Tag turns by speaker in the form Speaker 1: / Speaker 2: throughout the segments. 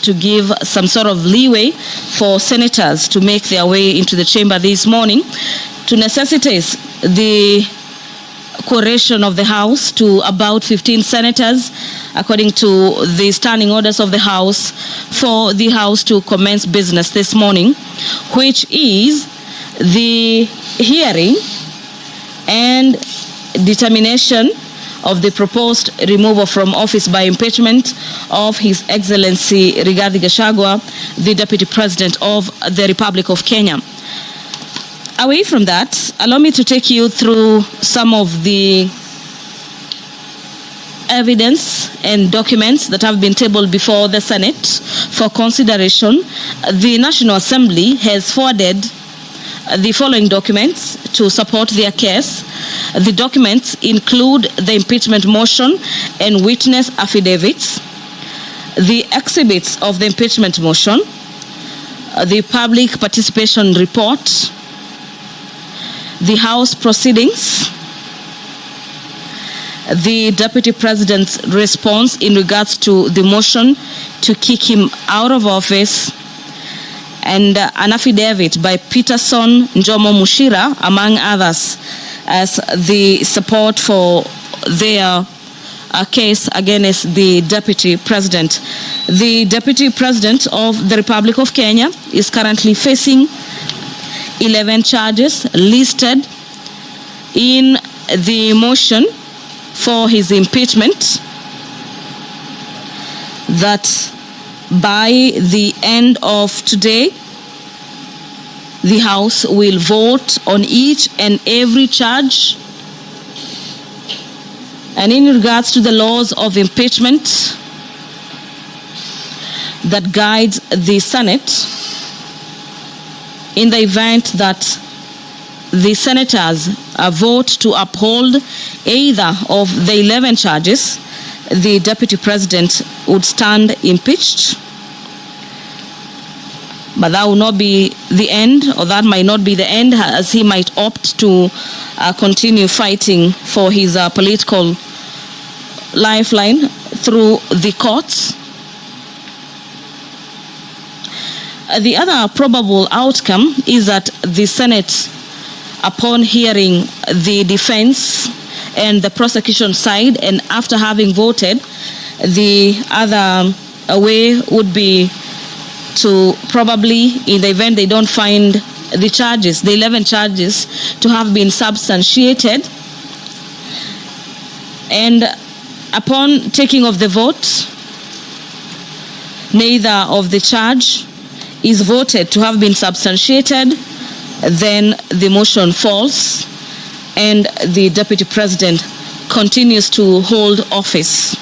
Speaker 1: to give some sort of leeway for senators to make their way into the chamber this morning to necessitate the quoration of the House to about 15 senators, according to the standing orders of the House, for the House to commence business this morning, which is the hearing and determination of the proposed removal from office by impeachment of His Excellency Rigathi Gachagua, the Deputy President of the Republic of Kenya. Away from that, allow me to take you through some of the evidence and documents that have been tabled before the Senate for consideration. The National Assembly has forwarded the following documents to support their case. The documents include the impeachment motion and witness affidavits, the exhibits of the impeachment motion, the public participation report, the House proceedings, the Deputy President's response in regards to the motion to kick him out of office, and an affidavit by Peterson Njomo Mushira, among others, as the support for their case against the Deputy President. The Deputy President of the Republic of Kenya is currently facing 11 charges listed in the motion for his impeachment, that by the end of today, the House will vote on each and every charge. And in regards to the laws of impeachment that guides the Senate, in the event that the senators vote to uphold either of the 11 charges, the Deputy President would stand impeached. But that will not be the end, or that might not be the end, as he might opt to continue fighting for his political lifeline through the courts. The other probable outcome is that the Senate, upon hearing the defense and the prosecution side, and after having voted, the other way would be to probably, in the event they don't find the charges, the 11 charges, to have been substantiated. And upon taking of the vote, neither of the charge is voted to have been substantiated, then the motion falls and the Deputy President continues to hold office.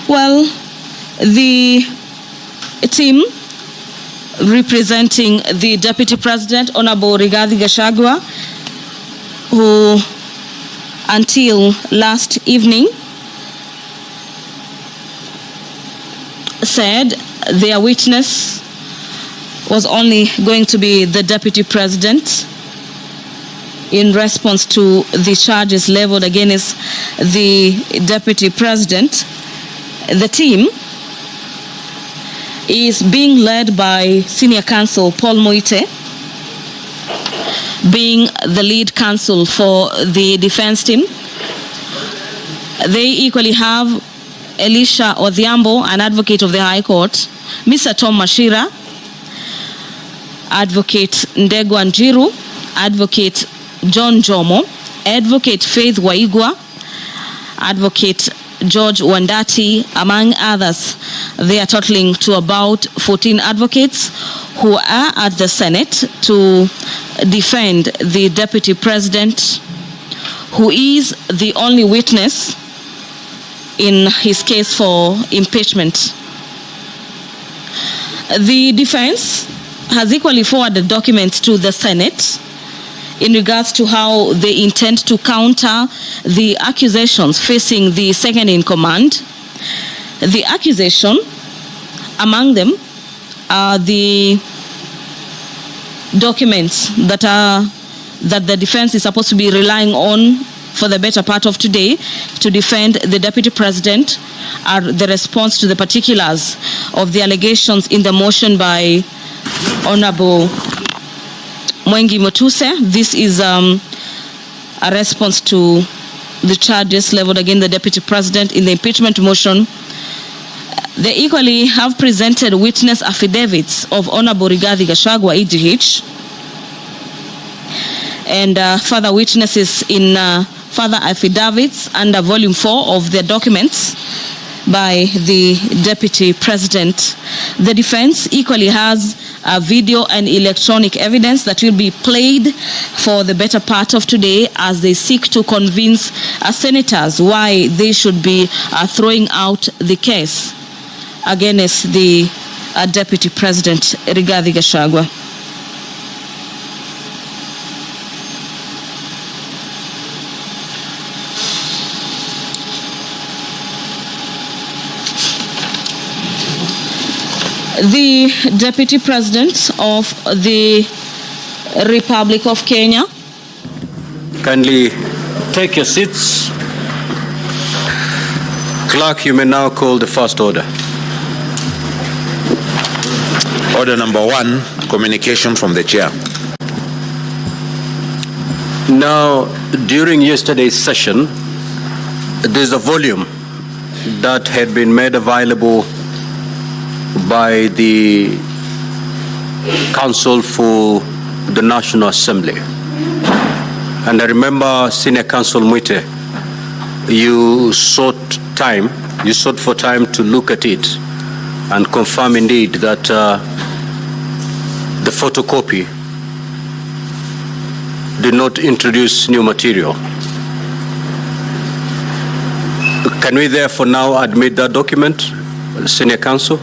Speaker 1: Well, the team representing the Deputy President, Honorable Rigathi Gachagua, who until last evening said their witness was only going to be the Deputy President in response to the charges leveled against the Deputy President. The team is being led by Senior Counsel Paul Moite, being the lead counsel for the defense team. They equally have Elisha Odhiambo, an advocate of the High Court, Mr. Tom Mashira, Advocate Ndegwa Njiru, Advocate John Jomo, Advocate Faith Waigwa, Advocate George Wandati, among others. They are totaling to about 14 advocates who are at the Senate to defend the Deputy President, who is the only witness in his case for impeachment. The defense has equally forwarded documents to the Senate in regards to how they intend to counter the accusations facing the second in command. The accusation among them are the documents that the defense is supposed to be relying on for the better part of today to defend the Deputy President the response to the particulars of the allegations in the motion by Honorable Mwengi Mutuse. This is a response to the charges leveled against the Deputy President in the impeachment motion. They equally have presented witness affidavits of Honorable Gachagua, EGH, and further witnesses in further affidavits under Volume 4 of the documents by the Deputy President. The defense equally has video and electronic evidence that will be played for the better part of today as they seek to convince senators why they should be throwing out the case against the Deputy President Rigathi Gachagua. The Deputy President of the Republic of Kenya.
Speaker 2: Kindly take your seats. Clerk, you may now call the first order.
Speaker 3: Order number 1, communication from the chair.
Speaker 2: Now, during yesterday's session, there's a volume that had been made available by the Council for the National Assembly. And I remember Senior Counsel Mwite, you sought for time to look at it and confirm indeed that the photocopy did not introduce new material. Can we therefore now admit that document, Senior Counsel?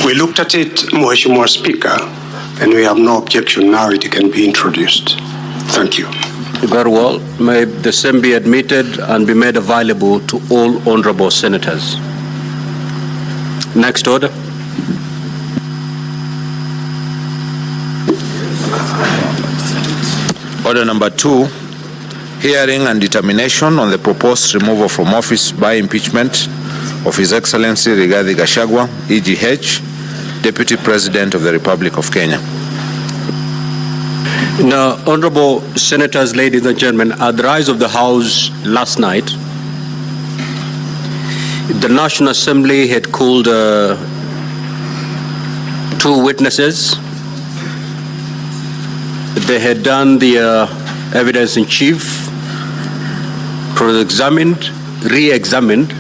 Speaker 4: We looked at it, Mheshimiwa Speaker, and we have no objection. Now it can be introduced. Thank you.
Speaker 2: Very well. May the same be admitted and be made available to all honorable senators. Next order.
Speaker 3: Order number 2, hearing and determination on the proposed removal from office by impeachment of His Excellency Rigathi Gachagua, EGH, Deputy President of the Republic of Kenya.
Speaker 2: Now, honorable senators, ladies and gentlemen, at the rise of the House last night, the National Assembly had called 2 witnesses. They had done the evidence in chief, cross-examined, re-examined,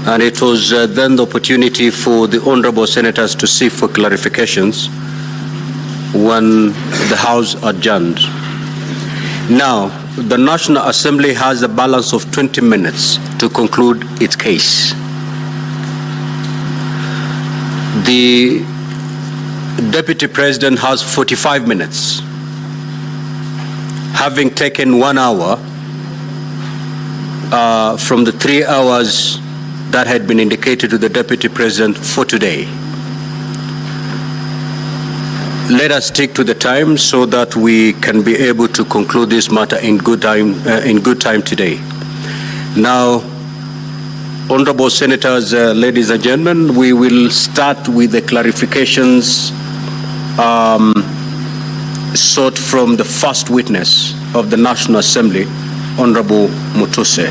Speaker 2: and it was then the opportunity for the honorable senators to seek for clarifications when the House adjourned. Now, the National Assembly has a balance of 20 minutes to conclude its case. The Deputy President has 45 minutes, having taken 1 hour from the 3 hours that had been indicated to the Deputy President for today. Let us stick to the time so that we can be able to conclude this matter in good time today. Now, honorable senators, ladies and gentlemen, we will start with the clarifications sought from the first witness of the National Assembly, Honorable Mutuse.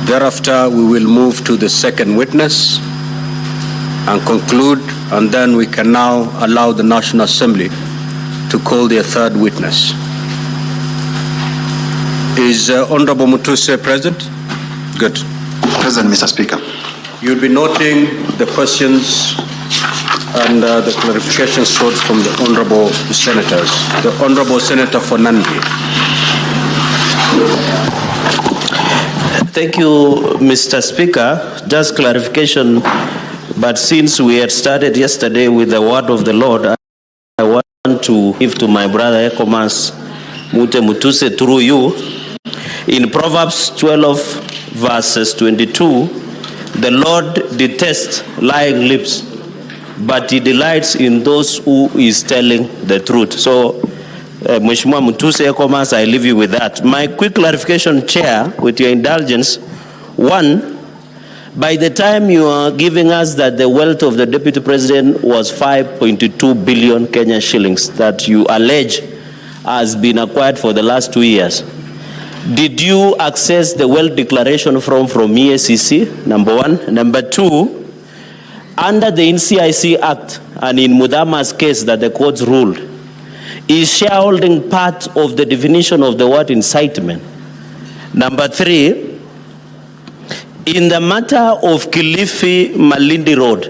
Speaker 2: Thereafter, we will move to the second witness and conclude, and then we can now allow the National Assembly to call their third witness. Is Honorable Mutuse present? Good.
Speaker 4: Present, Mr. Speaker.
Speaker 2: You'll be noting the questions and the clarifications sought from the honorable senators. The Honorable Senator for Nandi.
Speaker 5: Thank you, Mr. Speaker. Just clarification, but since we had started yesterday with the word of the Lord, I want to give to my brother Ekomas Mutuse through you. In Proverbs 12, verses 22, the Lord detests lying lips, but he delights in those who is telling the truth. So Mheshimiwa Mutuse Ekomas, I leave you with that. My quick clarification, Chair, with your indulgence. One, by the time you are giving us that the wealth of the Deputy President was 5.2 billion Kenyan shillings that you allege has been acquired for the last 2 years, did you access the wealth declaration from EACC? Number one. Number two, under the NCIC Act and in Mudama's case that the courts ruled, is shareholding part of the definition of the word incitement? Number three, in the matter of Kilifi Malindi Road,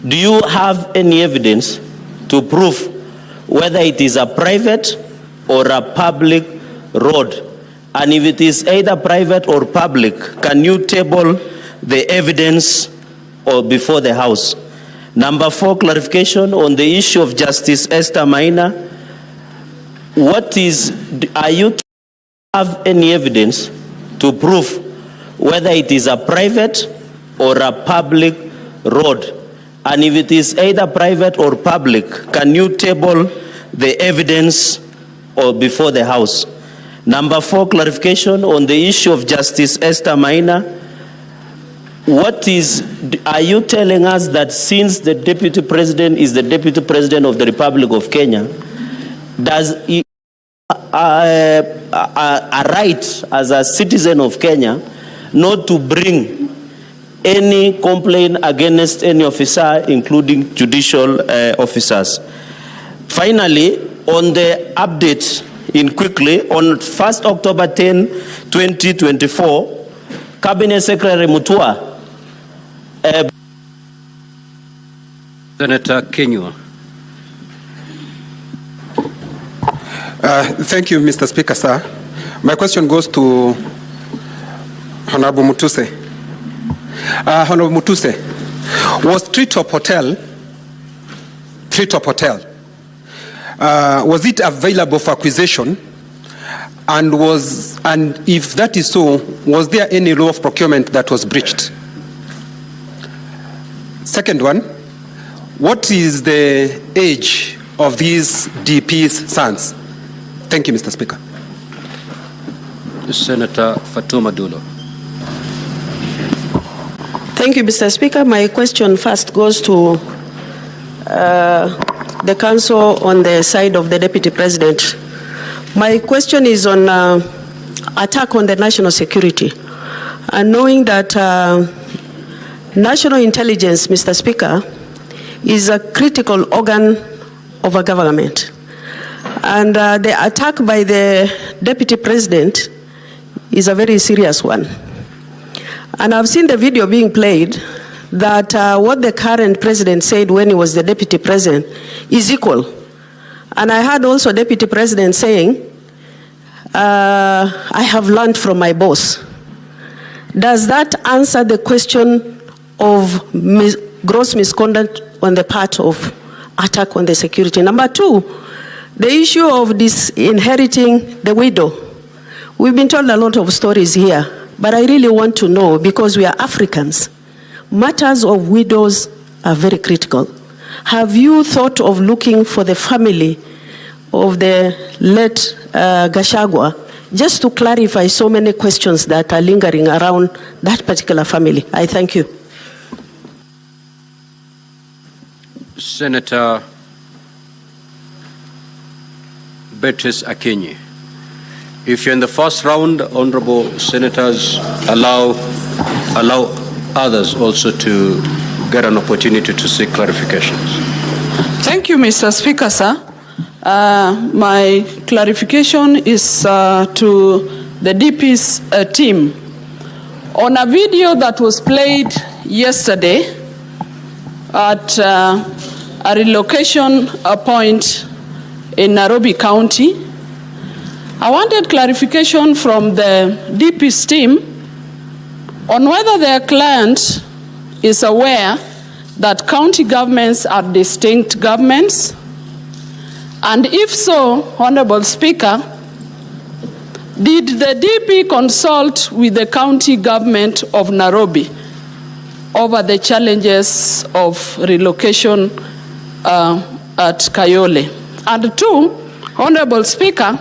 Speaker 5: do you have any evidence to prove whether it is a private or a public road? And if it is either private or public, can you table the evidence or before the House? Number four, clarification on the issue of Justice Esther Maina. Are you have any evidence to prove whether it is a private or a public road? And if it is either private or public, can you table the evidence or before the House? Number four, clarification on the issue of Justice Esther Maina. Are you telling us that since the Deputy President is the Deputy President of the Republic of Kenya, does he a right as a citizen of Kenya not to bring any complaint against any officer, including judicial officers? Finally, on the update, on 1st October 10, 2024, Cabinet Secretary Mutua.
Speaker 2: Senator Kenyan.
Speaker 6: Thank you, Mr. Speaker, sir. My question goes to Honorable Mutuse. Honorable Mutuse, was Treetop Hotel, was it available for acquisition? And if that is so, was there any law of procurement that was breached? Second one, what is the age of these DP's sons? Thank you, Mr. Speaker.
Speaker 2: Senator Fatuma Dulo.
Speaker 7: Thank you, Mr. Speaker. My question first goes to the Council on the side of the Deputy President. My question is on attack on the national security. And knowing that national intelligence, Mr. Speaker, is a critical organ of a government. And the attack by the Deputy President is a very serious one. And I've seen the video being played that what the current president said when he was the Deputy President is equal. And I heard also Deputy President saying, I have learned from my boss. Does that answer the question of gross misconduct on the part of attack on the security? Number two, the issue of disinheriting the widow. We've been told a lot of stories here, but I really want to know, because we are Africans, matters of widows are very critical. Have you thought of looking for the family of the late Gachagua, just to clarify so many questions that are lingering around that particular family? I thank you.
Speaker 2: Senator Beatrice Akinyi. If you're in the first round, honorable senators, allow others also to get an opportunity to seek clarifications.
Speaker 8: Thank you, Mr. Speaker, sir. My clarification is to the DP's team. On a video that was played yesterday at a relocation point in Nairobi County, I wanted clarification from the DP's team on whether their client is aware that county governments are distinct governments, and if so, Honorable Speaker, did the DP consult with the county government of Nairobi over the challenges of relocation at Kayole? And two, Honorable Speaker,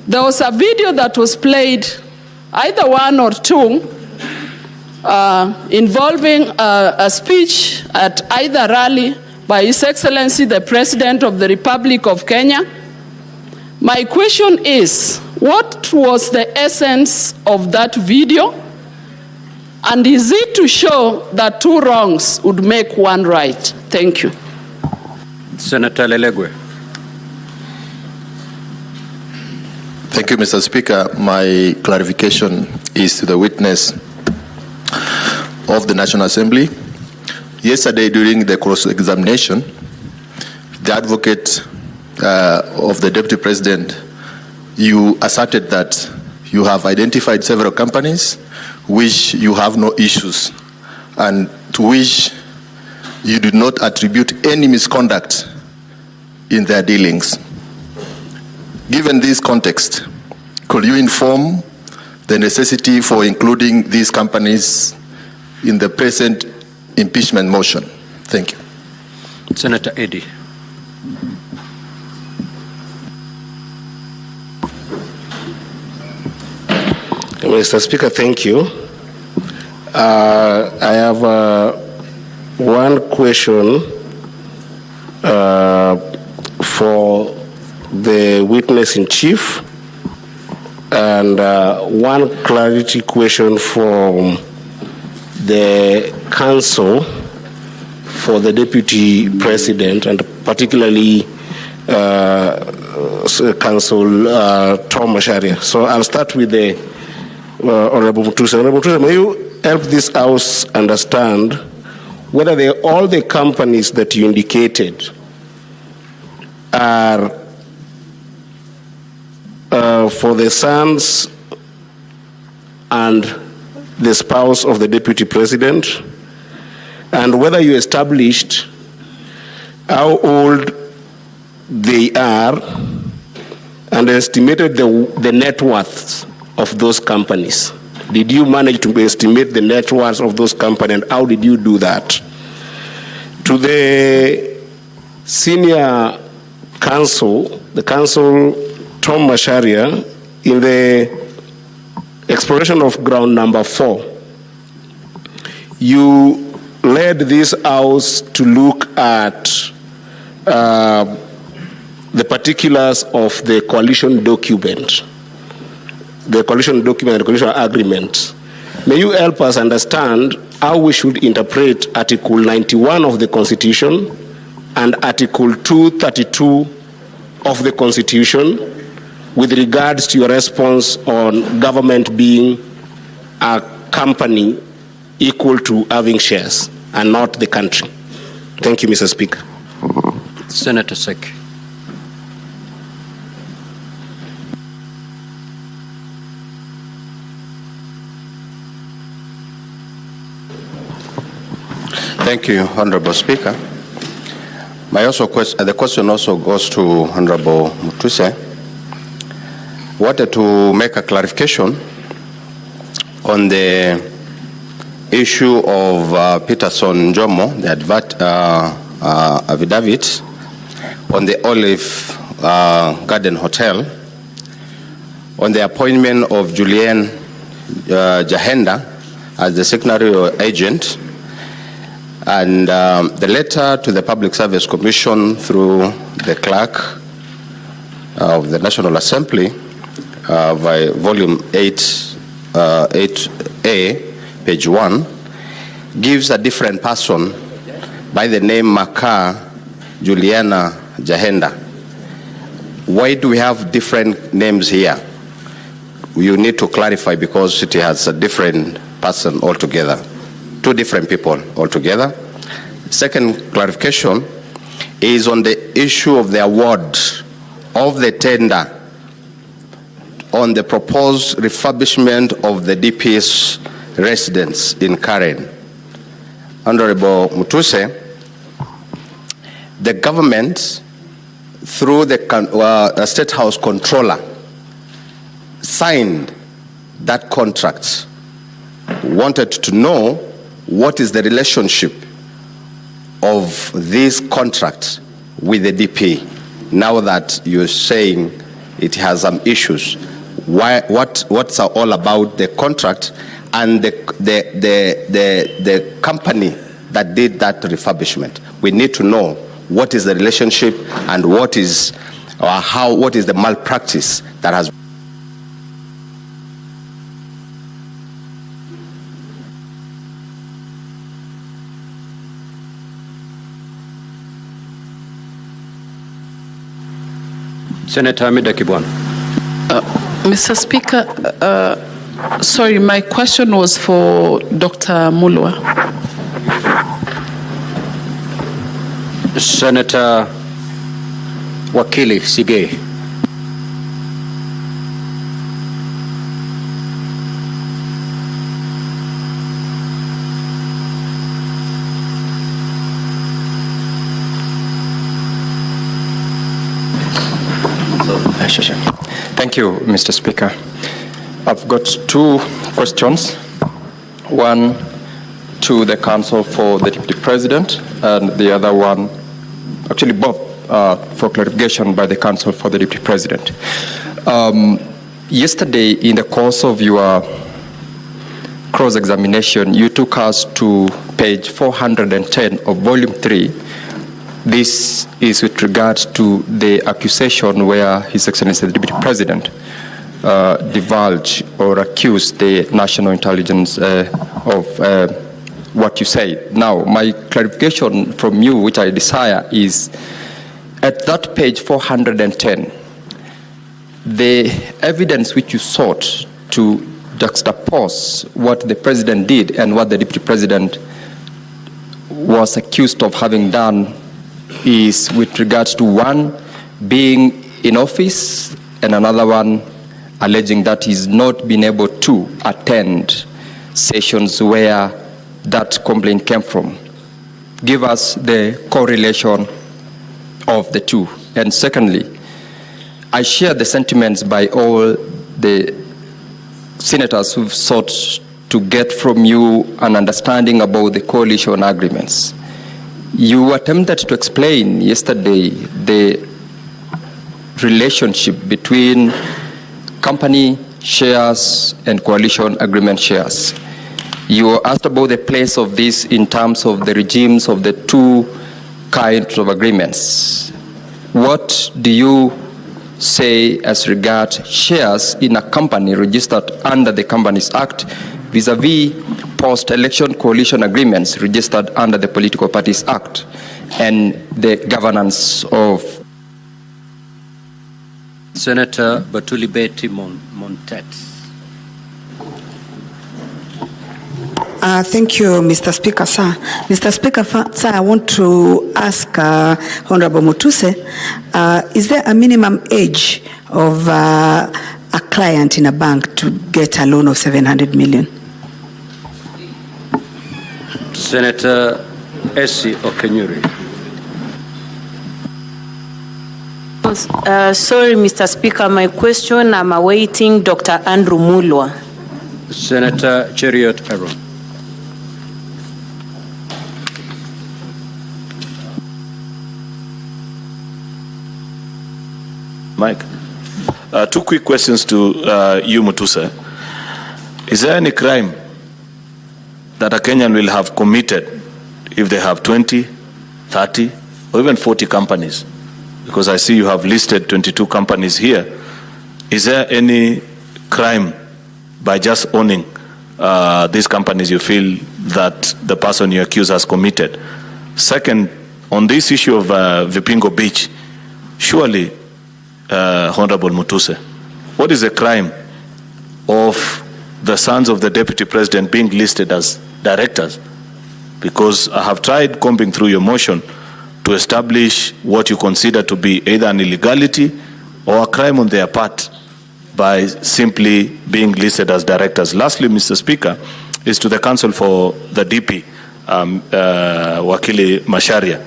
Speaker 8: there was a video that was played, either one or two, involving a speech at either rally by His Excellency the President of the Republic of Kenya. My question is, what was the essence of that video? And is it to show that two wrongs would make one right? Thank you.
Speaker 2: Senator Lelegwe.
Speaker 9: Thank you, Mr. Speaker. My clarification is to the witness of the National Assembly. Yesterday, during the cross-examination, the advocate of the Deputy President, you asserted that you have identified several companies which you have no issues and to which you do not attribute any misconduct in their dealings. Given this context, could you inform the necessity for including these companies in the present impeachment motion? Thank you.
Speaker 2: Senator Eddy.
Speaker 10: Mr. Speaker, thank you. I have one question for the witness in chief and one clarity question from the counsel for the Deputy President and particularly Counsel Tom Macharia. So I'll start with the Honorable Mutuse. Honorable Mutuse, may you help this House understand whether all the companies that you indicated are for the sons and the spouse of the Deputy President, and whether you established how old they are and estimated the net worth of those companies. Did you manage to estimate the net worth of those companies, and how did you do that? To the senior counsel, the counsel Tom Macharia, in the exploration of ground number 4, you led this House to look at the particulars of the coalition document, the coalition agreement. May you help us understand how we should interpret Article 91 of the Constitution and Article 232 of the Constitution with regards to your response on government being a company equal to having shares and not the country. Thank you, Mr. Speaker.
Speaker 2: Senator Sek.
Speaker 3: Thank you, Honorable Speaker. The question also goes to Honorable Mutuse. Wanted to make a clarification on the issue of Peterson Jomo, the affidavit on the Olive Garden Hotel, on the appointment of Julian Jahenda as the secretary or agent, and the letter to the Public Service Commission through the clerk of the National Assembly by volume 8A, page 1, gives a different person by the name Maka Juliana Jahenda. Why do we have different names here? You need to clarify because it has a different person altogether. Two different people altogether. Second clarification is on the issue of the award of the tender on the proposed refurbishment of the DP's residence in Karen. Honorable Mutuse, the government, through the State House Controller, signed that contract. Wanted to know what is the relationship of this contract with the DP.
Speaker 10: now that you're saying it has some issues, what's all about the contract and the company that did that refurbishment? We need to know what is the relationship and what is the malpractice that has.
Speaker 2: Senator Amida Kibwan.
Speaker 8: Mr. Speaker, sorry, my question was for Dr. Mulwa.
Speaker 2: Senator Wakili Sige.
Speaker 11: Thank you, Mr. Speaker. I've got two questions. One to the Counsel for the Deputy President, and the other one, actually both for clarification by the Counsel for the Deputy President. Yesterday, in the course of your cross-examination, you took us to page 410 of Volume 3. This is with regard to the accusation where His Excellency the Deputy President divulged or accused the national intelligence of what you say. Now, my clarification from you, which I desire, is at that page 410, the evidence which you sought to juxtapose what the President did and what the Deputy President was accused of having done is with regards to one being in office and another one alleging that he's not been able to attend sessions where that complaint came from. Give us the correlation of the two. And secondly, I share the sentiments by all the senators who've sought to get from you an understanding about the coalition agreements. You attempted to explain yesterday the relationship between company shares and coalition agreement shares. You were asked about the place of this in terms of the regimes of the two kinds of agreements. What do you say as regards shares in a company registered under the Companies Act vis-a-vis post-election coalition agreements registered under the Political Parties Act and the governance of...
Speaker 2: Senator Batuli Beti Montet.
Speaker 12: Thank you, Mr. Speaker, sir. Mr. Speaker, sir, I want to ask Honorable Mutuse, is there a minimum age of a client in a bank to get a loan of 700 million?
Speaker 2: Senator Essie Okenyuri.
Speaker 13: Sorry, Mr. Speaker, my question, I'm awaiting Dr. Andrew Mulwa.
Speaker 2: Senator Cheriot Aaron.
Speaker 14: Mike, two quick questions to you, Mutuse. Is there any crime that a Kenyan will have committed if they have 20, 30, or even 40 companies? Because I see you have listed 22 companies here. Is there any crime by just owning these companies you feel that the person you accuse has committed? Second, on this issue of Vipingo Beach, surely, Honorable Mutuse, what is the crime of the sons of the Deputy President being listed as directors? Because I have tried combing through your motion to establish what you consider to be either an illegality or a crime on their part by simply being listed as directors. Lastly, Mr. Speaker, is to the Counsel for the DP, Wakili Masharia.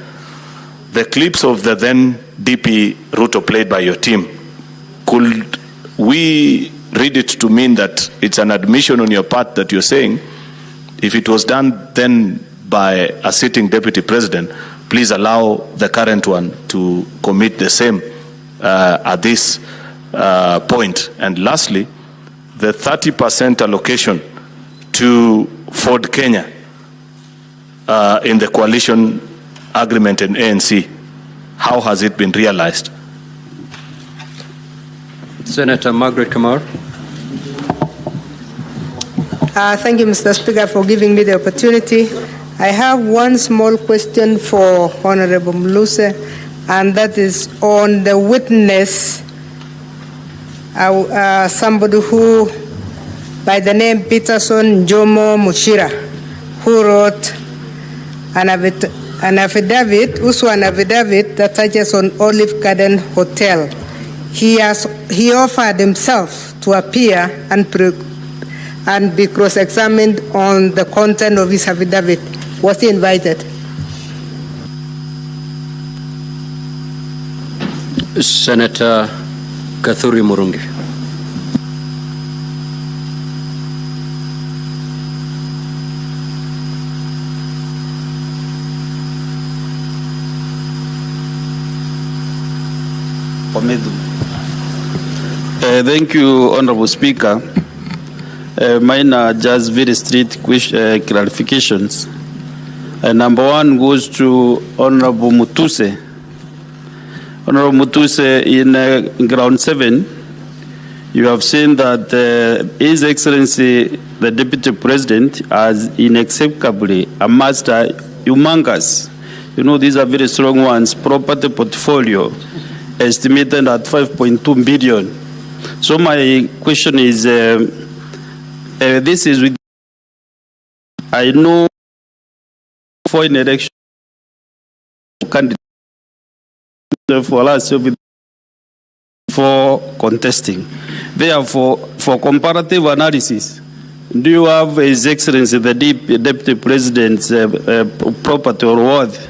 Speaker 14: The clips of the then DP Ruto played by your team, could we read it to mean that it's an admission on your part that you're saying if it was done then by a sitting Deputy President, please allow the current one to commit the same at this point. And lastly, the 30% allocation to Ford Kenya in the coalition agreement in ANC, how has it been realized?
Speaker 2: Senator Margaret Kamar.
Speaker 15: Thank you, Mr. Speaker, for giving me the opportunity. I have one small question for Honorable Mutuse, and that is on the witness, somebody who, by the name Peterson Jomo Muchira, who wrote an affidavit that touches on Olive Garden Hotel. He offered himself to appear and be cross-examined on the content of his affidavit. Was he invited?
Speaker 2: Senator Kathuri Murungi.
Speaker 16: Thank you, Honorable Speaker. Mine are just very strict clarifications. Number one goes to Honorable Mutuse. Honorable Mutuse, in ground 7, you have seen that His Excellency, the Deputy President, has inexplicably amassed a humongous, these are very strong ones, property portfolio estimated at 5.2 billion. So my question is, this is with, I know for an election candidate for last year for contesting. Therefore, for comparative analysis, do you have His Excellency the Deputy President's property or worth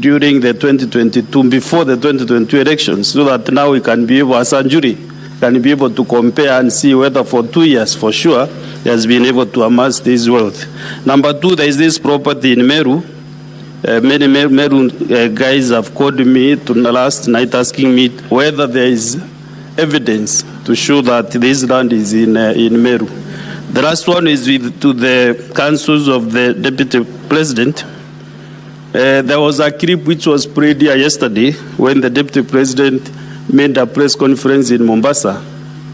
Speaker 16: during the 2022, before the 2022 elections, so that now we can be able, as a jury, can be able to compare and see whether for 2 years, for sure, he has been able to amass this wealth. Number two, there is this property in Meru. Many Meru guys have called me last night asking me whether there is evidence to show that this land is in Meru. The last one is to the councils of the Deputy President. There was a clip which was played here yesterday when the Deputy President made a press conference in Mombasa.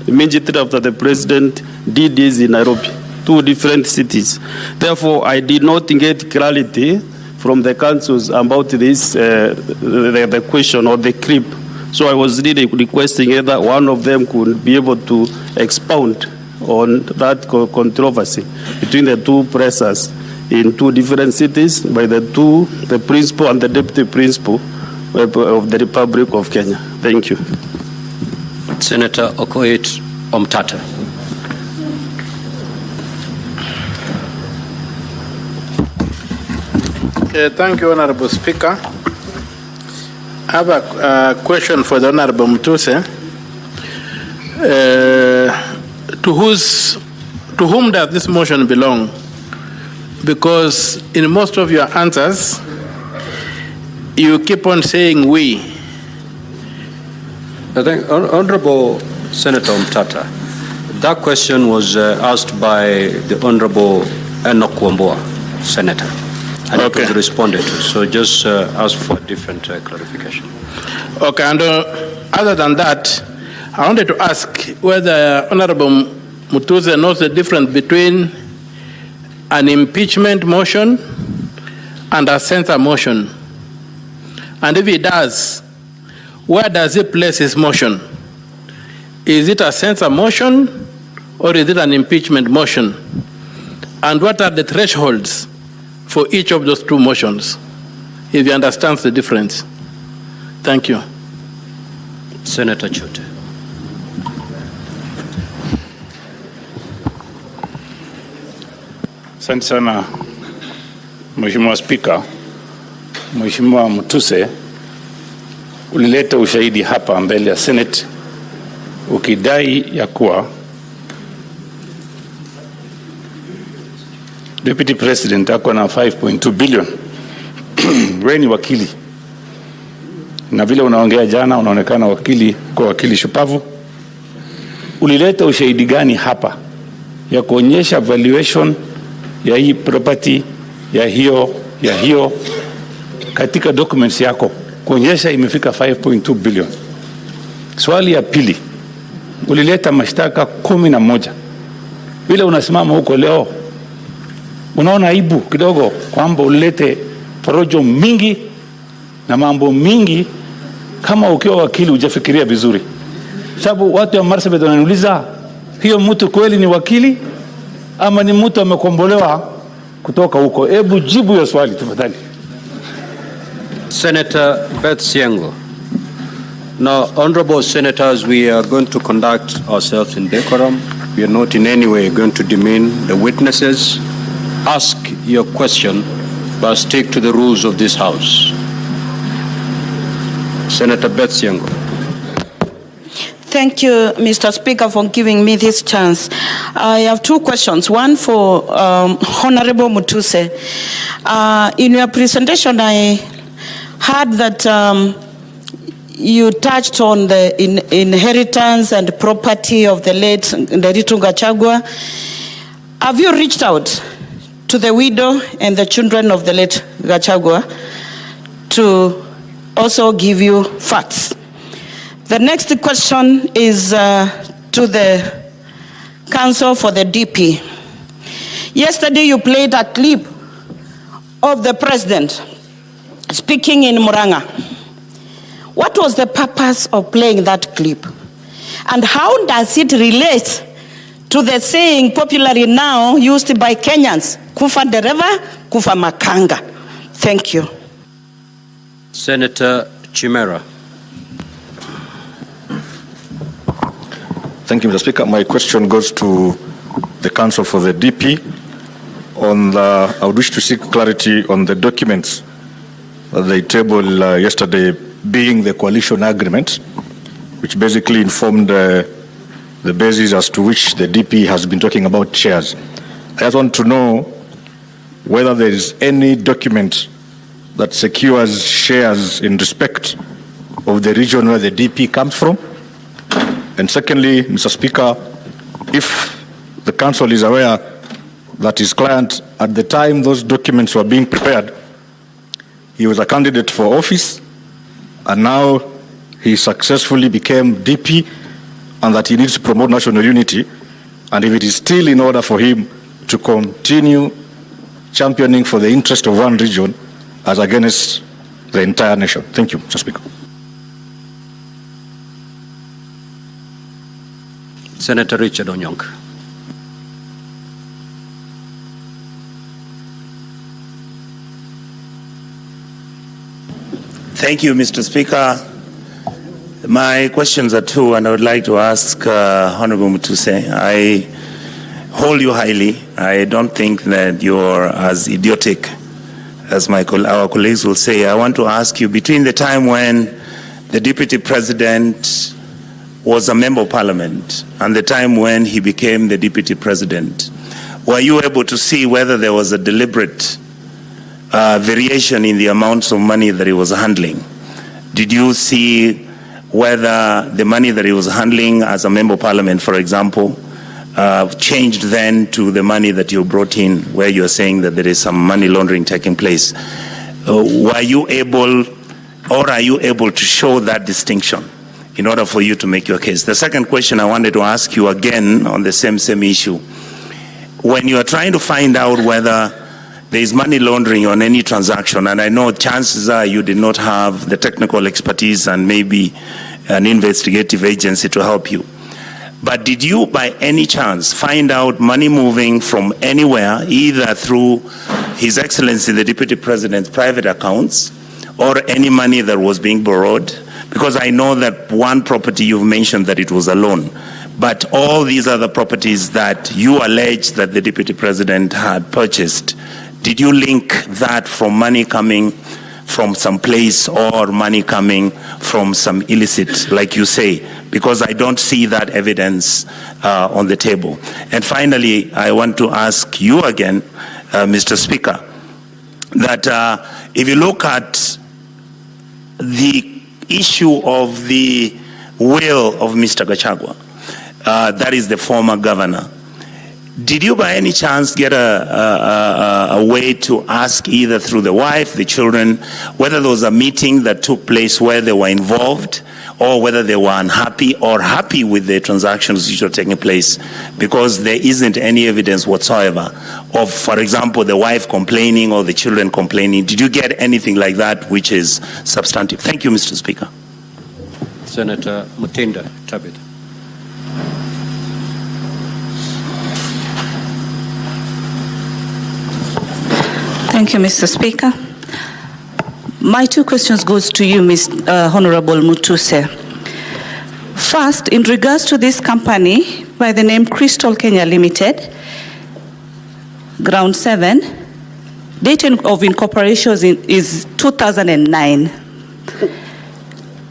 Speaker 16: Immediately after the President did this in Nairobi, 2 different cities. Therefore, I did not get clarity from the councils about this, the question or the clip. So I was really requesting either one of them could be able to expound on that controversy between the 2 pressers in 2 different cities by the principal and the deputy principal of the Republic of Kenya. Thank you.
Speaker 2: Senator Okoit Omtata.
Speaker 17: Thank you, Honorable Speaker. I have a question for the Honorable Mutuse. To whom does this motion belong? Because in most of your answers, you keep on saying we.
Speaker 2: I think, Honorable Senator Omtata, that question was asked by the Honorable Enoch Wamboa, Senator, and it was responded to. So just ask for a different clarification.
Speaker 17: Okay, and other than that, I wanted to ask whether Honorable Mutuse knows the difference between an impeachment motion and a censure motion. And if he does, where does he place his motion? Is it a censure motion or is it an impeachment motion? And what are the thresholds for each of those 2 motions, if he understands the difference? Thank you.
Speaker 2: Senator Chote.
Speaker 18: Asante sana Mheshimiwa Spika. Mheshimiwa Mutuse, ulileta ushahidi hapa mbele ya Senate ukidai ya kuwa Deputy President ako na 5.2 billion wewe ni wakili na vile unaongea jana unaonekana wakili shupavu. Ulileta ushahidi gani hapa ya kuonyesha valuation ya hii property ya hiyo katika documents yako kuonyesha imefika 5.2 billion? Swali ya pili, ulileta mashtaka 11. Vile unasimama huko leo unaona aibu kidogo kwamba ulilete porojo mingi na mambo mingi kama ukiwa wakili hujafikiria vizuri. Sababu watu wa Marsabit wananiuliza, hiyo mtu kweli ni wakili ama ni mtu amekombolewa kutoka huko? Hebu jibu hiyo swali tafadhali.
Speaker 2: Senator Beth Siango. Now, honorable senators, we are going to conduct ourselves in decorum. We are not in any way going to demean the witnesses. Ask your question, but stick to the rules of this House. Senator Beth Siango.
Speaker 19: Thank you, Mr. Speaker, for giving me this chance. I have two questions. One for Honorable Mutuse. In your presentation, I heard that you touched on the inheritance and property of the late Gachagua. Have you reached out to the widow and the children of the late Gachagua to also give you facts? The next question is to the Council for the DP. Yesterday you played a clip of the President speaking in Muranga. What was the purpose of playing that clip? And how does it relate to the saying popularly now used by Kenyans, kufa dereva, kufa makanga? Thank you.
Speaker 2: Senator Chimera.
Speaker 20: Thank you, Mr. Speaker. My question goes to the Council for the DP. I would wish to seek clarity on the documents that they tabled yesterday, being the coalition agreement, which basically informed the basis as to which the DP has been talking about shares. I just want to know whether there is any document that secures shares in respect of the region where the DP comes from. And secondly, Mr. Speaker, if the Council is aware that his client, at the time those documents were being prepared, he was a candidate for office, and now he successfully became DP, and that he needs to promote national unity, and if it is still in order for him to continue championing for the interest of one region as against the entire nation. Thank you, Mr. Speaker.
Speaker 2: Senator Richard Onyonk.
Speaker 21: Thank you, Mr. Speaker. My questions are two, and I would like to ask Honorable Mutuse. I hold you highly. I don't think that you're as idiotic as our colleagues will say. I want to ask you, between the time when the Deputy President was a member of Parliament and the time when he became the Deputy President, were you able to see whether there was a deliberate variation in the amounts of money that he was handling? Did you see whether the money that he was handling as a member of Parliament, for example, changed then to the money that you brought in, where you're saying that there is some money laundering taking place? Were you able, or are you able to show that distinction in order for you to make your case? The second question I wanted to ask you again on the same issue. When you are trying to find out whether there is money laundering on any transaction, and I know chances are you did not have the technical expertise and maybe an investigative agency to help you, but did you by any chance find out money moving from anywhere, either through His Excellency the Deputy President's private accounts or any money that was being borrowed? Because I know that one property you've mentioned that it was a loan, but all these other properties that you allege that the Deputy President had purchased, did you link that from money coming from some place or money coming from some illicit, like you say? Because I don't see that evidence on the table. And finally, I want to ask you again, Mr. Speaker, that if you look at the issue of the will of Mr. Gachagua, that is the former governor, did you by any chance get a way to ask either through the wife, the children, whether there was a meeting that took place where they were involved, or whether they were unhappy or happy with the transactions which were taking place? Because there isn't any evidence whatsoever of, for example, the wife complaining or the children complaining. Did you get anything like that which is substantive? Thank you, Mr. Speaker.
Speaker 2: Senator Mutinda Tabitha.
Speaker 1: Thank you, Mr. Speaker. My two questions goes to you, Honorable Mutuse. First, in regards to this company by the name Crystal Kenya Limited, Ground 7, date of incorporation is 2009.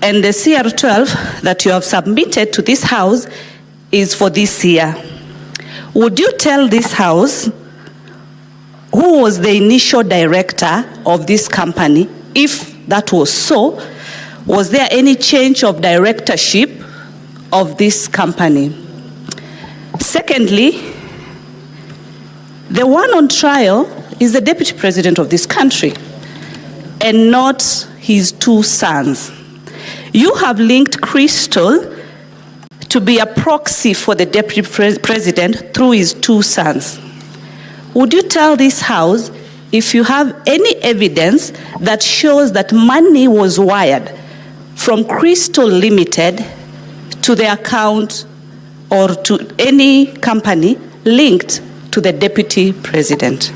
Speaker 1: And the CR12 that you have submitted to this House is for this year. Would you tell this House who was the initial director of this company? If that was so, was there any change of directorship of this company? Secondly, the one on trial is the deputy president of this country and not his two sons. You have linked Crystal to be a proxy for the deputy president through his two sons. Would you tell this House if you have any evidence that shows that money was wired from Crystal Limited to the account or to any company linked to the deputy president?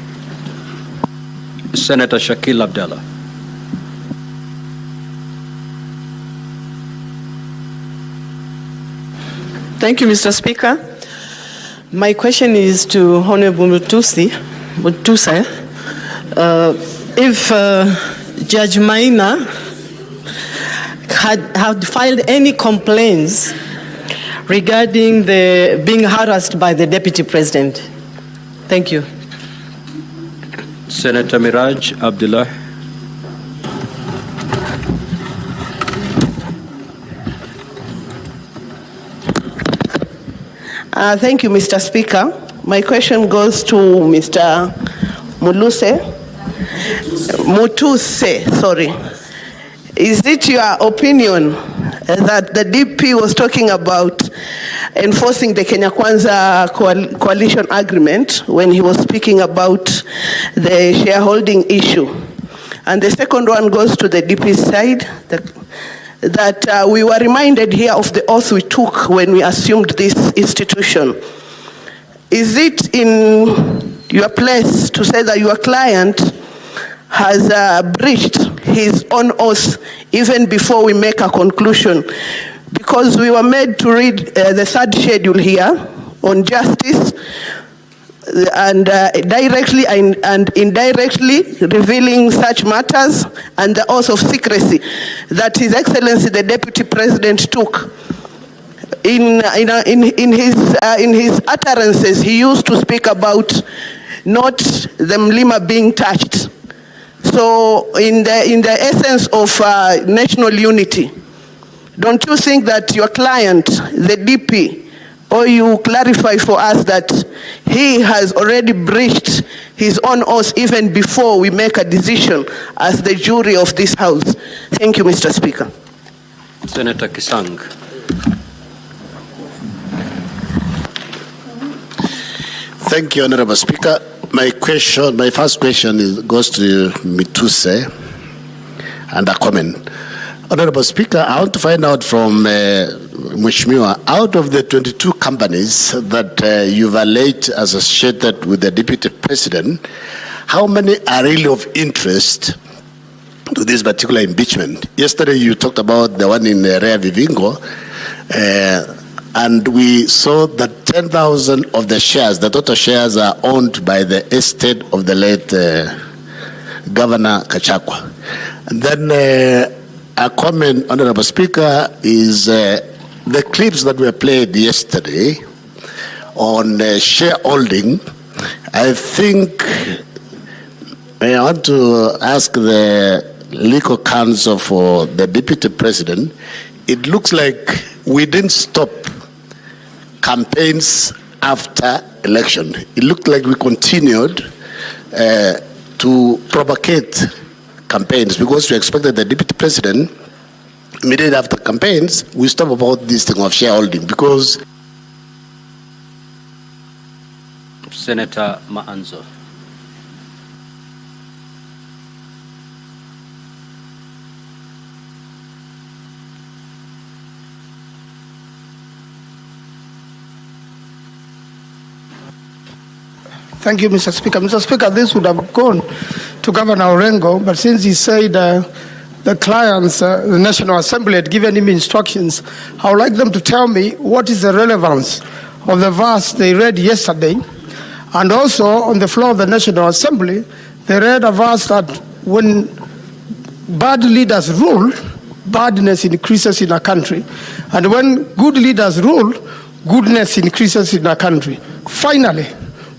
Speaker 2: Senator Shakil Abdallah.
Speaker 22: Thank you, Mr. Speaker. My question is to Honorable Mutuse. If Judge Maina had filed any complaints regarding the being harassed by the deputy president. Thank you.
Speaker 2: Senator Miraj Abdullah.
Speaker 23: Thank you, Mr. Speaker. My question goes to Mr. Mutuse. Is it your opinion that the DP was talking about enforcing the Kenya Kwanza coalition agreement when he was speaking about the shareholding issue? And the second one goes to the DP side, that we were reminded here of the oath we took when we assumed this institution. Is it in your place to say that your client has breached his own oath even before we make a conclusion? Because we were made to read the third schedule here on justice and directly and indirectly revealing such matters, and the oath of secrecy that His Excellency the Deputy President took. In his utterances, he used to speak about not the Mlima being touched. So in the essence of national unity, don't you think that your client, the DP, or you clarify for us that he has already breached his own oath even before we make a decision as the jury of this House? Thank you, Mr. Speaker.
Speaker 2: Senator Kisang.
Speaker 24: Thank you, Honorable Speaker. My first question goes to Mutuse and a comment. Honorable Speaker, I want to find out from Mheshimiwa, out of the 22 companies that you've alleged as associated with the Deputy President, how many are really of interest to this particular impeachment? Yesterday you talked about the one in Rea Vivingo, and we saw that 10,000 of the shares, the total shares, are owned by the estate of the late Governor Gachagua. And then a comment, Honorable Speaker, is the clips that were played yesterday on shareholding. I think I want to ask the legal counsel for the deputy president. It looks like we didn't stop campaigns after election. It looked like we continued to provocate campaigns because we expected the deputy president, immediately after campaigns, we stop about this thing of shareholding because.
Speaker 2: Senator Maanzo.
Speaker 4: Thank you, Mr. Speaker. Mr. Speaker, this would have gone to Governor Orengo, but since he said the clients, the National Assembly had given him instructions, I would like them to tell me what is the relevance of the verse they read yesterday. And also, on the floor of the National Assembly, they read a verse that when bad leaders rule, badness increases in a country. And when good leaders rule, goodness increases in a country. Finally,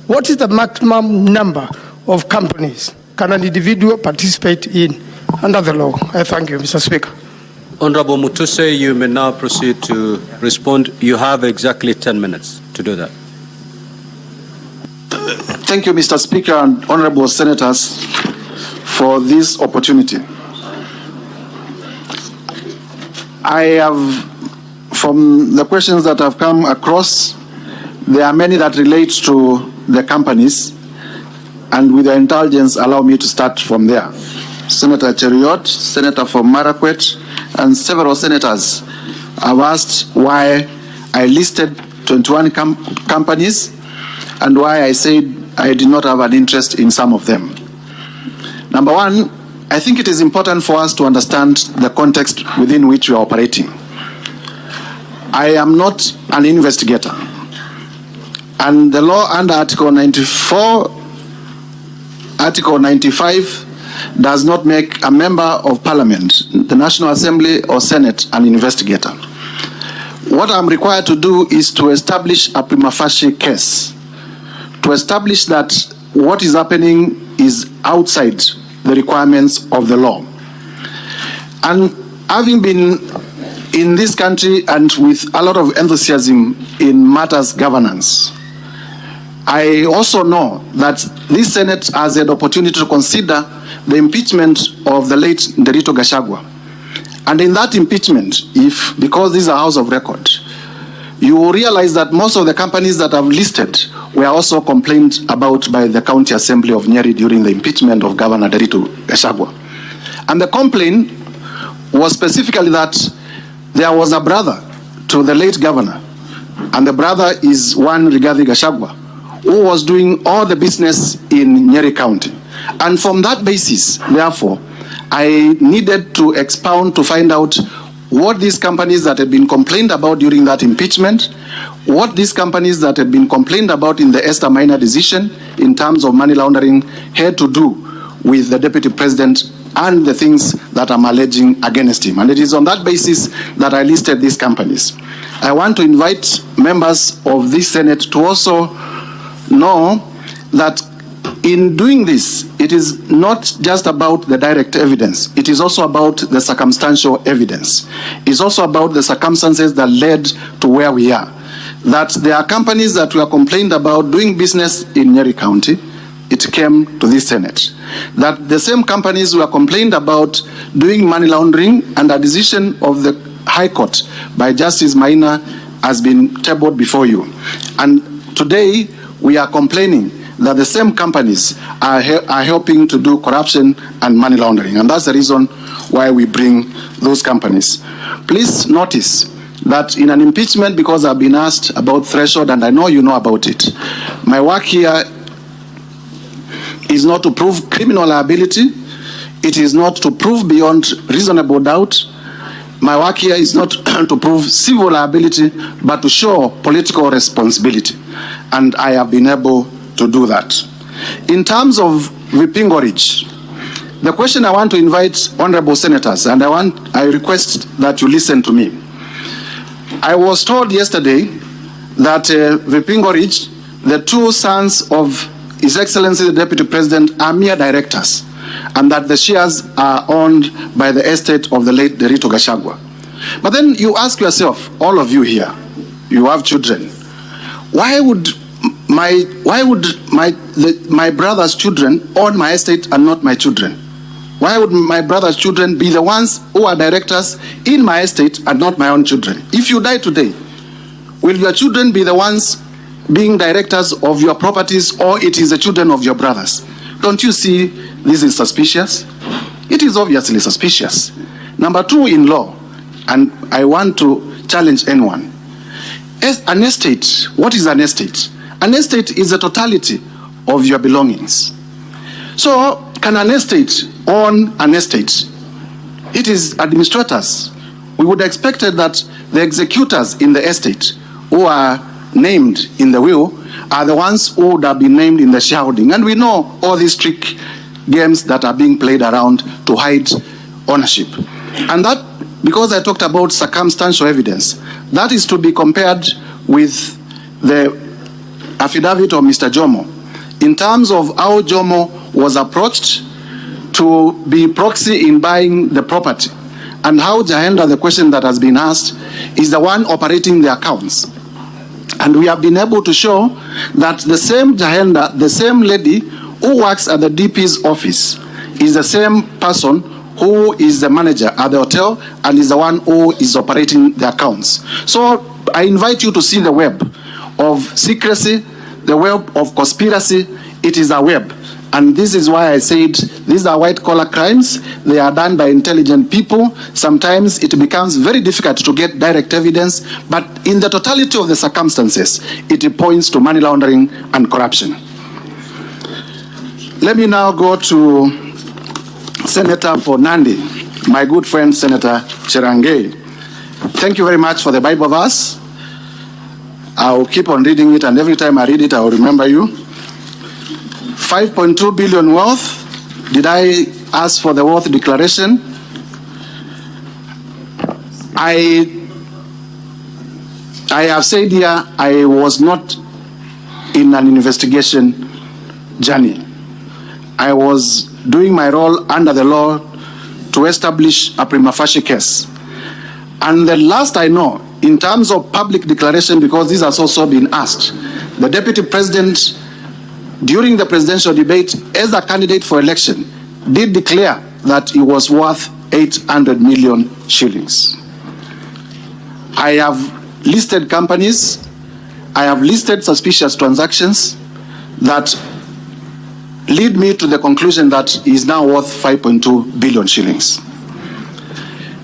Speaker 4: what is the maximum number of companies can an individual participate in under the law? I thank you, Mr. Speaker.
Speaker 2: Honorable Mutuse, you may now proceed to respond. You have exactly 10 minutes to do that.
Speaker 5: Thank you, Mr. Speaker and honorable senators, for this opportunity. I have, from the questions that have come across, there are many that relate to the companies, and with the intelligence, allow me to start from there. Senator Cheriot, Senator from Marakwet, and several senators have asked why I listed 21 companies and why I said I did not have an interest in some of them. Number one, I think it is important for us to understand the context within which we are operating. I am not an investigator. And the law under Article 94, Article 95 does not make a member of Parliament, the National Assembly or Senate, an investigator. What I'm required to do is to establish a prima facie case, to establish that what is happening is outside the requirements of the law. And having been in this country and with a lot of enthusiasm in matters governance, I also know that this Senate has had opportunity to consider the impeachment of the late Nderito Gachagua. And in that impeachment, because this is a house of record, you will realize that most of the companies that I've listed were also complained about by the County Assembly of Nyeri during the impeachment of Governor Nderito Gachagua. And the complaint was specifically that there was a brother to the late governor, and the brother is one Rigathi Gachagua, who was doing all the business in Nyeri County. And from that basis, therefore, I needed to expound to find out what these companies that had been complained about during that impeachment, what these companies that had been complained about in the Esther Minor decision in terms of money laundering had to do with the deputy president and the things that I'm alleging against him. And it is on that basis that I listed these companies. I want to invite members of this Senate to also know that in doing this, it is not just about the direct evidence. It is also about the circumstantial evidence. It's also about the circumstances that led to where we are. That there are companies that were complained about doing business in Nyeri County. It came to this Senate. That the same companies were complained about doing money laundering, and a decision of the High Court by Justice Maina has been tabled before you. And today, we are complaining that the same companies are helping to do corruption and money laundering. And that's the reason why we bring those companies. Please notice that in an impeachment, because I've been asked about threshold, and I know you know about it, my work here is not to prove criminal liability. It is not to prove beyond reasonable doubt. My work here is not to prove civil liability, but to show political responsibility. And I have been able to do that. In terms of Vipingo Ridge, the question I want to invite honorable senators, and I request that you listen to me. I was told yesterday that Vipingo Ridge, the two sons of His Excellency the Deputy President are mere directors, and that the shares are owned by the estate of the late Derito Gachagua. But then you ask yourself, all of you here, you have children, why would my brother's children own my estate and not my children? Why would my brother's children be the ones who are directors in my estate and not my own children? If you die today, will your children be the ones being directors of your properties, or it is the children of your brothers? Don't you see this is suspicious? It is obviously suspicious. Number two, in law, and I want to challenge anyone. An estate, what is an estate? An estate is the totality of your belongings. So, can an estate own an estate? It is administrators. We would have expected that the executors in the estate who are named in the will are the ones who would have been named in the shareholding. And we know all these trick games that are being played around to hide ownership. And that, because I talked about circumstantial evidence, that is to be compared with the affidavit of Mr. Jomo in terms of how Jomo was approached to be proxy in buying the property, and how Jahenda, the question that has been asked, is the one operating the accounts. And we have been able to show that the same Jahenda, the same lady who works at the DP's office, is the same person who is the manager at the hotel and is the one who is operating the accounts. So I invite you to see the web of secrecy, the web of conspiracy. It is a web. And this is why I said these are white-collar crimes. They are done by intelligent people. Sometimes it becomes very difficult to get direct evidence, but in the totality of the circumstances, it points to money laundering and corruption. Let me now go to Senator for Nandi, my good friend Senator Cherangei. Thank you very much for the Bible verse. I'll keep on reading it, and every time I read it, I'll remember you. 5.2 billion worth. Did I ask for the worth declaration? I have said here I was not in an investigation journey. I was doing my role under the law to establish a prima facie case. And the last I know, in terms of public declaration, because this has also been asked, the Deputy President, during the presidential debate, as a candidate for election, did declare that it was worth 800 million shillings. I have listed companies, I have listed suspicious transactions that lead me to the conclusion that it is now worth 5.2 billion shillings.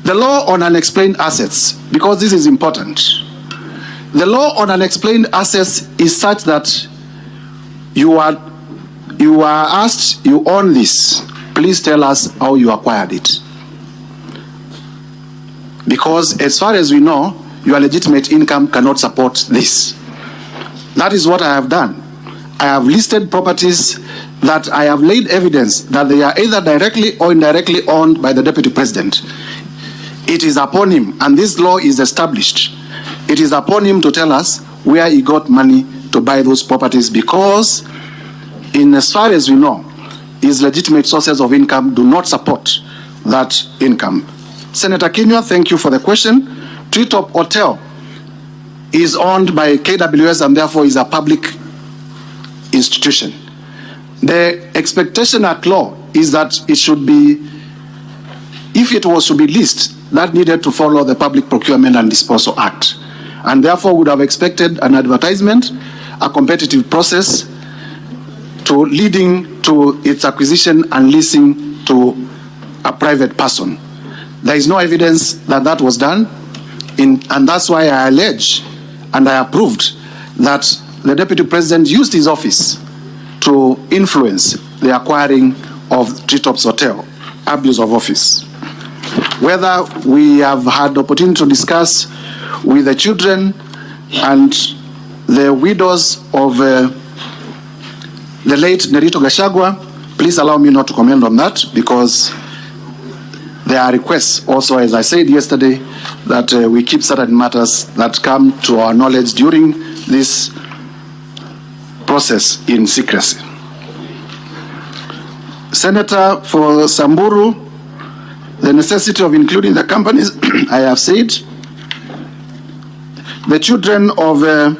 Speaker 5: The law on unexplained assets, because this is important, the law on unexplained assets is such that you are asked, you own this, please tell us how you acquired it. Because as far as we know, your legitimate income cannot support this. That is what I have done. I have listed properties that I have laid evidence that they are either directly or indirectly owned by the Deputy President. It is upon him, and this law is established, it is upon him to tell us where he got money to buy those properties, because in as far as we know, his legitimate sources of income do not support that income. Senator Kenyan, thank you for the question. Treetop Hotel is owned by KWS and therefore is a public institution. The expectation at law is that it should be, if it was to be leased, that needed to follow the Public Procurement and Disposal Act, and therefore would have expected an advertisement, a competitive process to leading to its acquisition and leasing to a private person. There is no evidence that that was done, and that's why I allege and I approved that the Deputy President used his office to influence the acquiring of Treetops Hotel, abuse of office. Whether we have had the opportunity to discuss with the children and the widows of the late Derito Gachagua, please allow me not to comment on that, because there are requests also, as I said yesterday, that we keep certain matters that come to our knowledge during this process in secrecy. Senator for Samburu, the necessity of including the companies, I have said. The children of the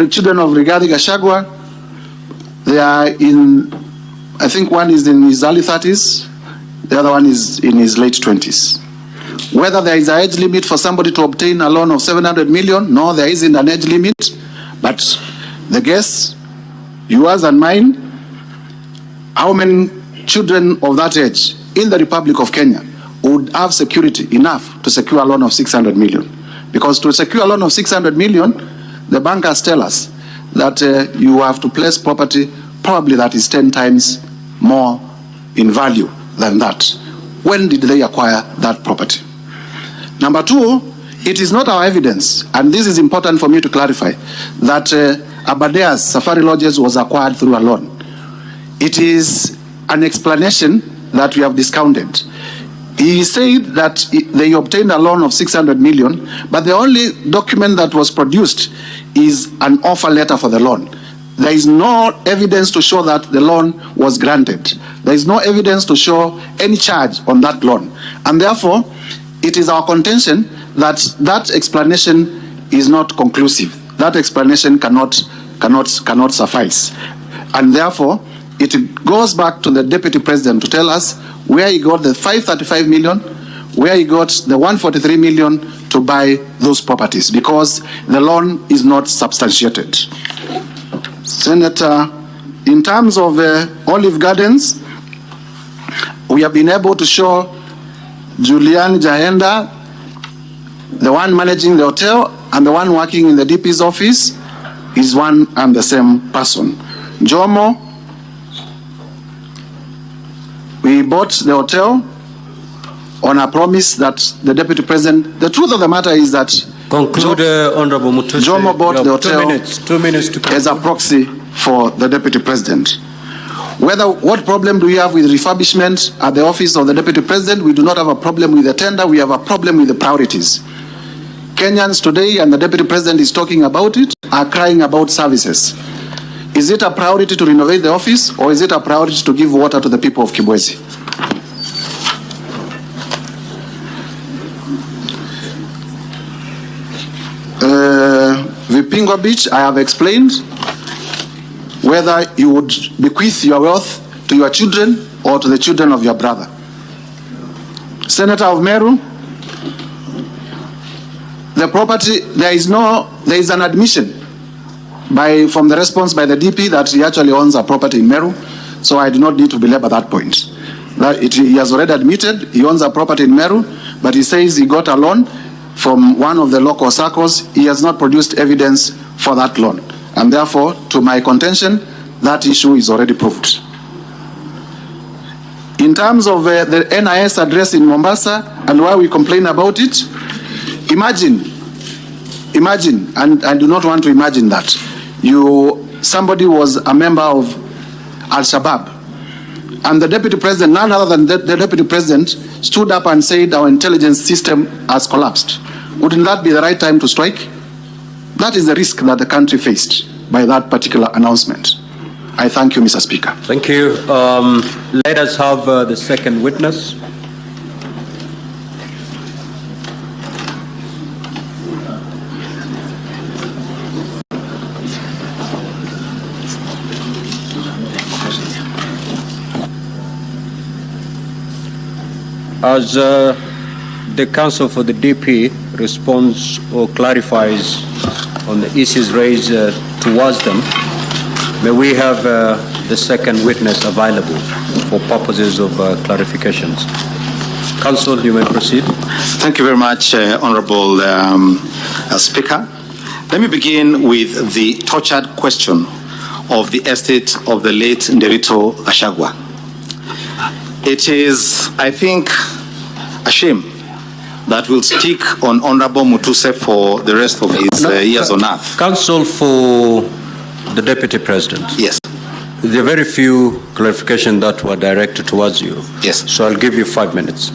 Speaker 5: children of Rigathi Gachagua, they are in, I think one is in his early 30s, the other one is in his late 20s. Whether there is an age limit for somebody to obtain a loan of 700 million, no, there isn't an age limit, but the guess, yours and mine, how many children of that age in the Republic of Kenya would have security enough to secure a loan of 600 million? Because to secure a loan of 600 million, the bankers tell us that you have to place property probably that is 10 times more in value than that. When did they acquire that property? Number two, it is not our evidence, and this is important for me to clarify, that Abadea's Safari Lodges was acquired through a loan. It is an explanation that we have discounted. He said that they obtained a loan of 600 million, but the only document that was produced is an offer letter for the loan. There is no evidence to show that the loan was granted. There is no evidence to show any charge on that loan. And therefore, it is our contention that that explanation is not conclusive. That explanation cannot suffice. And therefore, it goes back to the Deputy President to tell us where he got the 535 million, where he got the 143 million to buy those properties, because the loan is not substantiated. Senator, in terms of Olive Gardens, we have been able to show Julian Jahenda, the one managing the hotel and the one working in the DP's office, is one and the same person. Jomo, we bought the hotel on a promise that the Deputy President, the truth of the matter is that
Speaker 2: conclude, Honorable Mutuse.
Speaker 5: Jomo bought the hotel
Speaker 2: 2 minutes to
Speaker 5: as a proxy for the Deputy President. What problem do we have with refurbishment at the office of the Deputy President? We do not have a problem with the tender, we have a problem with the priorities. Kenyans today, and the Deputy President is talking about it, are crying about services. Is it a priority to renovate the office, or is it a priority to give water to the people of Kibwezi? Vipingo Beach, I have explained whether you would bequeath your wealth to your children or to the children of your brother. Senator of Meru, the property, there is an admission from the response by the DP that he actually owns a property in Meru, so I do not need to belabor that point. He has already admitted he owns a property in Meru, but he says he got a loan from one of the local circles. He has not produced evidence for that loan. And therefore, to my contention, that issue is already proved. In terms of the NIS address in Mombasa and why we complain about it, imagine, and I do not want to imagine that, somebody was a member of Al-Shabaab, and the Deputy President, none other than the Deputy President, stood up and said our intelligence system has collapsed. Wouldn't that be the right time to strike? That is the risk that the country faced by that particular announcement. I thank you, Mr. Speaker.
Speaker 2: Thank you. Let us have the second witness. As the counsel for the DP responds or clarifies on the issues raised towards them, may we have the second witness available for purposes of clarifications. Counsel, you may proceed.
Speaker 3: Thank you very much, Honorable Speaker. Let me begin with the tortured question of the estate of the late Nderito Gachagua. It is, I think, a shame that will stick on Honorable Mutuse for the rest of his years on earth.
Speaker 2: Counsel for the Deputy President.
Speaker 3: Yes.
Speaker 2: There are very few clarifications that were directed towards you.
Speaker 3: Yes.
Speaker 2: So I'll give you 5 minutes.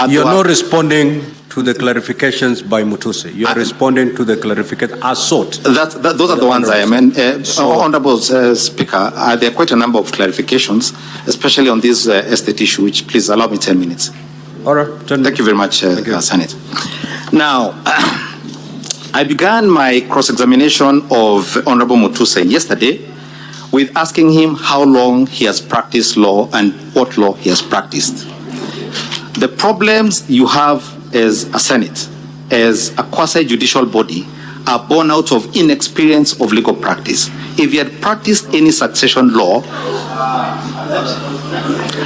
Speaker 2: You're not responding to the clarifications by Mutuse. You are responding to the clarification as sought.
Speaker 3: Those are the ones I am. Honorable Speaker, there are quite a number of clarifications, especially on this estate issue, which please allow me 10 minutes.
Speaker 2: All right.
Speaker 3: Thank you very much, Senate. Now, I began my cross-examination of Honorable Mutuse yesterday with asking him how long he has practiced law and what law he has practiced. The problems you have as a Senate, as a quasi-judicial body, are born out of inexperience of legal practice. If you had practiced any succession law,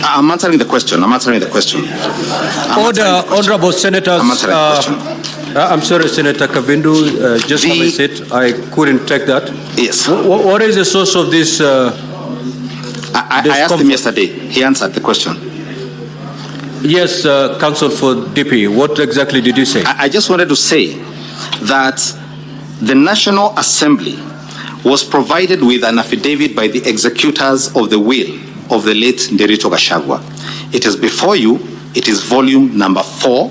Speaker 3: I'm answering the question.
Speaker 2: Honorable Senators, I'm sorry, Senator Kavindu, just have a seat. I couldn't take that.
Speaker 3: Yes.
Speaker 2: What is the source of this?
Speaker 3: I asked him yesterday. He answered the question.
Speaker 2: Yes, Counsel for DP, what exactly did you say?
Speaker 3: I just wanted to say that the National Assembly was provided with an affidavit by the executors of the will of the late Nderito Gachagua. It is before you. It is volume number 4,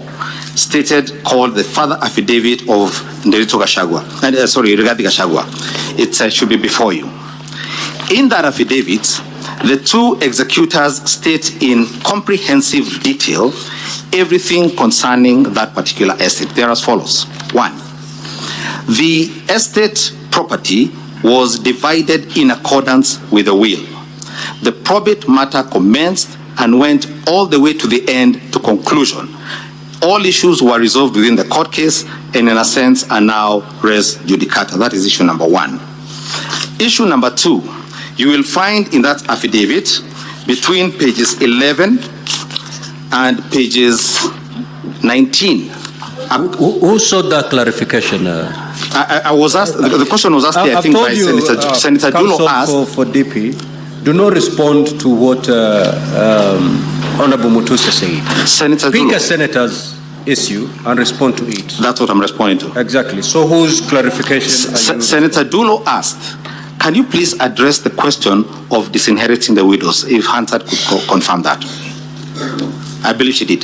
Speaker 3: stated, called the Further Affidavit of Nderito Gachagua. Rigathi Gachagua. It should be before you. In that affidavit, the two executors state in comprehensive detail everything concerning that particular estate. They are as follows. 1. The estate property was divided in accordance with the will. The probate matter commenced and went all the way to the end to conclusion. All issues were resolved within the court case and in a sense are now res judicata. That is issue number 1. Issue number 2. You will find in that affidavit between pages 11 and pages 19.
Speaker 2: Who sought that clarification?
Speaker 3: I was asked, the question was asked there, I think, by Senator Dulo asked.
Speaker 2: For DP, do not respond to what Honorable Mutuse said.
Speaker 3: Senator
Speaker 2: Speak
Speaker 3: Dulo.
Speaker 2: a senator's issue and respond to it.
Speaker 3: That's what I'm responding to.
Speaker 2: Exactly. So whose clarification are you?
Speaker 3: Senator Dulo asked, can you please address the question of disinheriting the widows, if Hunter could confirm that? I believe she did.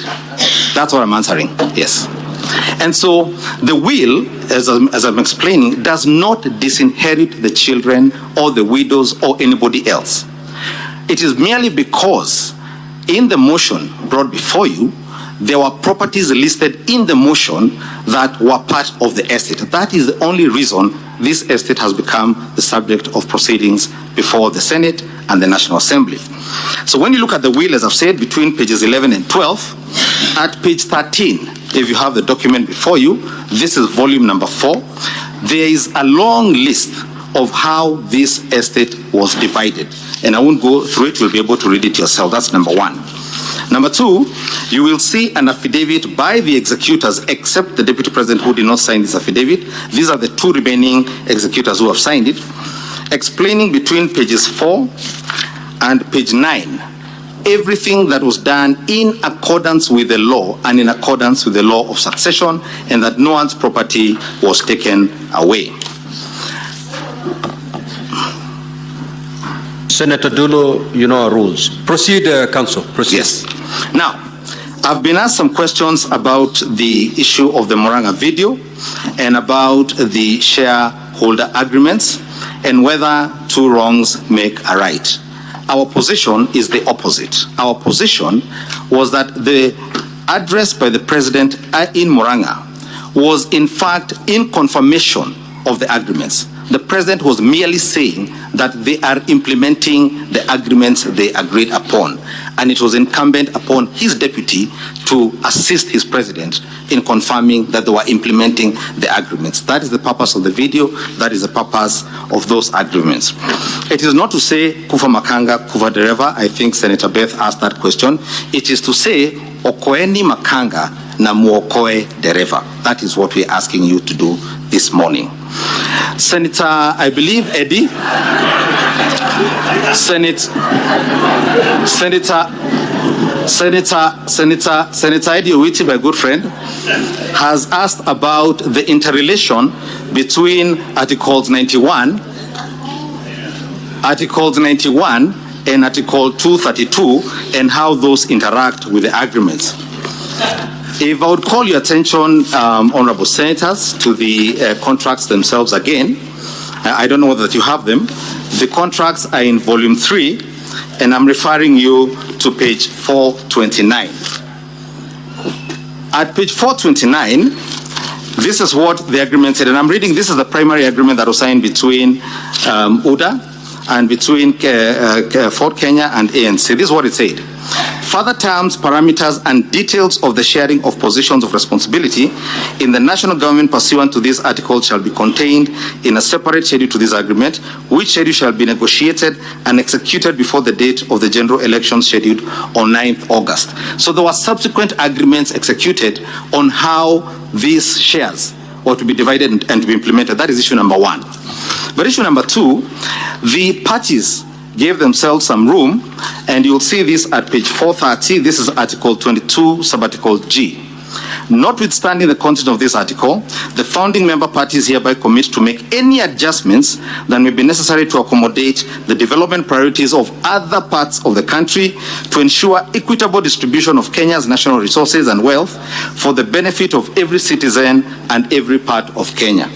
Speaker 3: That's what I'm answering, yes. And so the will, as I'm explaining, does not disinherit the children or the widows or anybody else. It is merely because in the motion brought before you, there were properties listed in the motion that were part of the estate. That is the only reason this estate has become the subject of proceedings before the Senate and the National Assembly. So when you look at the will, as I've said, between pages 11 and 12, at page 13, if you have the document before you, this is volume number 4, there is a long list of how this estate was divided. And I won't go through it, you'll be able to read it yourself. That's number 1. Number 2, you will see an affidavit by the executors, except the Deputy President who did not sign this affidavit. These are the 2 remaining executors who have signed it, explaining between pages 4 and page 9 everything that was done in accordance with the law and in accordance with the law of succession, and that no one's property was taken away.
Speaker 2: Senator Dulo, you know our rules. Proceed, Counsel. Proceed.
Speaker 3: Yes. Now, I've been asked some questions about the issue of the Moranga video and about the shareholder agreements and whether 2 wrongs make a right. Our position is the opposite. Our position was that the address by the President in Moranga was in fact in confirmation of the agreements. The President was merely saying that they are implementing the agreements they agreed upon, and it was incumbent upon his deputy to assist his President in confirming that they were implementing the agreements. That is the purpose of the video. That is the purpose of those agreements. It is not to say kufa makanga, kufa dereva. I think Senator Beth asked that question. It is to say okoeni makanga na muokoe dereva. That is what we're asking you to do this morning. Senator, I believe Eddie, Senator Eddie Owiti, my good friend, has asked about the interrelation between Articles 91 and Article 232 and how those interact with the agreements. If I would call your attention, honorable senators, to the contracts themselves again, I don't know whether you have them. The contracts are in volume 3, and I'm referring you to page 429. At page 429, this is what the agreement said, and I'm reading, this is the primary agreement that was signed between UDA and between Ford Kenya and ANC. This is what it said. Further terms, parameters, and details of the sharing of positions of responsibility in the national government pursuant to this article shall be contained in a separate schedule to this agreement, which schedule shall be negotiated and executed before the date of the general election scheduled on 9th August. So there were subsequent agreements executed on how these shares ought to be divided and to be implemented. That is issue number 1. But issue number 2, the parties gave themselves some room, and you'll see this at page 430. This is Article 22, Subarticle G. Notwithstanding the content of this article, the founding member parties hereby commit to make any adjustments that may be necessary to accommodate the development priorities of other parts of the country to ensure equitable distribution of Kenya's national resources and wealth for the benefit of every citizen and every part of Kenya.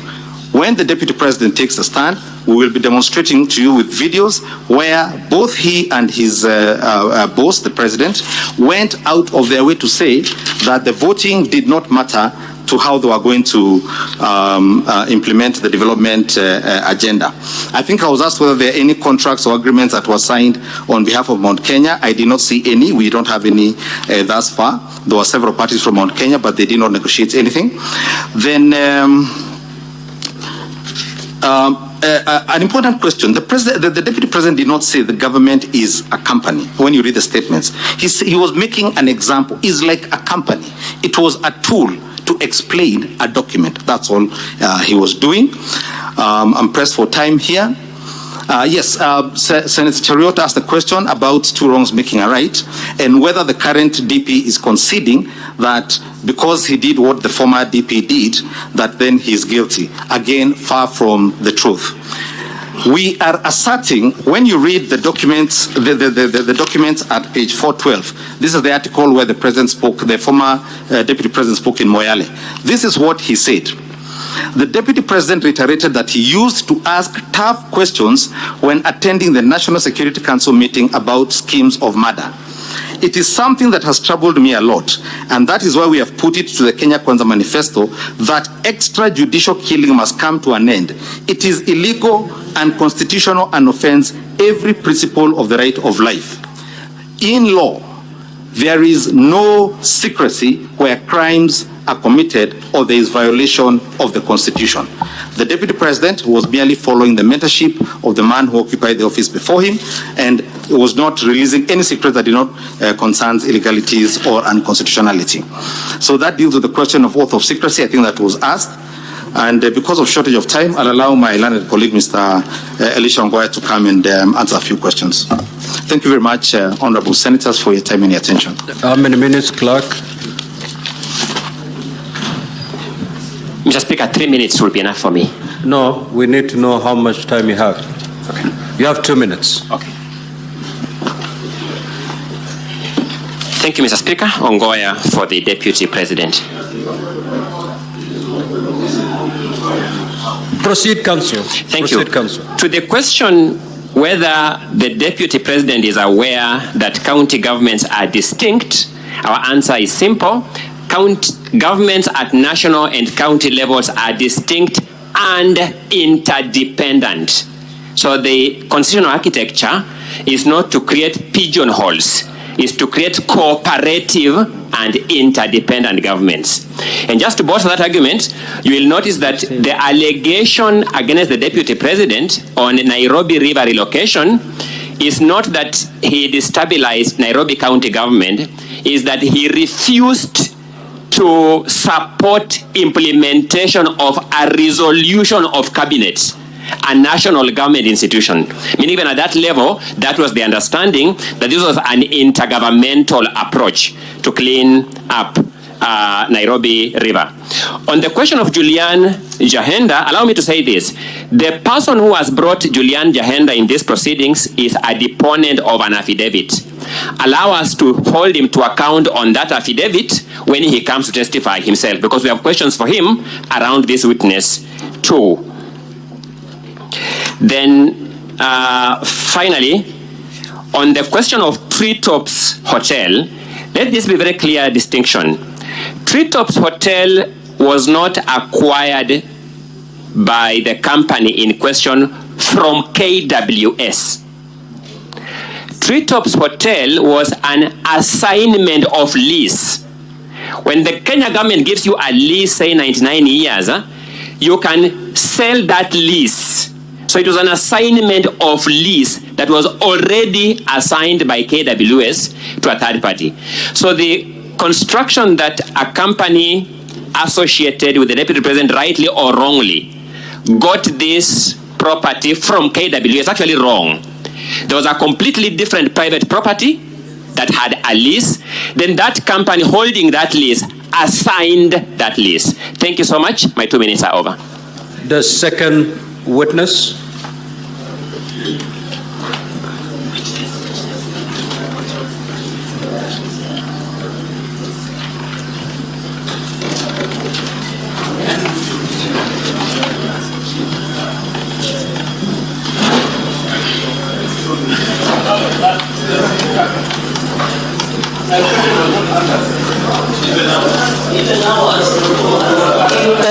Speaker 3: When the Deputy President takes a stand, we will be demonstrating to you with videos where both he and his boss, the President, went out of their way to say that the voting did not matter to how they were going to implement the development agenda. I think I was asked whether there are any contracts or agreements that were signed on behalf of Mount Kenya. I did not see any. We don't have any thus far. There were several parties from Mount Kenya, but they did not negotiate anything. Then an important question. The Deputy President did not say the government is a company. When you read the statements, he was making an example. It's like a company. It was a tool to explain a document. That's all he was doing. I'm pressed for time here. Yes, Senator Chariot asked a question about two wrongs making a right, and whether the current DP is conceding that because he did what the former DP did, that then he is guilty. Again, far from the truth. We are asserting, when you read the documents, the documents at page 412, this is the article where the President spoke, the former Deputy President spoke in Moyale. This is what he said. The Deputy President reiterated that he used to ask tough questions when attending the National Security Council meeting about schemes of murder. It is something that has troubled me a lot, and that is why we have put it to the Kenya Kwanza Manifesto that extrajudicial killing must come to an end. It is illegal and constitutional and offends every principle of the right of life. In law, there is no secrecy where crimes are committed or there is violation of the Constitution. The Deputy President was merely following the mentorship of the man who occupied the office before him, and was not releasing any secrets that did not concern illegalities or unconstitutionality. So that deals with the question of oath of secrecy. I think that was asked. And because of shortage of time, I'll allow my learned colleague, Mr. Elisha Ongwae, to come and answer a few questions. Thank you very much, Honorable Senators, for your time and your attention.
Speaker 2: How many minutes, Clerk?
Speaker 6: Mr. Speaker, 3 minutes will be enough for me.
Speaker 2: No, we need to know how much time you have. Okay. You have 2 minutes.
Speaker 6: Okay. Thank you, Mr. Speaker. Ongoya for the Deputy President.
Speaker 2: Proceed, Council.
Speaker 6: Thank you.
Speaker 2: Council.
Speaker 6: To the question whether the Deputy President is aware that county governments are distinct, our answer is simple. Governments at national and county levels are distinct and interdependent. So the constitutional architecture is not to create pigeonholes, is to create cooperative and interdependent governments. And just to bolster that argument, you will notice that the allegation against the Deputy President on Nairobi River relocation is not that he destabilized Nairobi County government, is that he refused to support implementation of a resolution of cabinet, a national government institution. Meaning even at that level, that was the understanding that this was an intergovernmental approach to clean up Nairobi River. On the question of Julian Jahenda, allow me to say this. The person who has brought Julian Jahenda in these proceedings is a deponent of an affidavit. Allow us to hold him to account on that affidavit when he comes to testify himself, because we have questions for him around this witness too. Then finally, on the question of Treetops Hotel, let this be very clear distinction. Treetops Hotel was not acquired by the company in question from KWS. Treetops Hotel was an assignment of lease. When the Kenya government gives you a lease, say 99 years, you can sell that lease. So it was an assignment of lease that was already assigned by KWS to a third party. So the construction that a company associated with the deputy president, rightly or wrongly, got this property from KWS is actually wrong. There was a completely different private property that had a lease. Then that company holding that lease assigned that lease. Thank you so much. My 2 minutes are over.
Speaker 2: The second witness.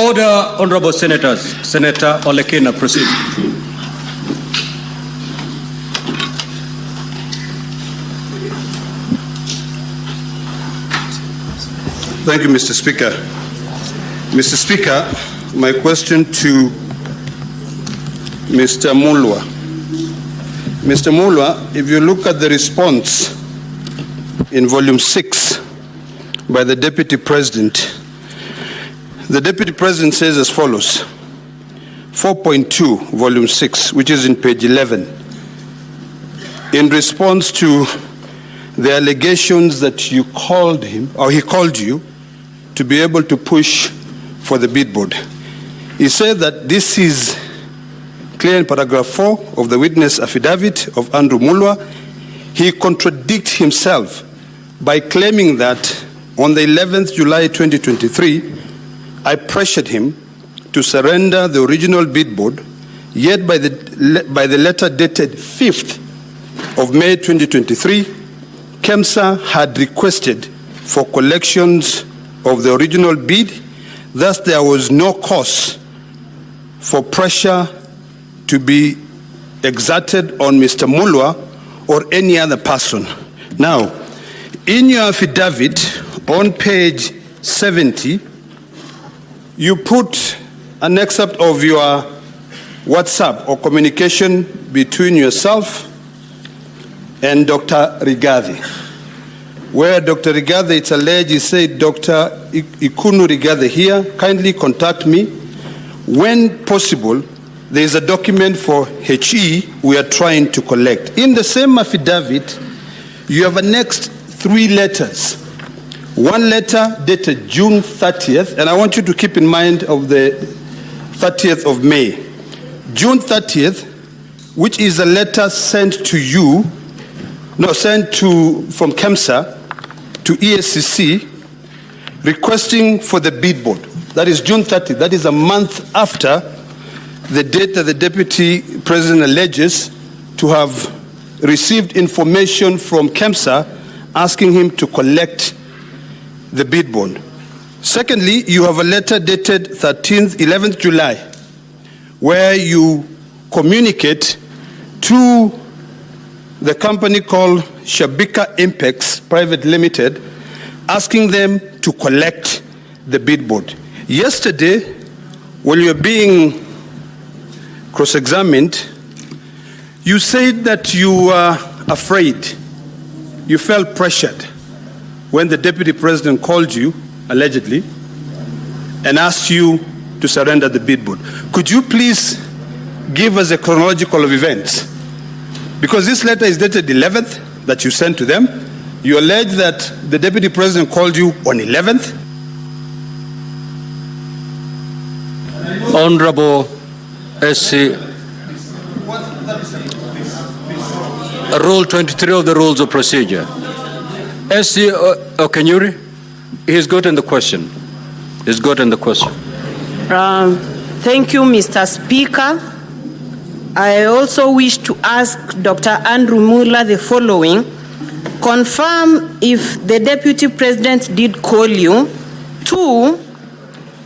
Speaker 2: Order, honorable senators. Senator Olekina, proceed.
Speaker 7: Thank you, Mr. Speaker. Mr. Speaker, my question to Mr. Mulwa. Mr. Mulwa, if you look at the response in volume 6 by the Deputy President, the Deputy President says as follows, 4.2, volume 6, which is in page 11, in response to the allegations that you called him, or he called you, to be able to push for the bid board. He said that this is clear in paragraph 4 of the witness affidavit of Andrew Mulwa. He contradicts himself by claiming that on the 11th July 2023, I pressured him to surrender the original bid board, yet by the letter dated 5th of May 2023, KEMSA had requested for collections of the original bid. Thus, there was no cause for pressure to be exerted on Mr. Mulwa or any other person. Now, in your affidavit on page 70, you put an excerpt of your WhatsApp or communication between yourself and Dr. Rigathi, where Dr. Rigathi, it's alleged, he said, Dr. Ikunu Rigathi here, kindly contact me. When possible, there is a document for HE we are trying to collect. In the same affidavit, you have annexed 3 letters. One letter dated June 30th, and I want you to keep in mind of the 30th of May. June 30th, which is a letter sent to you, from KEMSA to EACC, requesting for the bid board. That is June 30th. That is a month after the date that the Deputy President alleges to have received information from KEMSA asking him to collect the bid bond. Secondly, you have a letter dated 11th July, where you communicate to the company called Shabika Impex Private Limited, asking them to collect the bid board. Yesterday, when you were being cross-examined, you said that you were afraid, you felt pressured when the Deputy President called you, allegedly, and asked you to surrender the bid board. Could you please give us a chronological of events? Because this letter is dated 11th that you sent to them. You allege that the Deputy President called you on 11th.
Speaker 2: Honorable SC, Rule 23 of the Rules of Procedure. SC Okenyuri. He's gotten the question. He's gotten the question.
Speaker 13: Thank you, Mr. Speaker. I also wish to ask Dr. Andrew Muller the following. Confirm if the Deputy President did call you. 2,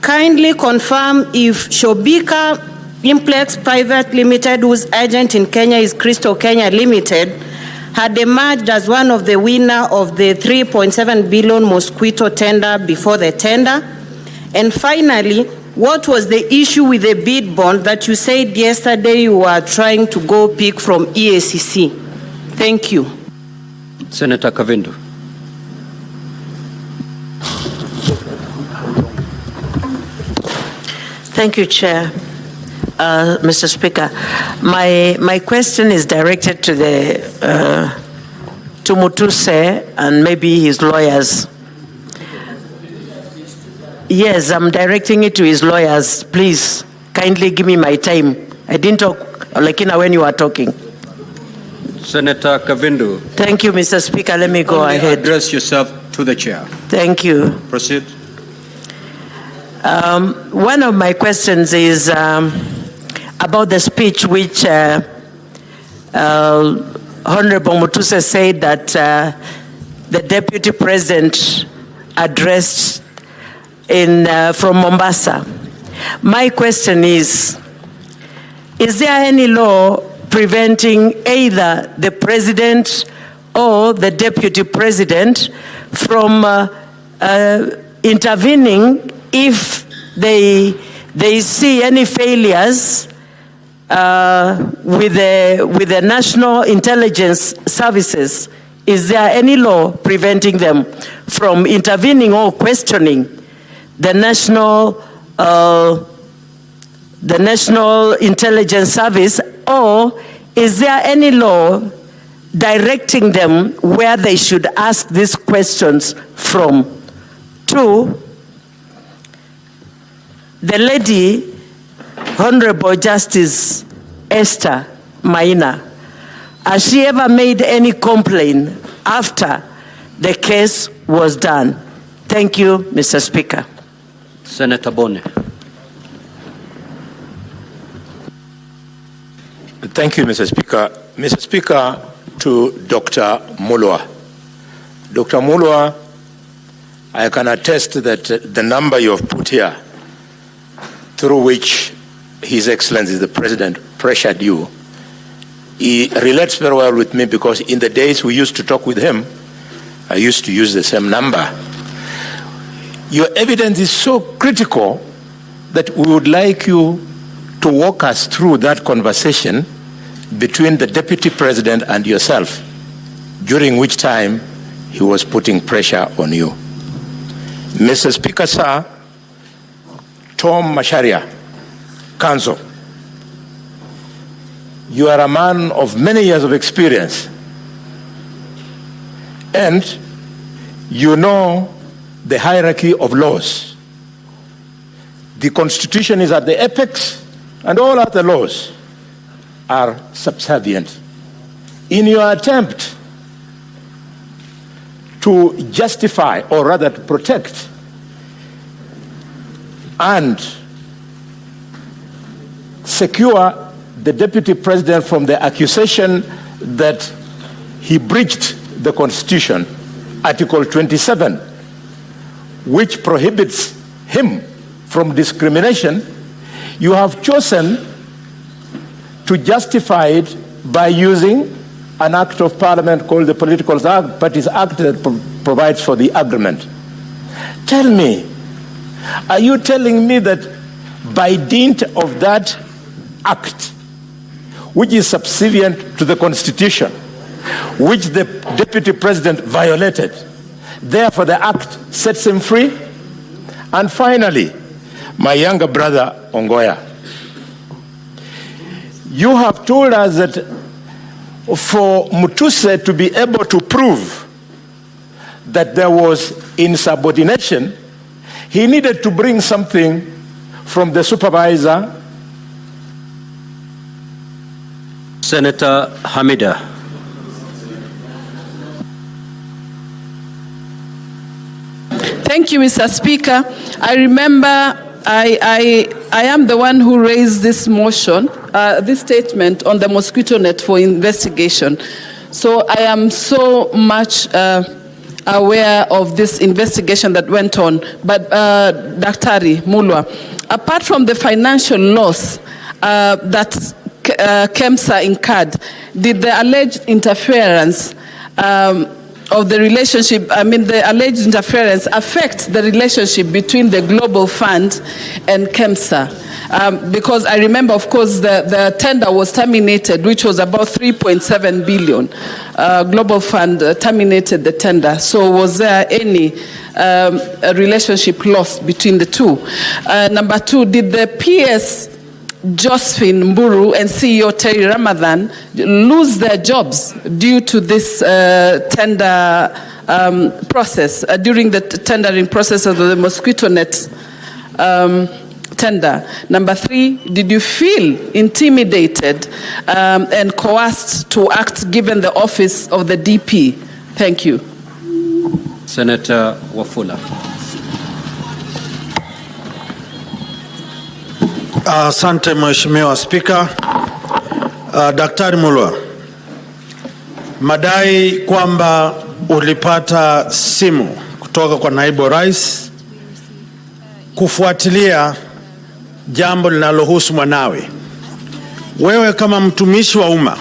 Speaker 13: kindly confirm if Shobika Implex Private Limited, whose agent in Kenya is Crystal Kenya Limited, had emerged as one of the winner of the 3.7 billion mosquito tender before the tender. And finally, what was the issue with the bid bond that you said yesterday you were trying to go pick from EACC? Thank you.
Speaker 2: Senator Kavindu.
Speaker 8: Thank you, Chair. Mr. Speaker, my question is directed to to Mutuse and maybe his lawyers. Yes, I'm directing it to his lawyers. Please, kindly give me my time. I didn't talk, Olekina, when you were talking.
Speaker 2: Senator Kavindu.
Speaker 8: Thank you, Mr. Speaker. Let me go ahead.
Speaker 2: Address yourself to the chair.
Speaker 8: Thank you.
Speaker 2: Proceed.
Speaker 8: One of my questions is about the speech which Honorable Mutuse said that the Deputy President addressed from Mombasa. My question is there any law preventing either the President or the Deputy President from intervening if they see any failures with the National Intelligence Services? Is there any law preventing them from intervening or questioning the National Intelligence Service, or is there any law directing them where they should ask these questions from? 2, the lady, Honorable Justice Esther Maina, has she ever made any complaint after the case was done? Thank you, Mr. Speaker.
Speaker 2: Senator Bone.
Speaker 9: Thank you, Mr. Speaker. Mr. Speaker, to Dr. Mulwa. Dr. Mulwa, I can attest that the number you have put here, through which His Excellency the President pressured you, he relates very well with me because in the days we used to talk with him, I used to use the same number. Your evidence is so critical that we would like you to walk us through that conversation between the Deputy President and yourself, during which time he was putting pressure on you. Mr. Speaker, sir, Tom Macharia, Counsel, you are a man of many years of experience, and you know the hierarchy of laws. The Constitution is at the apex, and all other laws are subservient. In your attempt to justify, or rather to protect, and secure the Deputy President from the accusation that he breached the Constitution, Article 27, which prohibits him from discrimination, you have chosen to justify it by using an act of parliament called the Political Parties Act that provides for the agreement. Tell me, are you telling me that by dint of that act, which is subservient to the Constitution, which the Deputy President violated, therefore the act sets him free? And finally, my younger brother, Ongoya, you have told us that for Mutuse to be able to prove that there was insubordination, he needed to bring something from the supervisor.
Speaker 2: Senator Hamida.
Speaker 10: Thank you, Mr. Speaker. I remember I am the one who raised this motion, this statement on the mosquito net for investigation. So I am so much aware of this investigation that went on. But Daktari Mulwa, apart from the financial loss that KEMSA incurred, did the alleged interference of the relationship, the alleged interference affect the relationship between the Global Fund and KEMSA? Because I remember, of course, the tender was terminated, which was about 3.7 billion. Global Fund terminated the tender. So was there any relationship lost between the two? Number two, did the PS Josephine Mburu and CEO Terry Ramadhan lose their jobs due to this tender process, during the tendering process of the mosquito net tender? Number three, did you feel intimidated and coerced to act given the office of the DP? Thank you.
Speaker 2: Senator Wafula.
Speaker 11: Asante Mheshimiwa Spika. Daktari Mulwa, madai kwamba ulipata simu kutoka kwa naibu rais kufuatilia jambo linalohusu mwanawe. Wewe kama mtumishi wa umma,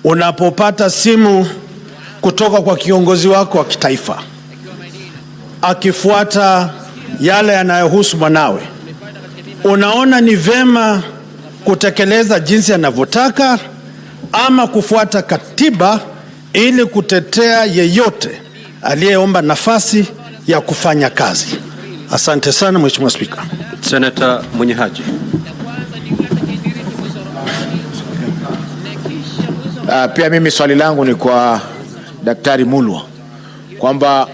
Speaker 11: unapopata simu kutoka kwa kiongozi wako wa kitaifa akifuata yale yanayohusu mwanawe, unaona ni vema kutekeleza jinsi anavyotaka ama kufuata katiba ili kutetea yeyote aliyeomba nafasi ya kufanya kazi? Asante sana Mheshimiwa Spika.
Speaker 2: Senator Munyihaji.
Speaker 9: Pia mimi swali langu ni kwa Daktari Mulwa kwamba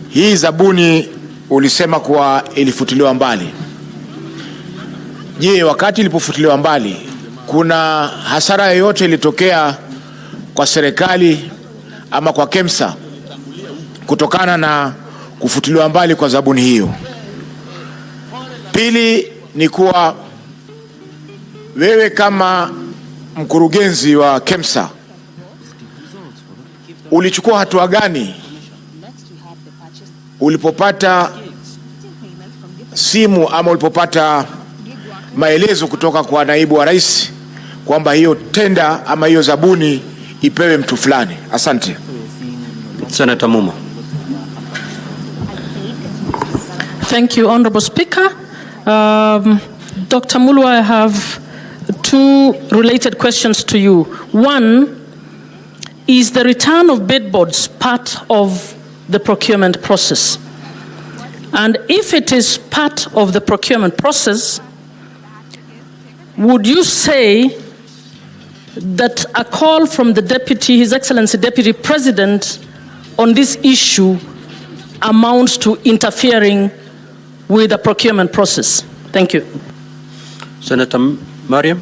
Speaker 9: hii zabuni ulisema kuwa ilifutiliwa mbali. Je, wakati ilipofutiliwa mbali kuna hasara yoyote ilitokea kwa serikali ama kwa KEMSA kutokana na kufutiliwa mbali kwa zabuni hiyo? Pili ni kuwa wewe kama mkurugenzi wa KEMSA ulichukua hatua gani ulipopata simu ama ulipopata maelezo kutoka kwa naibu wa rais kwamba hiyo tenda ama hiyo zabuni ipewe mtu fulani? Asante.
Speaker 2: Senator Muma.
Speaker 12: Thank you, Honorable Speaker. Dr. Mulwa, I have two related questions to you. One, is the return of bedboards part of the procurement process? And if it is part of the procurement process, would you say that a call from the Deputy, His Excellency Deputy President on this issue amounts to interfering with the procurement process? Thank you.
Speaker 2: Senator Mariam.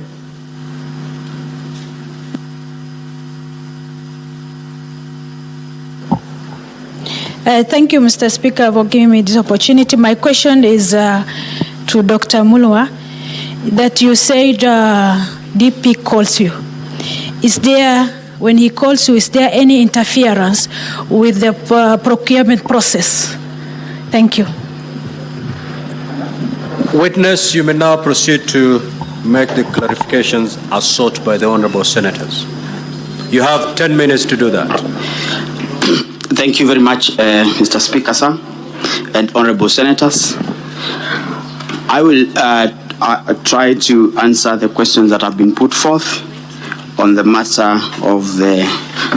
Speaker 14: Thank you, Mr. Speaker, for giving me this opportunity. My question is to Dr. Mulwa, that you said DP calls you. Is there, when he calls you, is there any interference with the procurement process? Thank you.
Speaker 2: Witness, you may now proceed to make the clarifications as sought by the honorable senators. You have 10 minutes to do that.
Speaker 25: Thank you very much, Mr. Speaker, sir, and honorable senators. I will try to answer the questions that have been put forth on the matter of the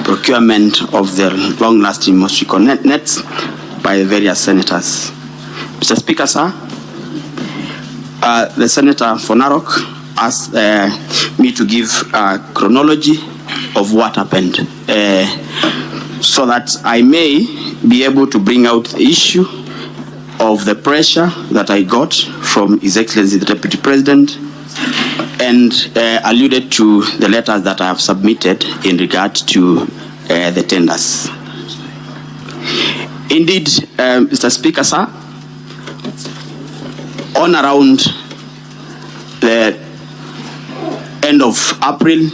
Speaker 25: procurement of the long-lasting mosquito nets by the various senators. Mr. Speaker, sir, the Senator for Narok asked me to give a chronology of what happened so that I may be able to bring out the issue of the pressure that I got from His Excellency the Deputy President and alluded to the letters that I have submitted in regard to the tenders. Indeed, Mr. Speaker, sir, on around the end of April,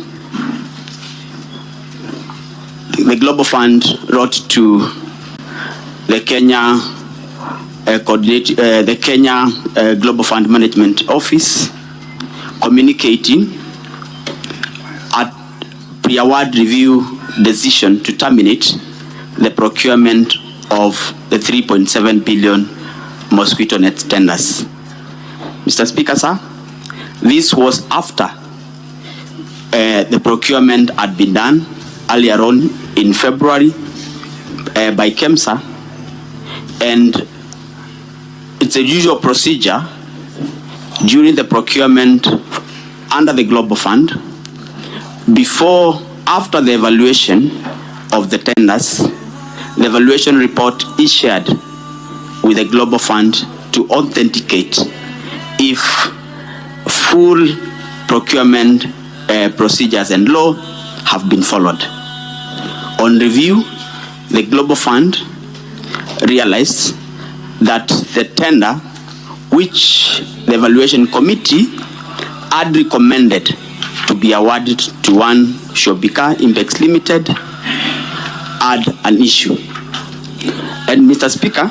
Speaker 25: the Global Fund wrote to the Kenya Global Fund Management Office, communicating a pre-award review decision to terminate the procurement of the 3.7 billion mosquito net tenders. Mr. Speaker, sir, this was after the procurement had been done earlier on in February by KEMSA, and it's a usual procedure during the procurement under the Global Fund, after the evaluation of the tenders, the evaluation report is shared with the Global Fund to authenticate if full procurement procedures and law have been followed. On review, the Global Fund realized that the tender, which the evaluation committee had recommended to be awarded to one Shobika Impex Limited, had an issue. And Mr. Speaker,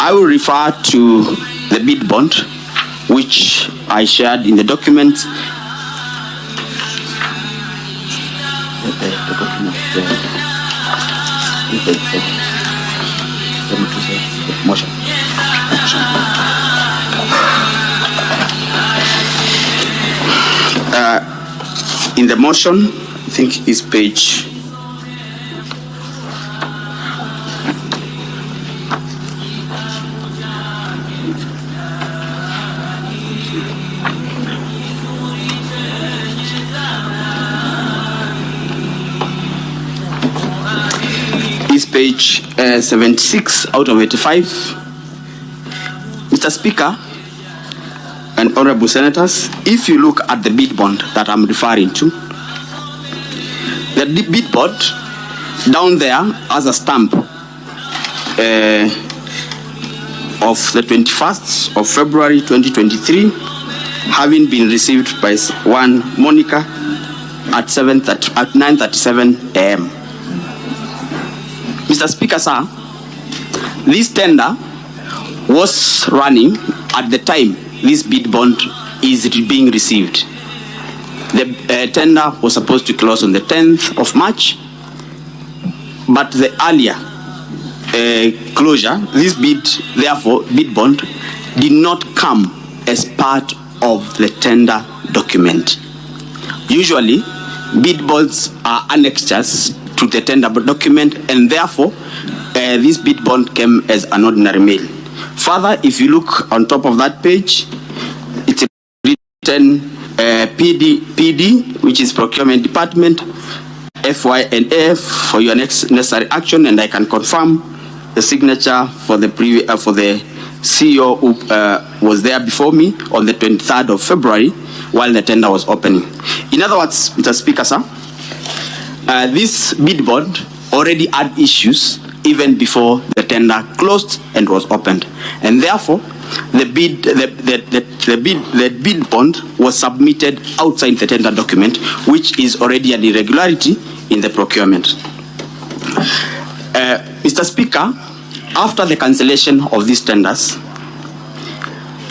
Speaker 25: I will refer to the bid bond, which I shared in the document. In the motion, I think it's page page 76 out of 85. Mr. Speaker and honorable senators, if you look at the bid bond that I'm referring to, the bid bond down there has a stamp of the 21st of February 2023, having been received by one Monica at 9:37 a.m. Mr. Speaker, sir, this tender was running at the time this bid bond is being received. The tender was supposed to close on the 10th of March, but the earlier closure, this bid bond did not come as part of the tender document. Usually, bid bonds are annexures to the tender document, and therefore this bid bond came as an ordinary mail. Further, if you look on top of that page, it's written PD, which is Procurement Department, FY&F for your next necessary action, and I can confirm the signature for the CEO who was there before me on the 23rd of February while the tender was opening. In other words, Mr. Speaker, sir, this bid bond already had issues even before the tender closed and was opened, and therefore the bid bond was submitted outside the tender document, which is already an irregularity in the procurement. Mr. Speaker, after the cancellation of these tenders,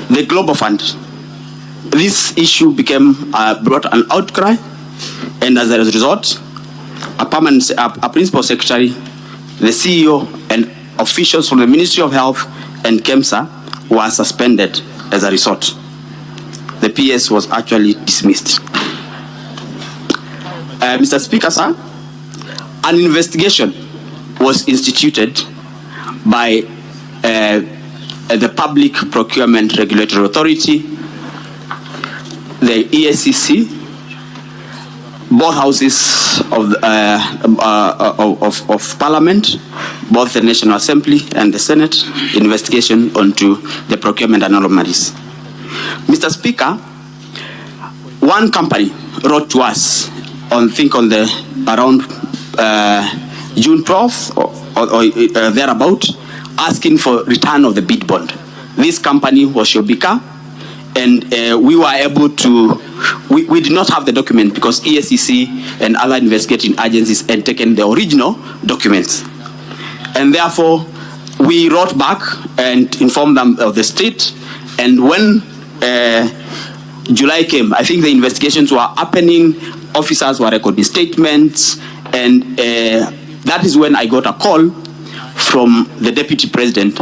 Speaker 25: the Global Fund, this issue brought an outcry, and as a result, a principal secretary, the CEO, and officials from the Ministry of Health and KEMSA were suspended as a result. The PS was actually dismissed. Mr. Speaker, sir, an investigation was instituted by the Public Procurement Regulatory Authority, the EACC, both houses of Parliament, both the National Assembly and the Senate, investigation onto the procurement anomalies. Mr. Speaker, one company wrote to us around June 12th thereabout, asking for return of the bid bond. This company was Shobika, and we were able to, we did not have the document because EACC and other investigating agencies had taken the original documents. And therefore, we wrote back and informed them of the state. And when July came, I think the investigations were happening, officers were recording statements, and that is when I got a call from the Deputy President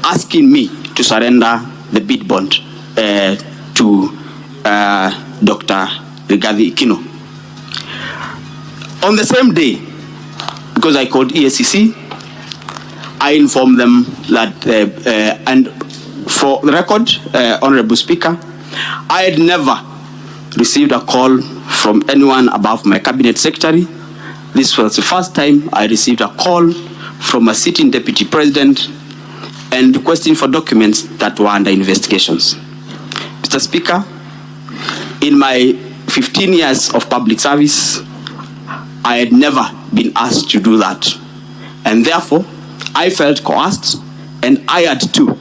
Speaker 25: asking me to surrender the bid bond to Dr. Rigathi Ikino. On the same day, because I called EACC, I informed them that, and for the record, Honorable Speaker, I had never received a call from anyone above my cabinet secretary. This was the first time I received a call from a sitting deputy president and requesting for documents that were under investigations. Mr. Speaker, in my 15 years of public service, I had never been asked to do that. And therefore, I felt coerced, and I had to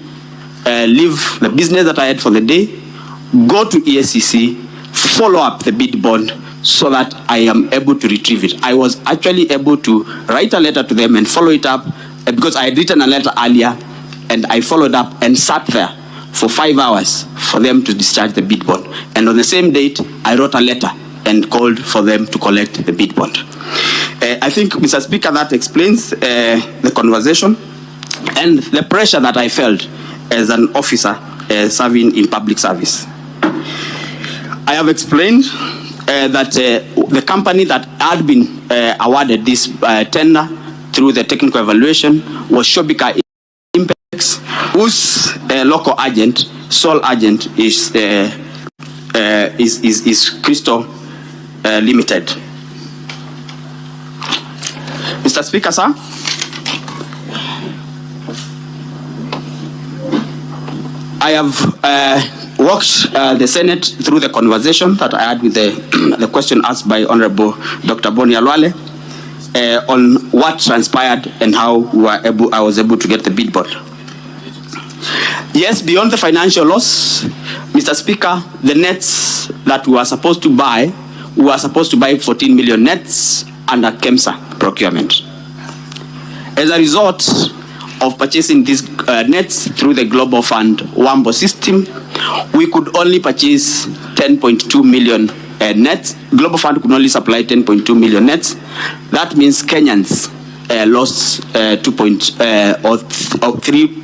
Speaker 25: leave the business that I had for the day, go to EACC, follow up the bid bond so that I am able to retrieve it. I was actually able to write a letter to them and follow it up because I had written a letter earlier, and I followed up and sat there for 5 hours for them to discharge the bid bond. And on the same date, I wrote a letter and called for them to collect the bid bond. I think, Mr. Speaker, that explains the conversation and the pressure that I felt as an officer serving in public service. I have explained that the company that had been awarded this tender through the technical evaluation was Shobika Impex, whose local agent, sole agent, is Crystal Limited. Mr. Speaker, sir, I have walked the Senate through the conversation that I had with the question asked by Honorable Dr. Boni Alwale on what transpired and how I was able to get the bid bond. Yes, beyond the financial loss, Mr. Speaker, the nets that we were supposed to buy 14 million nets under KEMSA procurement. As a result of purchasing these nets through the Global Fund WAMBO system, we could only purchase 10.2 million nets. Global Fund could only supply 10.2 million nets. That means Kenyans lost 3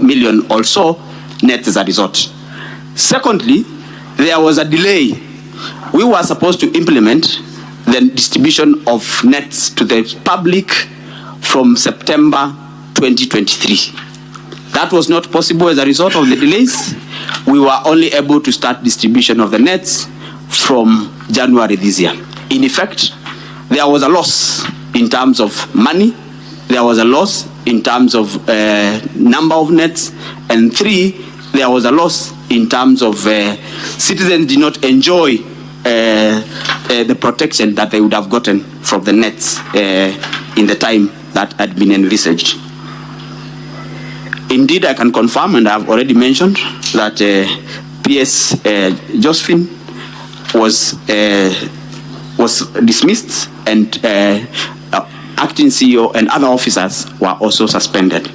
Speaker 25: million or so nets as a result. Secondly, there was a delay. We were supposed to implement the distribution of nets to the public from September 2023. That was not possible as a result of the delays. We were only able to start distribution of the nets from January this year. In effect, there was a loss in terms of money, there was a loss in terms of number of nets, and 3, there was a loss in terms of citizens did not enjoy the protection that they would have gotten from the nets in the time that had been envisaged. Indeed, I can confirm, and I have already mentioned, that PS Josephine was dismissed, and acting CEO and other officers were also suspended.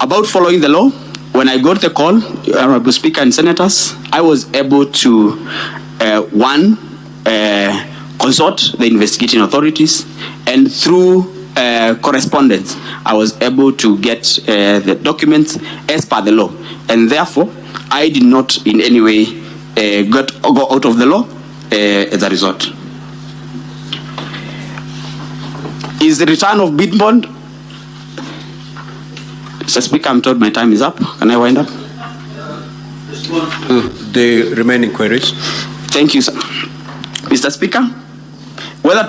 Speaker 25: About following the law, when I got the call, Honorable Speaker and Senators, I was able to, consult the investigating authorities, and through correspondence, I was able to get the documents as per the law, and therefore, I did not in any way go out of the law as a result. Is the return of bid bond? Mr. Speaker, I'm told my time is up. Can I wind up?
Speaker 2: The remaining queries.
Speaker 25: Thank you, sir. Mr. Speaker, whether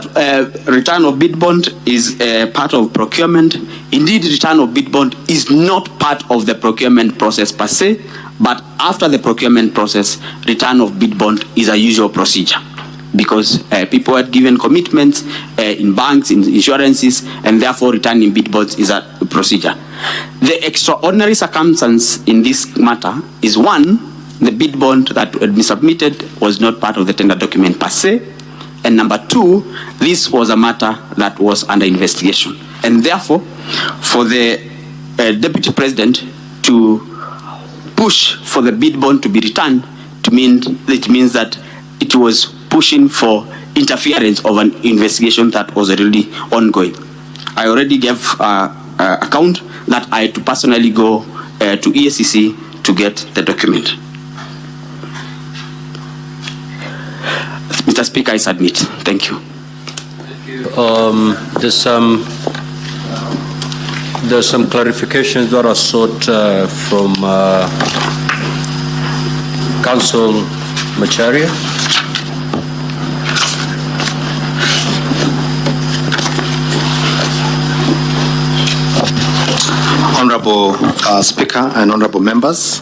Speaker 25: return of bid bond is part of procurement, indeed return of bid bond is not part of the procurement process per se, but after the procurement process, return of bid bond is a usual procedure. because people had given commitments in banks, in insurances, and therefore returning bid bonds is a procedure. The extraordinary circumstance in this matter is, one, the bid bond that had been submitted was not part of the tender document per se, and number two, this was a matter that was under investigation. And therefore, for the Deputy President to push for the bid bond to be returned, it means that it was pushing for interference of an investigation that was already ongoing. I already gave account that I had to personally go to EACC to get the document. Mr. Speaker, I submit. Thank you.
Speaker 2: There's some clarifications that are sought from Council Macharia.
Speaker 3: Honorable Speaker and honorable members,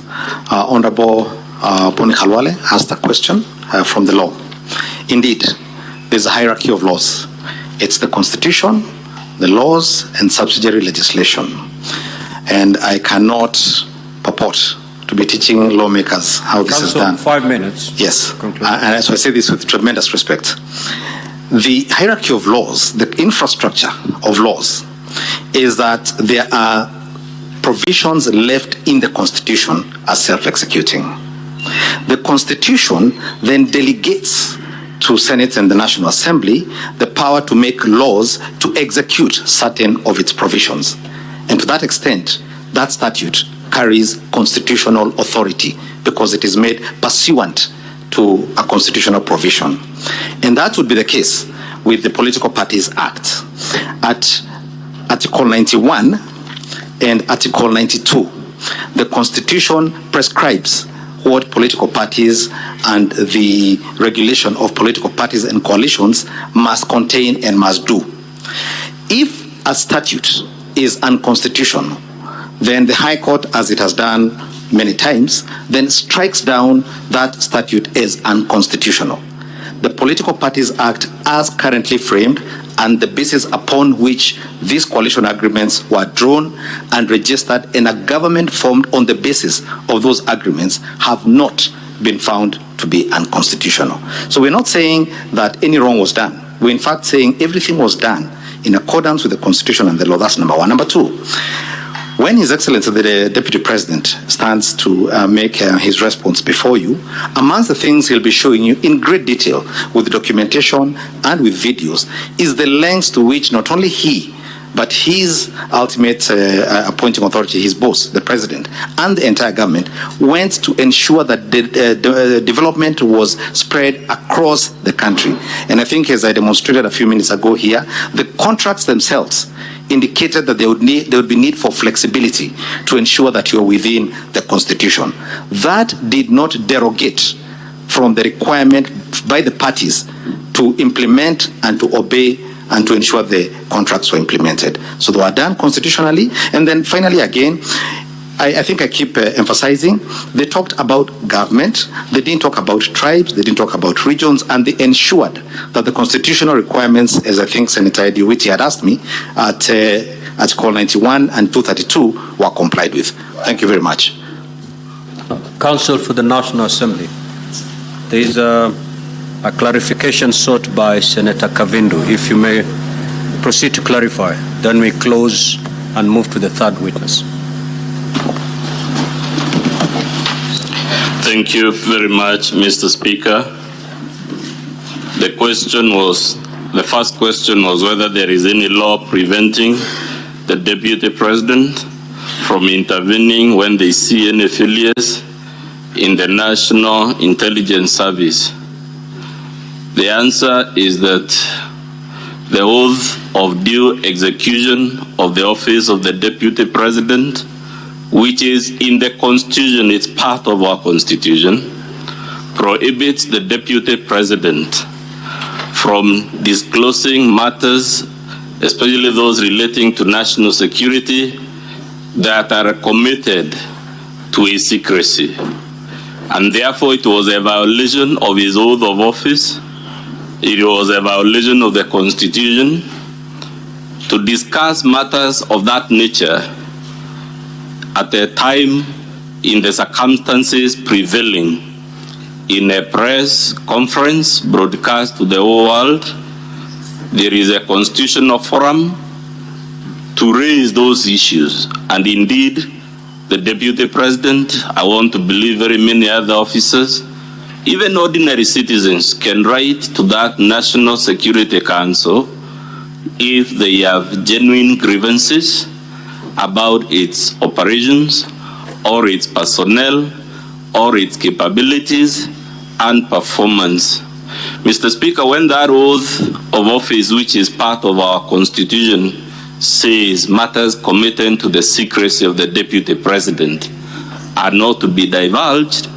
Speaker 3: Honorable Poni Khalwale asked a question from the law. Indeed, there's a hierarchy of laws. It's the Constitution, the laws, and subsidiary legislation. And I cannot purport to be teaching lawmakers how this is done.
Speaker 2: 5 minutes.
Speaker 3: Yes, and so I say this with tremendous respect. The hierarchy of laws, the infrastructure of laws, is that there are provisions left in the Constitution as self-executing. The Constitution then delegates to Senate and the National Assembly the power to make laws to execute certain of its provisions. And to that extent, that statute carries constitutional authority because it is made pursuant to a constitutional provision. And that would be the case with the Political Parties Act. At Article 91 and Article 92, the Constitution prescribes what political parties and the regulation of political parties and coalitions must contain and must do. If a statute is unconstitutional, then the High Court, as it has done many times, then strikes down that statute as unconstitutional. The Political Parties Act, as currently framed, and the basis upon which these coalition agreements were drawn and registered, and a government formed on the basis of those agreements, have not been found to be unconstitutional. So we're not saying that any wrong was done. We're in fact saying everything was done in accordance with the Constitution and the law. That's number one. Number two, when His Excellency the Deputy President stands to make his response before you, amongst the things he'll be showing you in great detail with documentation and with videos is the lengths to which not only he, but his ultimate appointing authority, his boss, the President, and the entire government went to ensure that the development was spread across the country. And I think, as I demonstrated a few minutes ago here, the contracts themselves indicated that there would be need for flexibility to ensure that you are within the Constitution. That did not derogate from the requirement by the parties to implement and to obey and to ensure the contracts were implemented. So they were done constitutionally. And then finally, again, I think I keep emphasizing, they talked about government, they didn't talk about tribes, they didn't talk about regions, and they ensured that the constitutional requirements, as I think Senator Ediwiti had asked me, at Article 91 and 232 were complied with. Thank you very much.
Speaker 2: Counsel for the National Assembly. There is a clarification sought by Senator Kavindu. If you may proceed to clarify, then we close and move to the third witness.
Speaker 15: Thank you very much, Mr. Speaker. The first question was whether there is any law preventing the Deputy President from intervening when they see any failures in the National Intelligence Service. The answer is that the oath of due execution of the office of the Deputy President, which is in the Constitution, it's part of our Constitution, prohibits the Deputy President from disclosing matters, especially those relating to national security, that are committed to his secrecy. And therefore, it was a violation of his oath of office it was a violation of the Constitution to discuss matters of that nature at a time in the circumstances prevailing in a press conference broadcast to the whole world. There is a constitutional forum to raise those issues. And indeed, the Deputy President, I want to believe very many other officers, even ordinary citizens can write to that National Security Council if they have genuine grievances about its operations or its personnel or its capabilities and performance. Mr. Speaker, when that oath of office, which is part of our Constitution, says matters committed to the secrecy of the Deputy President are not to be divulged,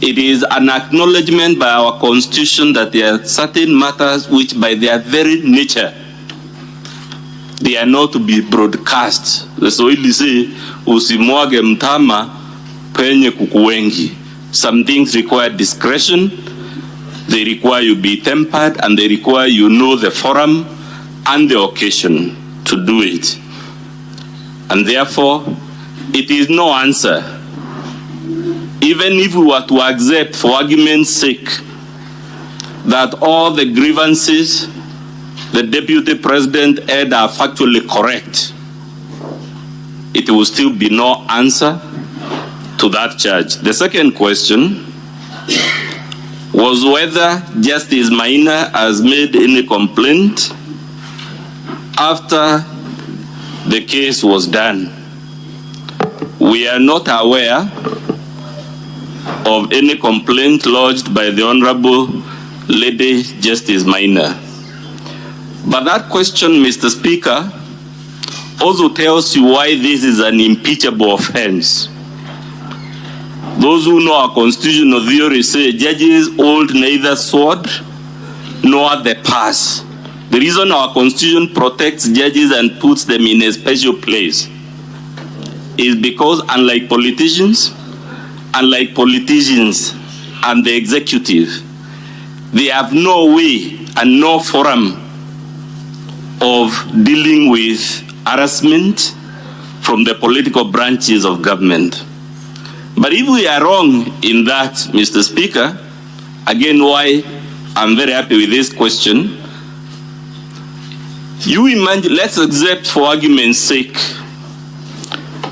Speaker 15: it is an acknowledgement by our Constitution that there are certain matters which by their very nature they are not to be broadcast. The Swahili say, usimwage mtama penye kuku wengi. Some things require discretion, they require you be tempered, and they require you know the forum and the occasion to do it. And therefore, it is no answer. Even if we were to accept, for argument's sake, that all the grievances the Deputy President had are factually correct, it will still be no answer to that charge. The second question was whether Justice Maina has made any complaint after the case was done. We are not aware of any complaint lodged by the Honorable Lady Justice Maina. But that question, Mr. Speaker, also tells you why this is an impeachable offense. Those who know our constitutional theory say judges hold neither sword nor the purse. The reason our constitution protects judges and puts them in a special place is because unlike politicians and the executive, they have no way and no forum of dealing with harassment from the political branches of government. But if we are wrong in that, Mr. Speaker, again why I'm very happy with this question, you imagine, let's accept for argument's sake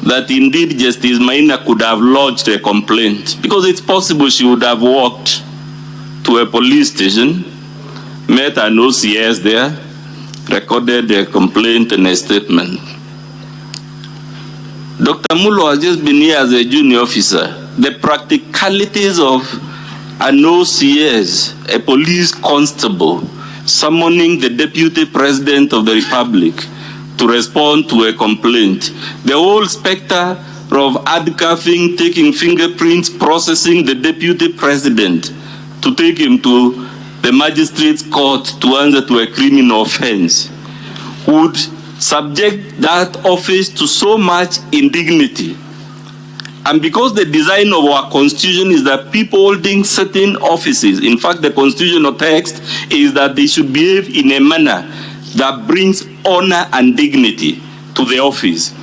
Speaker 15: that indeed Justice Maina could have lodged a complaint, because it's possible she would have walked to a police station, met an OCS there, recorded a complaint and a statement. Dr. Mulo has just been here as a junior officer. The practicalities of an OCS, a police constable, summoning the Deputy President of the Republic to respond to a complaint, the whole specter of handcuffing, taking fingerprints, processing the Deputy President to take him to the magistrate's court to answer to a criminal offense, would subject that office to so much indignity. And because the design of our constitution is that people holding certain offices, in fact the constitutional text is that they should behave in a manner that brings honor and dignity to the office.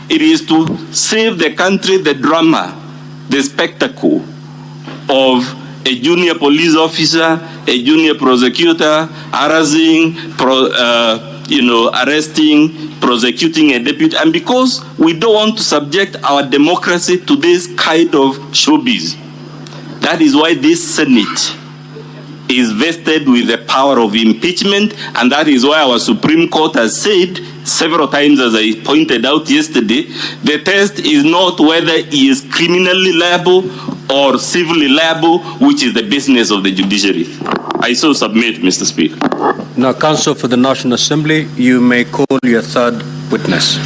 Speaker 15: It is to save the country the drama, the spectacle of a junior police officer, a junior prosecutor, harassing, arresting, prosecuting a deputy. And because we don't want to subject our democracy to this kind of showbiz, that is why this Senate is vested with the power of impeachment, and that is why our Supreme Court has said several times, as I pointed out yesterday, the test is not whether he is criminally liable or civilly liable, which is the business of the judiciary. I so submit, Mr. Speaker.
Speaker 2: Now, Counsel for the National Assembly, you may call your third witness.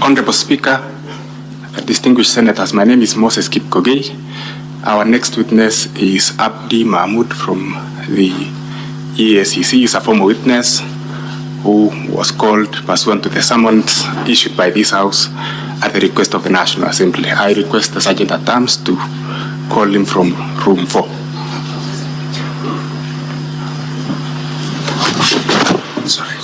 Speaker 16: Honorable Speaker, distinguished senators, my name is Moses Kipkogei. Our next witness is Abdi Mahmoud from the EACC is a former witness who was called pursuant to the summons issued by this House at the request of the National Assembly. I request the Sergeant at Arms to call him from room 4. Sorry.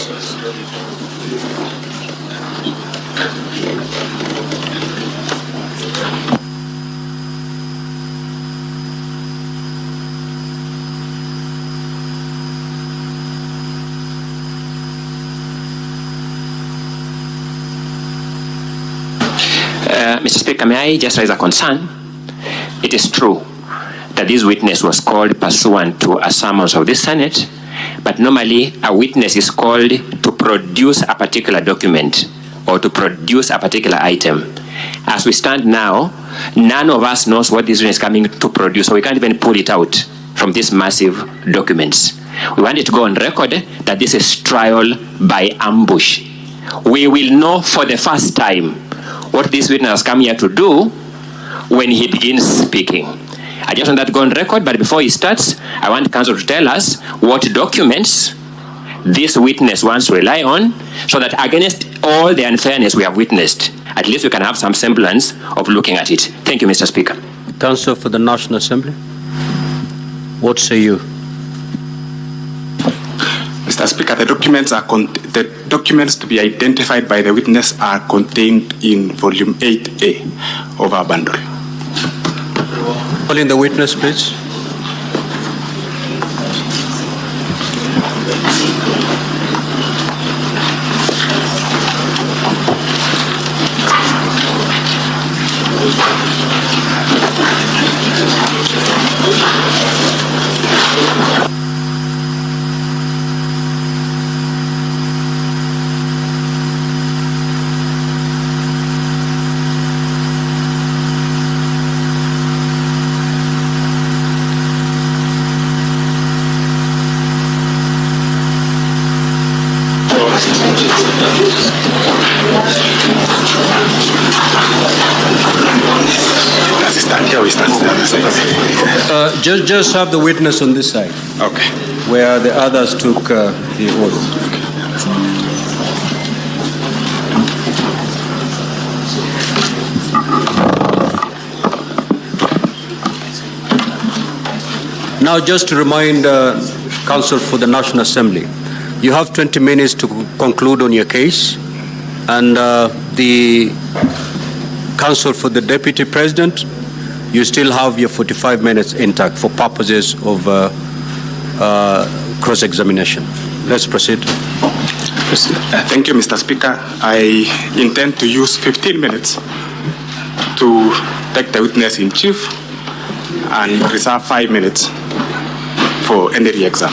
Speaker 6: Mr. Speaker, may I just raise a concern? It is true that this witness was called pursuant to a summons of the Senate, but normally a witness is called to produce a particular document or to produce a particular item. As we stand now, none of us knows what this witness is coming to produce, so we can't even pull it out from these massive documents. We want it to go on record that this is trial by ambush. We will know for the first time what this witness has come here to do when he begins speaking. I just want that to go on record, but before he starts, I want counsel to tell us what documents this witness wants to rely on, so that against all the unfairness we have witnessed, at least we can have some semblance of looking at it. Thank you, Mr. Speaker.
Speaker 2: Counsel for the National Assembly, what say you?
Speaker 16: Mr. Speaker, the documents to be identified by the witness are contained in volume 8A of our bundle.
Speaker 2: Calling the witness, please. Just have the witness on this side.
Speaker 16: Okay.
Speaker 2: Where the others took the oath. Now, just to remind Counsel for the National Assembly, you have 20 minutes to conclude on your case, and the Counsel for the Deputy President, you still have your 45 minutes intact for purposes of cross-examination. Let's proceed.
Speaker 16: Thank you, Mr. Speaker. I intend to use 15 minutes to take the witness in chief and reserve 5 minutes for any re-exam.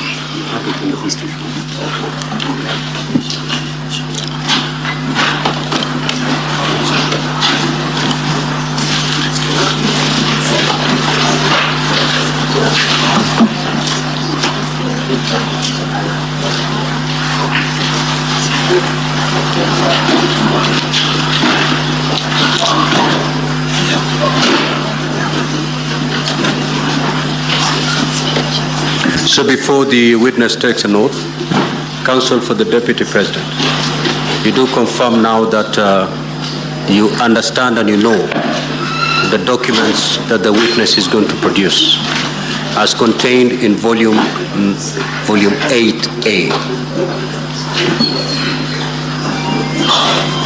Speaker 2: So before the witness takes an oath, Counsel for the Deputy President, you do confirm now that you understand and you know the documents that the witness is going to produce as contained in volume 8A.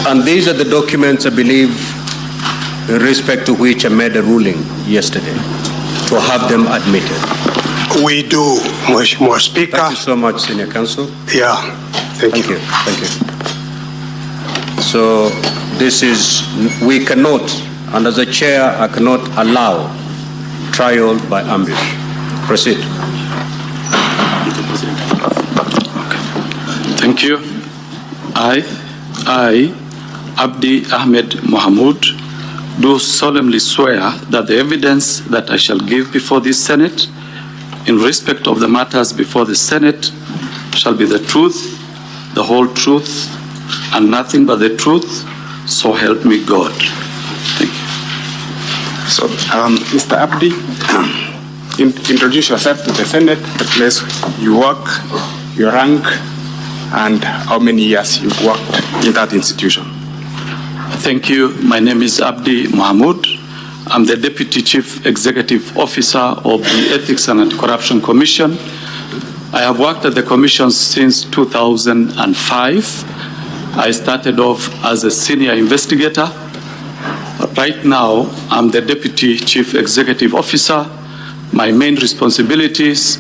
Speaker 2: And these are the documents, I believe, in respect to which I made a ruling yesterday, to have them admitted.
Speaker 17: We do, Mheshimiwa Speaker.
Speaker 2: Thank you so much, Senior Counsel.
Speaker 17: Yeah, thank you.
Speaker 2: Thank you. So this is, we cannot, and as a chair, I cannot allow trial by ambush. Proceed.
Speaker 18: Thank you. I, Abdi Ahmed Mohamud, do solemnly swear that the evidence that I shall give before this Senate in respect of the matters before the Senate shall be the truth, the whole truth, and nothing but the truth, so help me God. Thank you.
Speaker 16: So, Mr. Abdi, introduce yourself to the Senate, the place you work, your rank, and how many years you've worked in that institution.
Speaker 18: Thank you. My name is Abdi Mahmoud. I'm the Deputy Chief Executive Officer of the Ethics and Anti-Corruption Commission. I have worked at the Commission since 2005. I started off as a senior investigator. Right now, I'm the Deputy Chief Executive Officer. My main responsibilities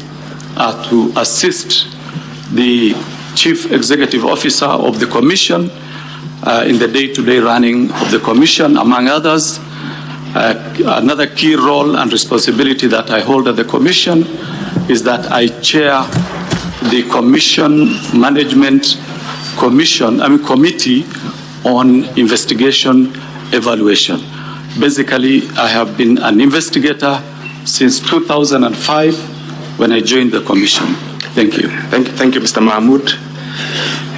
Speaker 18: are to assist the Chief Executive Officer of the Commission in the day-to-day running of the Commission, among others. Another key role and responsibility that I hold at the Commission is that I chair the Commission Management Committee on Investigation Evaluation. Basically, I have been an investigator since 2005 when I joined the Commission. Thank you.
Speaker 16: Thank you, Mr. Mahmoud.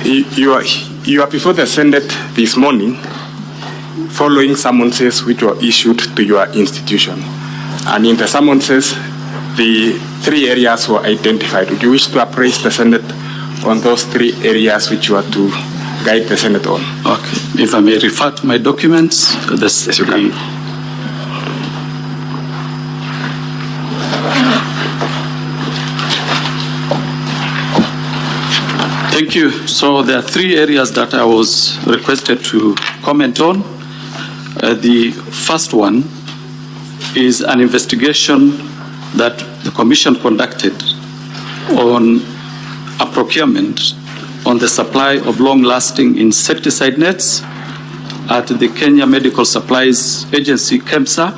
Speaker 16: You are before the Senate this morning following summonses which were issued to your institution. And in the summonses, the 3 areas were identified. Would you wish to appraise the Senate on those 3 areas which you are to guide the Senate on?
Speaker 18: Okay. If I may refer to my documents,
Speaker 16: yes, you can.
Speaker 18: Thank you. So there are 3 areas that I was requested to comment on. The first one is an investigation that the Commission conducted on a procurement on the supply of long-lasting insecticide nets at the Kenya Medical Supplies Agency, KEMSA.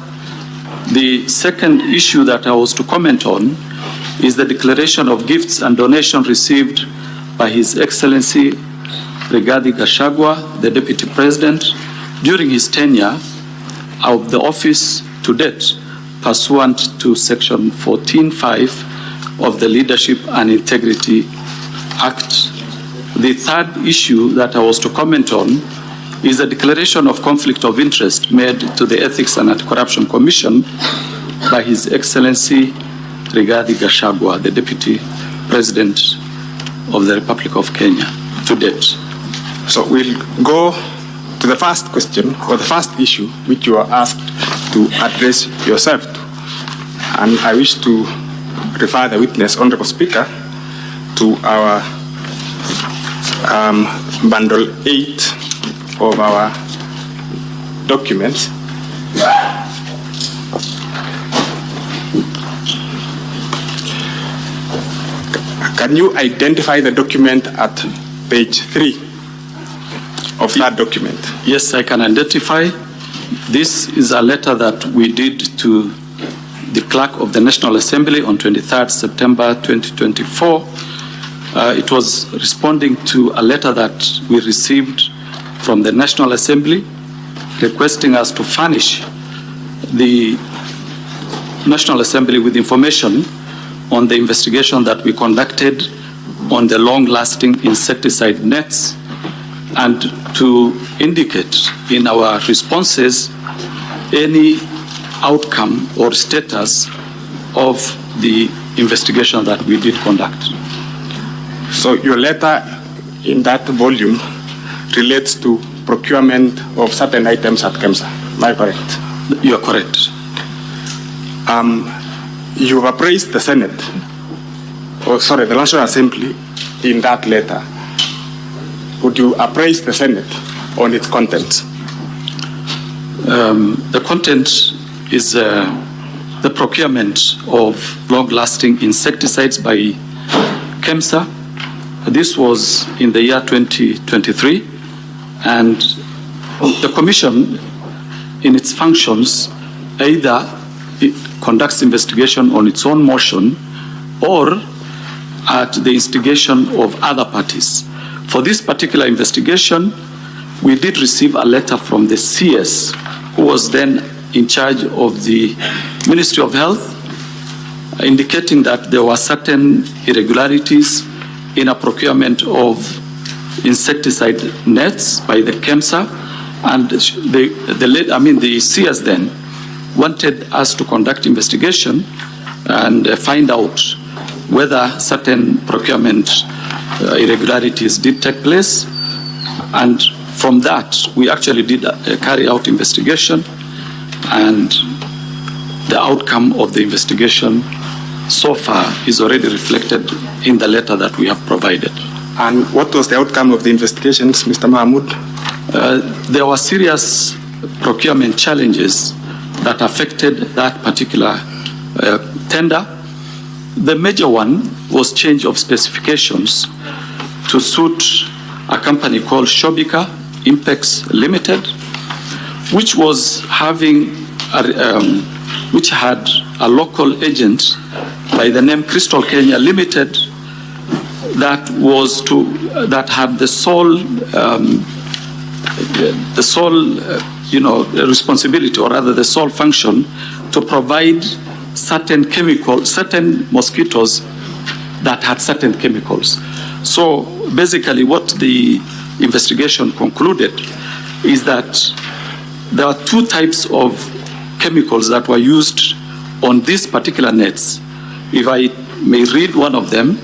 Speaker 18: The second issue that I was to comment on is the declaration of gifts and donations received by His Excellency Rigathi Gachagua, the Deputy President, during his tenure of the office to date, pursuant to Section 14(5) of the Leadership and Integrity Act. The third issue that I was to comment on is a declaration of conflict of interest made to the Ethics and Anti-Corruption Commission by His Excellency Rigathi Gachagua, the Deputy President of the Republic of Kenya, to date.
Speaker 16: So we'll go to the first question, or the first issue, which you are asked to address yourself to. And I wish to refer the witness, Honorable Speaker, to our bundle 8 of our documents. Can you identify the document at page 3 of that document?
Speaker 18: Yes, I can identify. This is a letter that we did to the Clerk of the National Assembly on 23rd September 2024. It was responding to a letter that we received from the National Assembly requesting us to furnish the National Assembly with information on the investigation that we conducted on the long-lasting insecticide nets, and to indicate in our responses any outcome or status of the investigation that we did conduct.
Speaker 16: So your letter in that volume relates to procurement of certain items at KEMSA. Am I correct?
Speaker 18: You are correct.
Speaker 16: You have appraised the Senate, the National Assembly in that letter. Would you appraise the Senate on its content?
Speaker 18: The content is the procurement of long-lasting insecticides by KEMSA. This was in the year 2023, and the Commission, in its functions, either it conducts investigation on its own motion or at the instigation of other parties. For this particular investigation, we did receive a letter from the CS, who was then in charge of the Ministry of Health, indicating that there were certain irregularities in a procurement of insecticide nets by the KEMSA, and the CS then wanted us to conduct investigation and find out whether certain procurement irregularities did take place. And from that, we actually did carry out investigation, and the outcome of the investigation so far is already reflected in the letter that we have provided.
Speaker 16: And what was the outcome of the investigations, Mr. Mahmoud?
Speaker 18: There were serious procurement challenges that affected that particular tender. The major one was change of specifications to suit a company called Shobika Impex Limited, which was having which had a local agent by the name Crystal Kenya Limited that had the sole responsibility, or rather the sole function, to provide certain mosquitoes that had certain chemicals. So basically what the investigation concluded is that there are two types of chemicals that were used on these particular nets. If I may read one of them,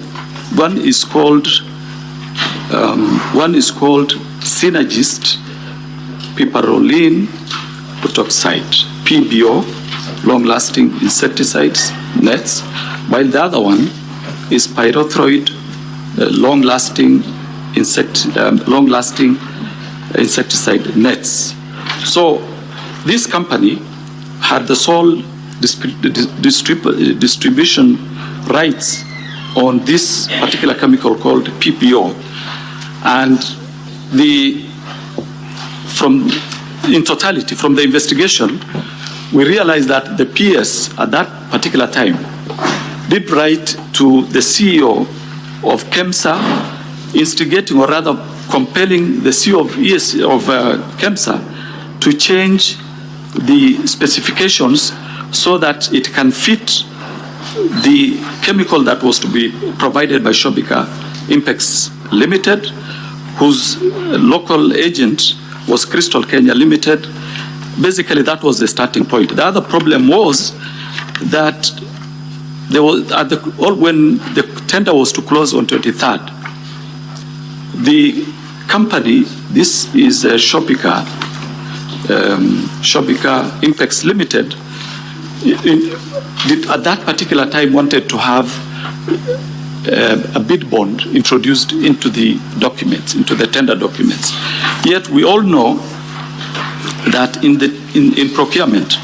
Speaker 18: one is called Synergist Piperolene Protoxide, PBO, long-lasting insecticides nets, while the other one is pyrethroid, long-lasting insecticide nets. So this company had the sole distribution rights on this particular chemical called PPO, and in totality, from the investigation, we realized that the PS at that particular time did write to the CEO of KEMSA, instigating, or rather compelling the CEO of KEMSA to change the specifications so that it can fit the chemical that was to be provided by Shobika Impex Limited, whose local agent was Crystal Kenya Limited. Basically, that was the starting point. The other problem was that there was when the tender was to close on 23rd, the company, this is Shobika Impex Limited, at that particular time wanted to have a bid bond introduced into the documents, into the tender documents. Yet we all know that in procurement,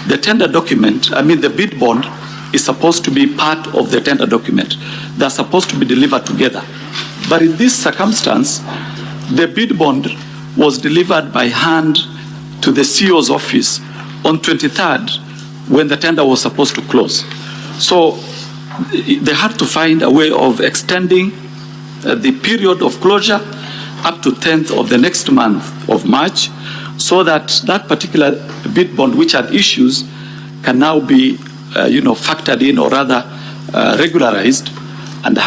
Speaker 18: the tender document, the bid bond is supposed to be part of the tender document. They're supposed to be delivered together. But in this circumstance, the bid bond was delivered by hand to the CEO's office on 23rd when the tender was supposed to close. So they had to find a way of extending the period of closure up to 10th of the next month of March, so that that particular bid bond, which had issues, can now be factored in, or rather regularized, and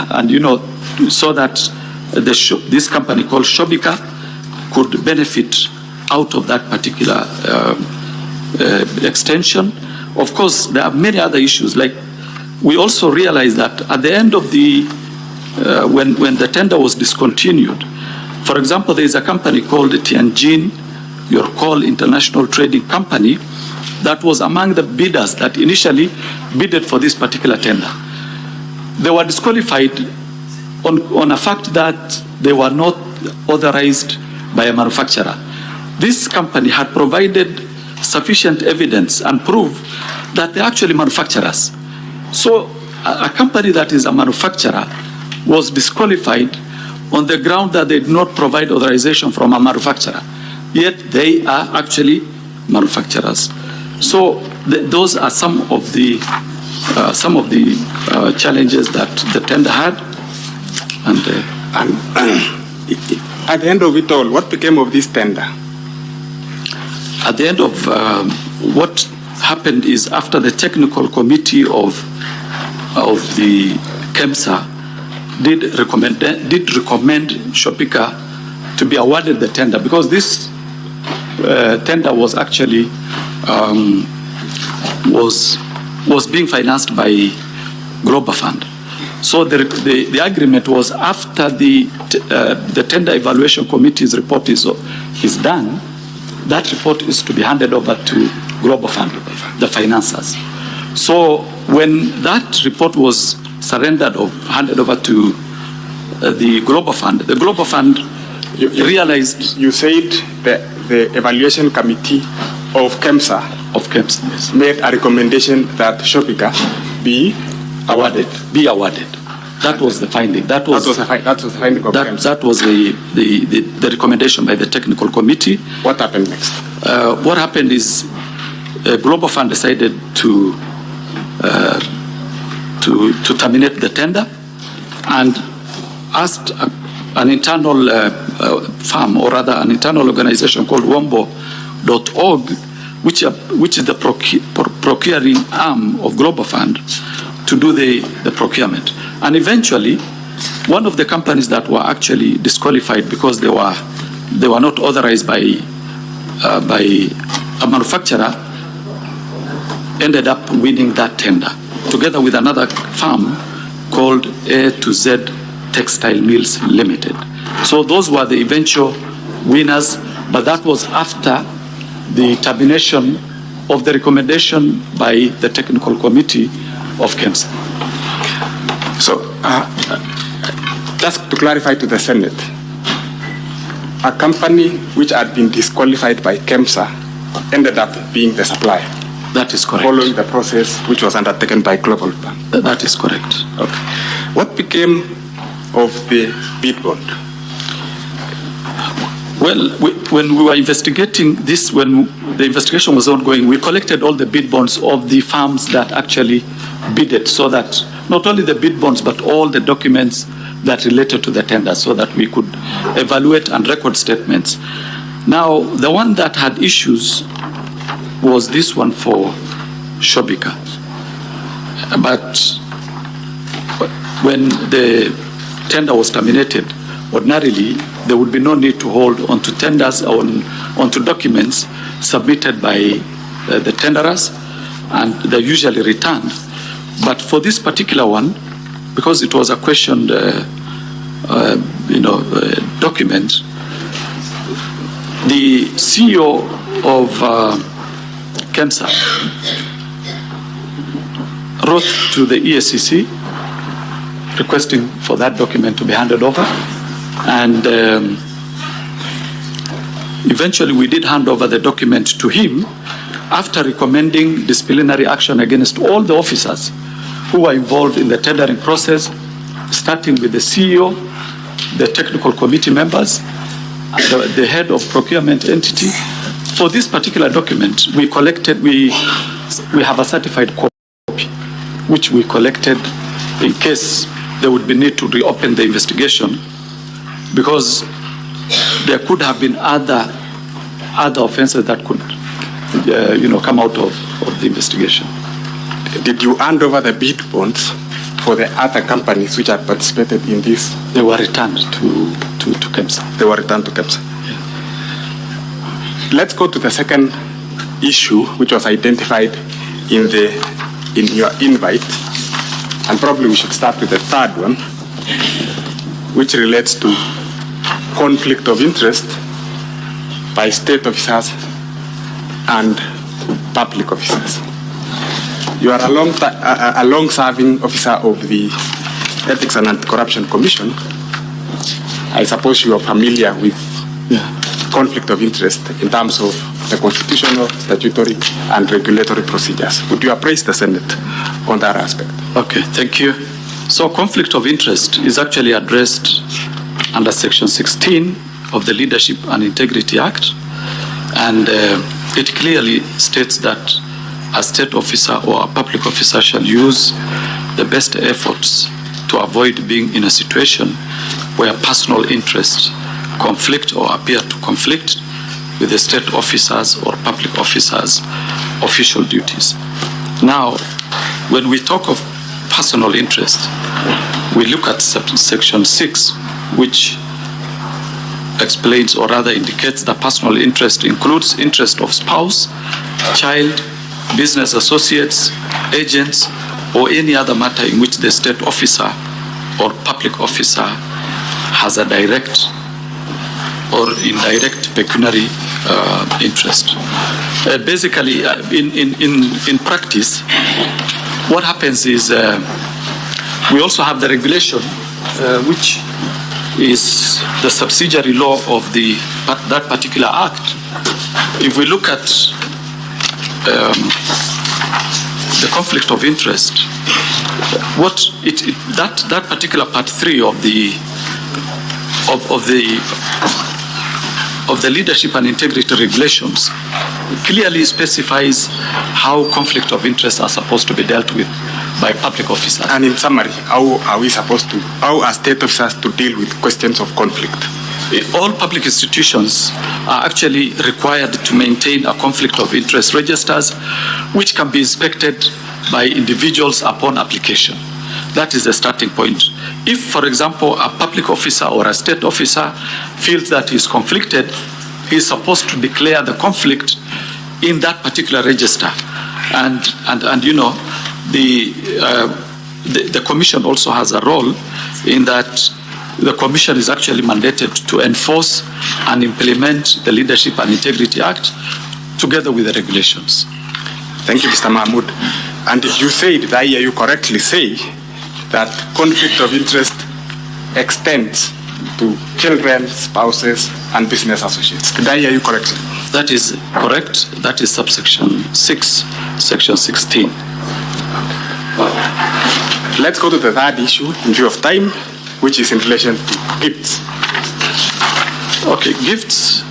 Speaker 18: so that this company called Shobika could benefit out of that particular extension. Of course, there are many other issues. Like, we also realized that at the end of when the tender was discontinued, for example, there is a company called Tianjin Your Call International Trading Company that was among the bidders that initially bidded for this particular tender. They were disqualified on a fact that they were not authorized by a manufacturer. This company had provided sufficient evidence and proof that they're actually manufacturers. So a company that is a manufacturer was disqualified on the ground that they did not provide authorization from a manufacturer, yet they are actually manufacturers. So those are some of the challenges that the tender had. And
Speaker 16: at the end of it all, what became of this tender?
Speaker 18: At the end of what happened is, after the technical committee of the KEMSA did recommend Shobika to be awarded the tender, because this tender was actually was being financed by Global Fund. So the agreement was after the Tender Evaluation Committee's report is done, that report is to be handed over to Global Fund, the financiers. So when that report was surrendered or handed over to the Global Fund realized...
Speaker 16: You said the Evaluation Committee of KEMSA
Speaker 18: yes,
Speaker 16: made a recommendation that Shopika be awarded.
Speaker 18: That was the finding. That was the finding of KEMSA. That was the recommendation by the technical committee.
Speaker 16: What happened next?
Speaker 18: What happened is Global Fund decided to terminate the tender and asked an internal firm, or rather an internal organization called Wombo.org, which is the procuring arm of Global Fund, to do the procurement. And eventually, one of the companies that were actually disqualified because they were not authorized by a manufacturer ended up winning that tender, together with another firm called A to Z Textile Mills Limited. So those were the eventual winners, but that was after the termination of the recommendation by the technical committee of KEMSA.
Speaker 16: So, just to clarify to the Senate, a company which had been disqualified by KEMSA ended up being the supplier.
Speaker 18: That is correct.
Speaker 16: Following the process which was undertaken by Global Fund.
Speaker 18: That is correct.
Speaker 16: Okay. What became of the bid bond?
Speaker 18: Well, when we were investigating this, when the investigation was ongoing, we collected all the bid bonds of the firms that actually bidded, so that not only the bid bonds, but all the documents that related to the tender, so that we could evaluate and record statements. Now, the one that had issues was this one for Shobika. But when the tender was terminated, ordinarily, there would be no need to hold onto tenders or onto documents submitted by the tenderers, and they're usually returned. But for this particular one, because it was a questioned document, the CEO of KEMSA wrote to the EACC requesting for that document to be handed over, and eventually we did hand over the document to him after recommending disciplinary action against all the officers who were involved in the tendering process, starting with the CEO, the technical committee members, the head of procurement entity. For this particular document, we have a certified copy, which we collected in case there would be need to reopen the investigation, because there could have been other offenses that could come out of the investigation.
Speaker 16: Did you hand over the bid bonds for the other companies which had participated in this?
Speaker 18: They were returned to KEMSA.
Speaker 16: They were returned to KEMSA.
Speaker 18: Yeah.
Speaker 16: Let's go to the second issue, which was identified in your invite, and probably we should start with the third one, which relates to conflict of interest by state officers and public officers. You are a long-serving officer of the Ethics and Anti-Corruption Commission. I suppose you are familiar with conflict of interest in terms of the constitutional, statutory, and regulatory procedures. Would you appraise the Senate on that aspect?
Speaker 18: Okay, thank you. So conflict of interest is actually addressed under Section 16 of the Leadership and Integrity Act, and it clearly states that a state officer or a public officer shall use the best efforts to avoid being in a situation where personal interests conflict or appear to conflict with the state officers or public officers' official duties. Now, when we talk of personal interest, we look at Section 6, which explains or rather indicates that personal interest includes interest of spouse, child, business associates, agents, or any other matter in which the state officer or public officer has a direct or indirect pecuniary interest. Basically, in practice, what happens is we also have the regulation, which is the subsidiary law of that particular act. If we look at the conflict of interest, that particular part 3 of the leadership and integrity regulations clearly specifies how conflict of interest are supposed to be dealt with by public officers.
Speaker 16: And in summary, how are state officers to deal with questions of conflict?
Speaker 18: All public institutions are actually required to maintain a conflict of interest registers, which can be inspected by individuals upon application. That is the starting point. If, for example, a public officer or a state officer feels that he is conflicted, he is supposed to declare the conflict in that particular register. And you know, the commission also has a role in that the commission is actually mandated to enforce and implement the Leadership and Integrity Act together with the regulations.
Speaker 16: Thank you, Mr. Mahmood. And you said, did I hear you correctly say, that conflict of interest extends to children, spouses, and business associates. Did I hear you correctly?
Speaker 18: That is correct. That is subsection 6, section 16.
Speaker 16: Let's go to the third issue in view of time, which is in relation to gifts.
Speaker 18: Okay, gifts.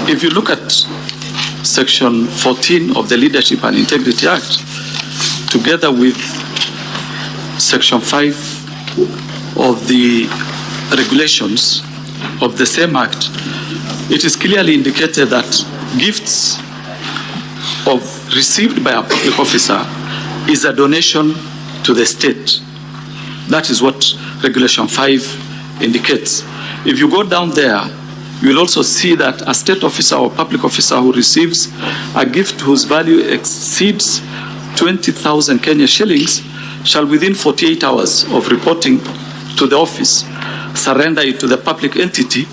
Speaker 18: If you look at section 14 of the Leadership and Integrity Act, together with section 5 of the regulations of the same act, it is clearly indicated that gifts received by a public officer is a donation to the state. That is what regulation 5 indicates. If you go down there, you will also see that a state officer or public officer who receives a gift whose value exceeds 20,000 Kenya shillings shall, within 48 hours of reporting to the office, surrender it to the public entity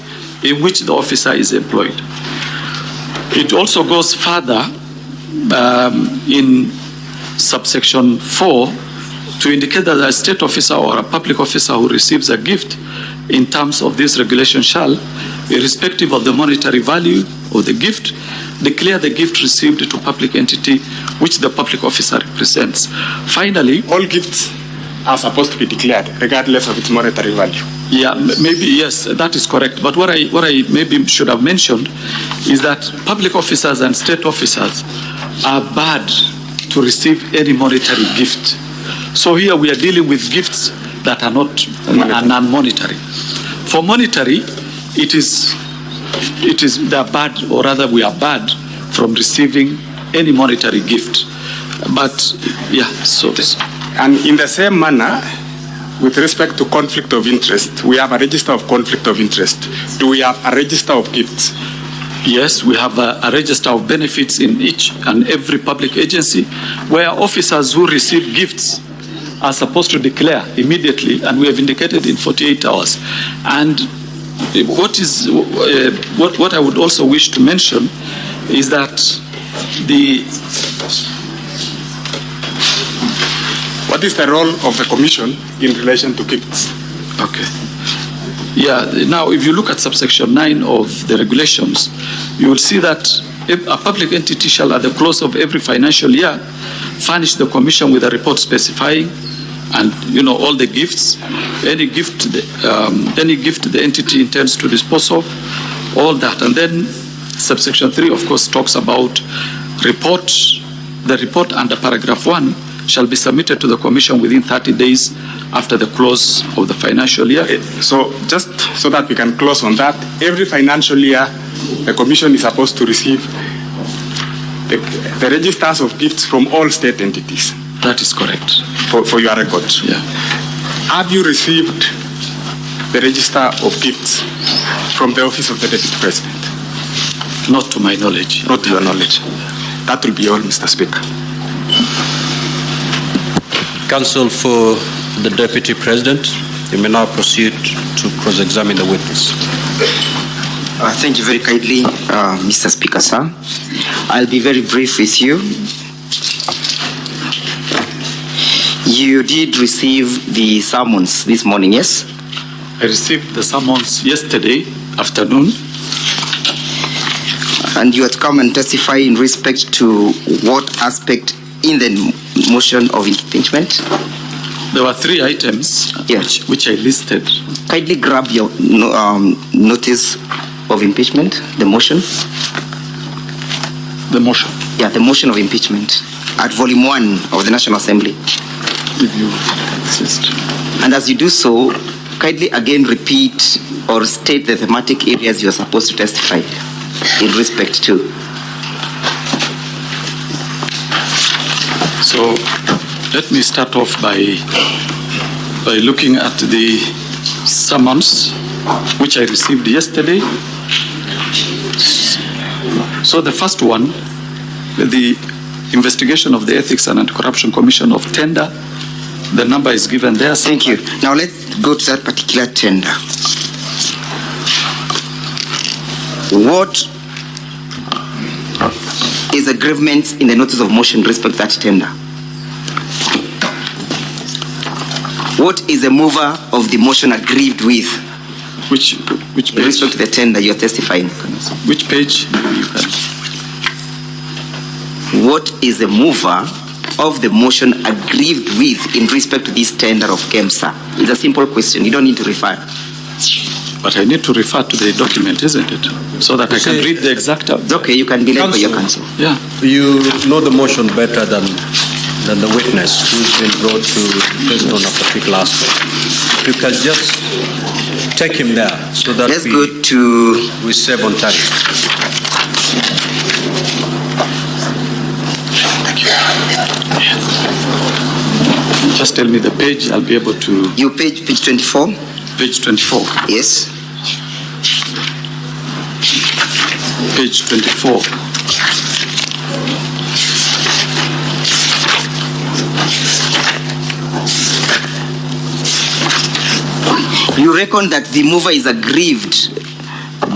Speaker 18: in which the officer is employed. It also goes further in subsection 4 to indicate that a state officer or a public officer who receives a gift in terms of this regulation shall, irrespective of the monetary value of the gift, declare the gift received to public entity which the public officer represents. Finally,
Speaker 16: all gifts are supposed to be declared regardless of its monetary value.
Speaker 18: Yeah, maybe, yes, that is correct. But what I maybe should have mentioned is that public officers and state officers are barred to receive any monetary gift. So here we are dealing with gifts that are not non-monetary. For monetary, they are barred, or rather we are barred from receiving any monetary gift. But yeah, so this.
Speaker 16: And in the same manner, with respect to conflict of interest, we have a register of conflict of interest. Do we have a register of gifts?
Speaker 18: Yes, we have a register of benefits in each and every public agency where officers who receive gifts are supposed to declare immediately, and we have indicated in 48 hours. And what I would also wish to mention is that
Speaker 16: what is the role of the Commission in relation to gifts?
Speaker 18: Okay. Yeah, now if you look at subsection 9 of the regulations, you will see that if a public entity shall, at the close of every financial year, furnish the Commission with a report specifying and all the gifts, any gift the entity intends to dispose of, all that. And then subsection 3, of course, talks about the report under paragraph 1 shall be submitted to the Commission within 30 days after the close of the financial year.
Speaker 16: So just so that we can close on that, every financial year the Commission is supposed to receive the registers of gifts from all state entities.
Speaker 18: That is correct.
Speaker 16: For your record.
Speaker 18: Yeah.
Speaker 16: Have you received the register of gifts from the Office of the Deputy President?
Speaker 18: Not to my knowledge.
Speaker 16: Not to your knowledge. That will be all, Mr. Speaker.
Speaker 2: Counsel for the Deputy President, you may now proceed to cross-examine the witness.
Speaker 1: Thank you very kindly, Mr. Speaker, sir. I'll be very brief with you. You did receive the summons this morning, yes?
Speaker 18: I received the summons yesterday afternoon.
Speaker 1: And you had come and testify in respect to what aspect in the motion of impeachment?
Speaker 18: There were 3 items which I listed.
Speaker 1: Kindly grab your notice of impeachment, the motion.
Speaker 18: The motion?
Speaker 1: Yeah, the motion of impeachment at volume 1 of the National Assembly.
Speaker 18: If you insist.
Speaker 1: And as you do so, kindly again repeat or state the thematic areas you are supposed to testify in respect to.
Speaker 18: So let me start off by looking at the summons which I received yesterday. So the first one, the investigation of the Ethics and Anti-Corruption Commission of tender. The number is given there.
Speaker 1: Thank you. Now let's go to that particular tender. What is the grievance in the notice of motion respect to that tender? What is the mover of the motion aggrieved with?
Speaker 18: Which page?
Speaker 1: In respect to the tender you're testifying.
Speaker 18: Which page?
Speaker 1: What is the mover of the motion aggrieved with in respect to this tender of KEMSA? It's a simple question. You don't need to refer.
Speaker 18: But I need to refer to the document, isn't it? So that I can read the exact...
Speaker 1: Okay, you can be led by your counsel.
Speaker 18: Yeah.
Speaker 2: You know the motion better than the witness who's been brought to based on a particular aspect. You can just take him there so that we save on time.
Speaker 18: Just tell me the page, I'll be able to...
Speaker 1: You page 24?
Speaker 18: Page 24.
Speaker 1: Yes.
Speaker 18: Page 24.
Speaker 1: You reckon that the mover is aggrieved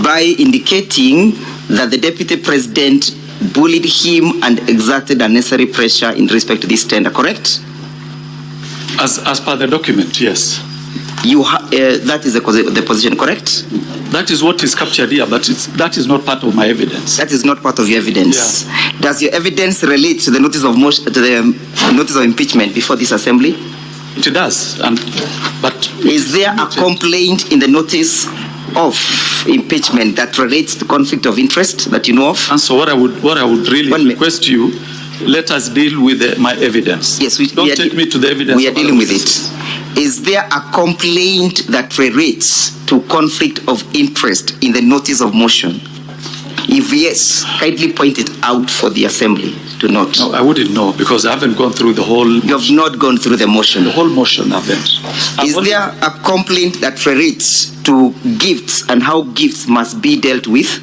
Speaker 1: by indicating that the Deputy President bullied him and exerted unnecessary pressure in respect to this tender, correct?
Speaker 18: As per the document, yes.
Speaker 1: That is the position, correct?
Speaker 18: That is what is captured here, but that is not part of my evidence.
Speaker 1: That is not part of your evidence.
Speaker 18: Yeah.
Speaker 1: Does your evidence relate to the notice of motion, to the notice of impeachment before this assembly?
Speaker 18: It does, but
Speaker 1: is there a complaint in the notice of impeachment that relates to conflict of interest that you know of?
Speaker 18: And so what I would really request you, let us deal with my evidence.
Speaker 1: Yes,
Speaker 18: don't take me to the evidence.
Speaker 1: We are dealing with it. Is there a complaint that relates to conflict of interest in the notice of motion? If yes, kindly point it out for the assembly to note.
Speaker 18: No, I wouldn't know because I haven't gone through the whole...
Speaker 1: You have not gone through the motion.
Speaker 18: The whole motion I haven't.
Speaker 1: Is there a complaint that relates to gifts and how gifts must be dealt with?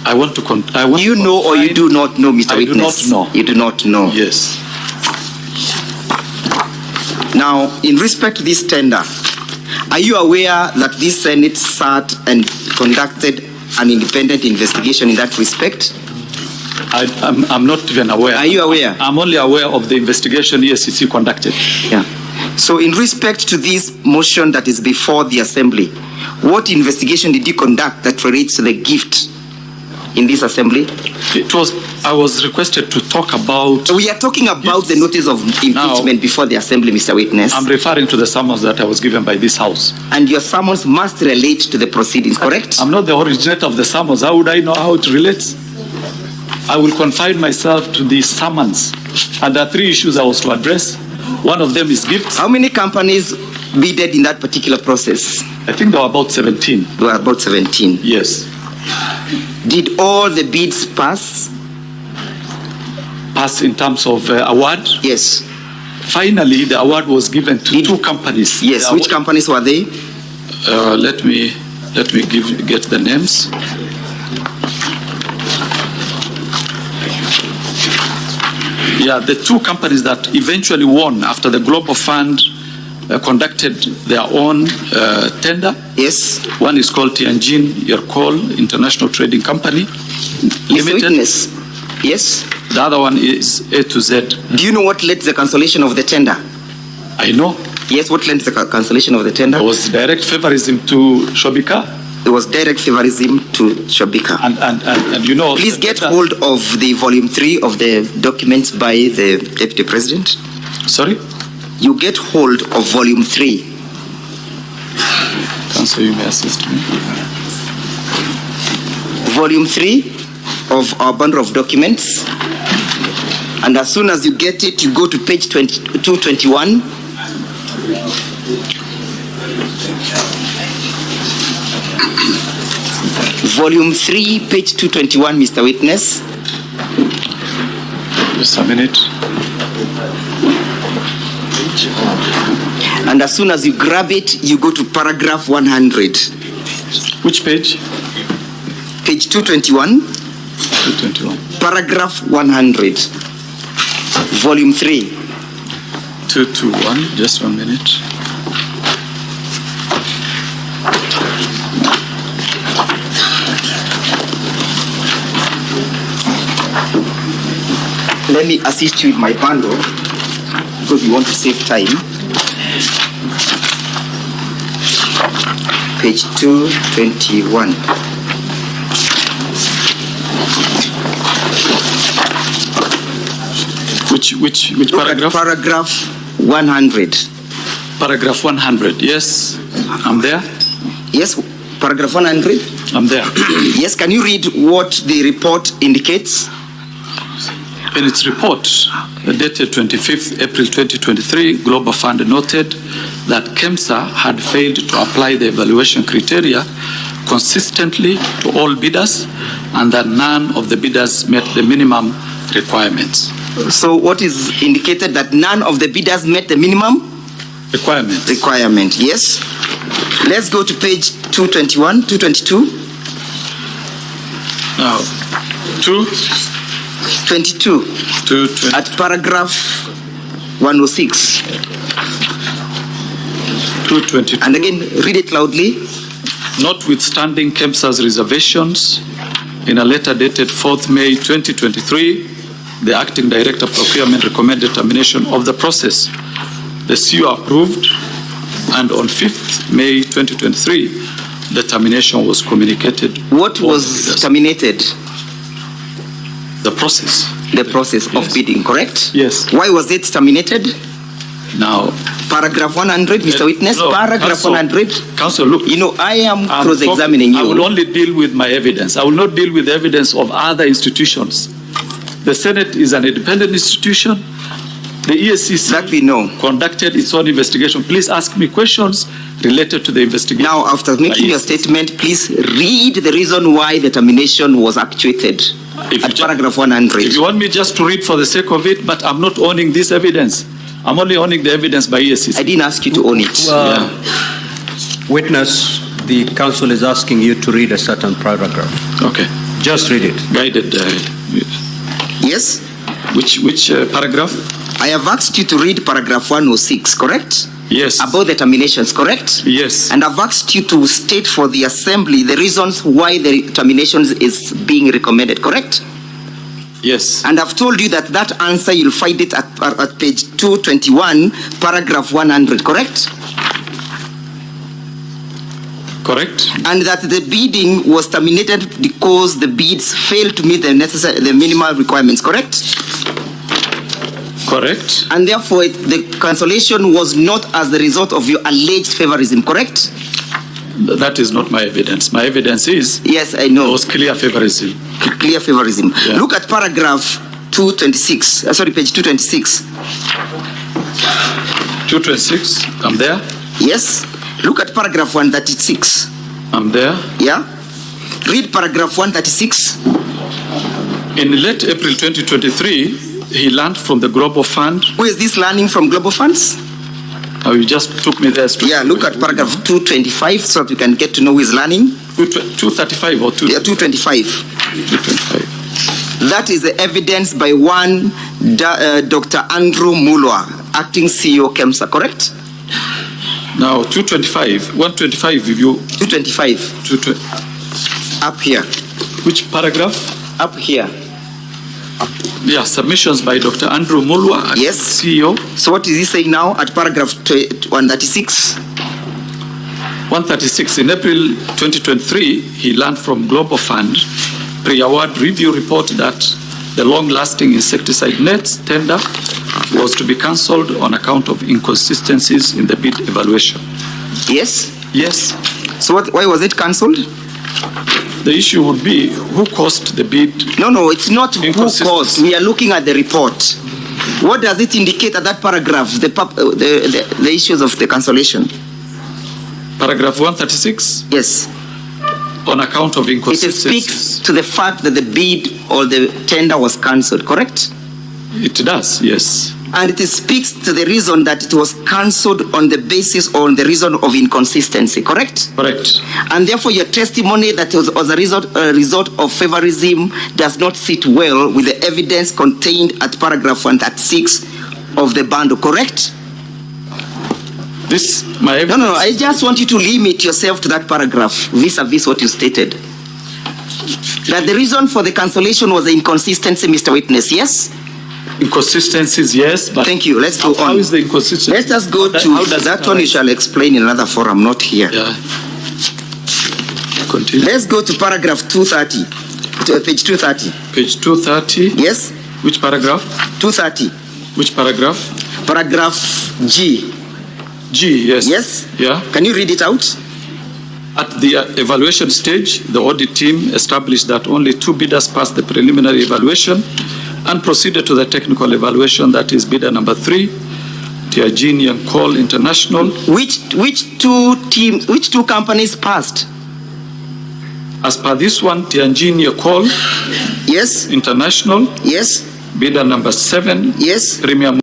Speaker 18: I want to...
Speaker 1: you know or you do not know, Mr. Witness?
Speaker 18: I do not know.
Speaker 1: You do not know?
Speaker 18: Yes.
Speaker 1: Now, in respect to this tender, are you aware that this Senate sat and conducted an independent investigation in that respect?
Speaker 18: I'm not even aware.
Speaker 1: Are you aware?
Speaker 18: I'm only aware of the investigation EACC conducted.
Speaker 1: Yeah. So in respect to this motion that is before the assembly, what investigation did you conduct that relates to the gift in this assembly?
Speaker 18: I was requested to talk about...
Speaker 1: We are talking about the notice of impeachment before the assembly, Mr. Witness.
Speaker 18: I'm referring to the summons that I was given by this house.
Speaker 1: And your summons must relate to the proceedings, correct?
Speaker 18: I'm not the originator of the summons. How would I know how it relates? I will confine myself to the summons. And there are 3 issues I was to address. One of them is gifts.
Speaker 1: How many companies bidded in that particular process?
Speaker 18: I think there were about 17.
Speaker 1: There were about 17?
Speaker 18: Yes.
Speaker 1: Did all the bids pass?
Speaker 18: Pass in terms of award?
Speaker 1: Yes.
Speaker 18: Finally, the award was given to 2 companies.
Speaker 1: Yes. Which companies were they?
Speaker 18: Let me get the names. Yeah, the two companies that eventually won after the Global Fund conducted their own tender.
Speaker 1: Yes.
Speaker 18: One is called Tianjin Yerkol International Trading Company Limited.
Speaker 1: Witness. Yes.
Speaker 18: The other one is A to Z.
Speaker 1: Do you know what led to the cancellation of the tender?
Speaker 18: I know.
Speaker 1: Yes, what led to the cancellation of the tender?
Speaker 18: It was direct favorism to Shobika.
Speaker 1: It was direct favorism to Shobika.
Speaker 18: And you know...
Speaker 1: Please get hold of the volume 3 of the documents by the Deputy President.
Speaker 18: Sorry?
Speaker 1: You get hold of volume 3.
Speaker 18: Council, you may assist me.
Speaker 1: Volume 3 of our bundle of documents. And as soon as you get it, you go to page 221. Volume 3, page 221, Mr. Witness.
Speaker 18: Just a minute.
Speaker 1: And as soon as you grab it, you go to paragraph 100.
Speaker 18: Which page?
Speaker 1: Page 221.
Speaker 18: 221.
Speaker 1: Paragraph 100. Volume 3.
Speaker 18: 221. Just 1 minute.
Speaker 1: Let me assist you with my bundle because we want to save time. Page 221.
Speaker 18: Which paragraph?
Speaker 1: Paragraph 100.
Speaker 18: Paragraph 100. Yes, I'm there.
Speaker 1: Yes, paragraph 100.
Speaker 18: I'm there.
Speaker 1: Yes, can you read what the report indicates?
Speaker 18: In its report, dated 25th April 2023, Global Fund noted that KEMSA had failed to apply the evaluation criteria consistently to all bidders and that none of the bidders met the minimum requirements.
Speaker 1: So what is indicated that none of the bidders met the minimum requirement, yes. Let's go to page 221, 222.
Speaker 18: Now,
Speaker 1: 22. At paragraph 106.
Speaker 18: 222.
Speaker 1: And again, read it loudly.
Speaker 18: Notwithstanding KEMSA's reservations, in a letter dated 4th May 2023, the Acting Director of Procurement recommended termination of the process. The CEO approved, and on 5th May 2023, the termination was communicated.
Speaker 1: What was terminated?
Speaker 18: The process.
Speaker 1: The process of bidding, correct?
Speaker 18: Yes.
Speaker 1: Why was it terminated?
Speaker 18: Now,
Speaker 1: paragraph 100, Mr. Witness,
Speaker 18: no,
Speaker 1: paragraph
Speaker 18: Counsel,
Speaker 1: 100.
Speaker 18: Counsel, look.
Speaker 1: You know, I am cross-examining you.
Speaker 18: I will only deal with my evidence. I will not deal with the evidence of other institutions. The Senate is an independent institution. The EACC
Speaker 1: that we know
Speaker 18: conducted its own investigation. Please ask me questions related to the investigation.
Speaker 1: Now, after making your statement, please read the reason why the termination was actuated at paragraph 100.
Speaker 18: If you want me just to read for the sake of it, but I'm not owning this evidence. I'm only owning the evidence by EACC.
Speaker 1: I didn't ask you to own it.
Speaker 2: Witness, the counsel is asking you to read a certain paragraph.
Speaker 18: Okay.
Speaker 2: Just read it.
Speaker 18: Guided.
Speaker 1: Yes?
Speaker 18: Which paragraph?
Speaker 1: I have asked you to read paragraph 106, correct?
Speaker 18: Yes.
Speaker 1: About the terminations, correct?
Speaker 18: Yes.
Speaker 1: And I've asked you to state for the Assembly the reasons why the terminations is being recommended, correct?
Speaker 18: Yes.
Speaker 1: And I've told you that answer, you'll find it at page 221, paragraph 100, correct?
Speaker 18: Correct.
Speaker 1: And that the bidding was terminated because the bids failed to meet the minimal requirements, correct?
Speaker 18: Correct.
Speaker 1: And therefore, the cancellation was not as a result of your alleged favorism, correct?
Speaker 18: That is not my evidence. My evidence is...
Speaker 1: Yes, I know.
Speaker 18: It was clear favorism.
Speaker 1: Clear favorism.
Speaker 18: Yeah.
Speaker 1: Look at paragraph 226. Page 226.
Speaker 18: 226. I'm there.
Speaker 1: Yes. Look at paragraph 136.
Speaker 18: I'm there.
Speaker 1: Yeah. Read paragraph 136.
Speaker 18: In late April 2023, he learned from the Global Fund.
Speaker 1: Who is this learning from Global Funds?
Speaker 18: Oh, you just took me there.
Speaker 1: Yeah, look at paragraph 225 so that you can get to know who is learning.
Speaker 18: 235 or 2?
Speaker 1: Yeah, 225.
Speaker 18: 225.
Speaker 1: That is the evidence by one Dr. Andrew Mulwa, acting CEO, KEMSA, correct?
Speaker 18: Now, 225, 125 review.
Speaker 1: 225.
Speaker 18: 220.
Speaker 1: Up here.
Speaker 18: Which paragraph?
Speaker 1: Up here.
Speaker 18: Yeah, submissions by Dr. Andrew Mulwa,
Speaker 1: yes,
Speaker 18: CEO.
Speaker 1: So what is he saying now at paragraph 136?
Speaker 18: 136. In April 2023, he learned from Global Fund pre-award review report that the long-lasting insecticide nets tender was to be cancelled on account of inconsistencies in the bid evaluation.
Speaker 1: Yes?
Speaker 18: Yes.
Speaker 1: So why was it cancelled?
Speaker 18: The issue would be who caused the bid.
Speaker 1: No, it's not who caused. We are looking at the report. What does it indicate at that paragraph, the issues of the cancellation?
Speaker 18: Paragraph 136?
Speaker 1: Yes.
Speaker 18: On account of inconsistencies.
Speaker 1: It speaks to the fact that the bid or the tender was cancelled, correct?
Speaker 18: It does, yes.
Speaker 1: And it speaks to the reason that it was cancelled on the basis or on the reason of inconsistency, correct?
Speaker 18: Correct.
Speaker 1: And therefore your testimony that was a result of favorism does not sit well with the evidence contained at paragraph 136 of the bundle, correct?
Speaker 18: This, my evidence.
Speaker 1: No, I just want you to limit yourself to that paragraph vis-a-vis what you stated. That the reason for the cancellation was the inconsistency, Mr. Witness, yes?
Speaker 18: Inconsistencies, yes, but
Speaker 1: thank you. Let's go on.
Speaker 18: How is the inconsistency?
Speaker 1: Let us go to that one. You shall explain in another forum, not here.
Speaker 18: Yeah. Continue.
Speaker 1: Let's go to paragraph 230. To page 230.
Speaker 18: Page 230.
Speaker 1: Yes.
Speaker 18: Which paragraph?
Speaker 1: 230.
Speaker 18: Which paragraph?
Speaker 1: Paragraph G.
Speaker 18: G, yes.
Speaker 1: Yes.
Speaker 18: Yeah.
Speaker 1: Can you read it out?
Speaker 18: At the evaluation stage, the audit team established that only 2 bidders passed the preliminary evaluation and proceeded to the technical evaluation, that is bidder number 3, Tianjin and Coal International.
Speaker 1: Which two companies passed?
Speaker 18: As per this one, Tianjin Coal,
Speaker 1: yes,
Speaker 18: International,
Speaker 1: yes,
Speaker 18: bidder number 7,
Speaker 1: yes,
Speaker 18: Premium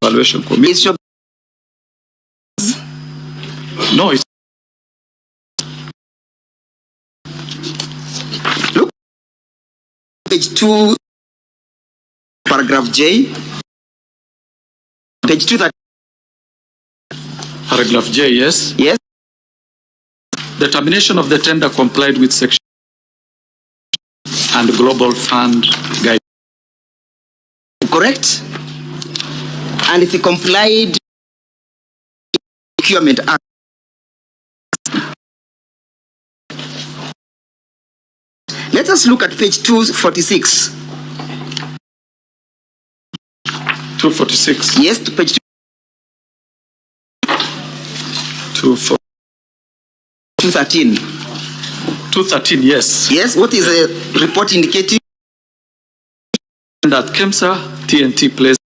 Speaker 18: Evaluation Committee. No, it's
Speaker 1: look, page 2, paragraph J, page 2.
Speaker 18: Paragraph J, yes?
Speaker 1: Yes.
Speaker 18: The termination of the tender complied with section and Global Fund guide.
Speaker 1: Correct? And it complied Procurement Act. Let us look at page 246.
Speaker 18: 246.
Speaker 1: Yes, to page 213.
Speaker 18: 213, yes.
Speaker 1: Yes, what is the report indicating?
Speaker 18: That KEMSA TNT placed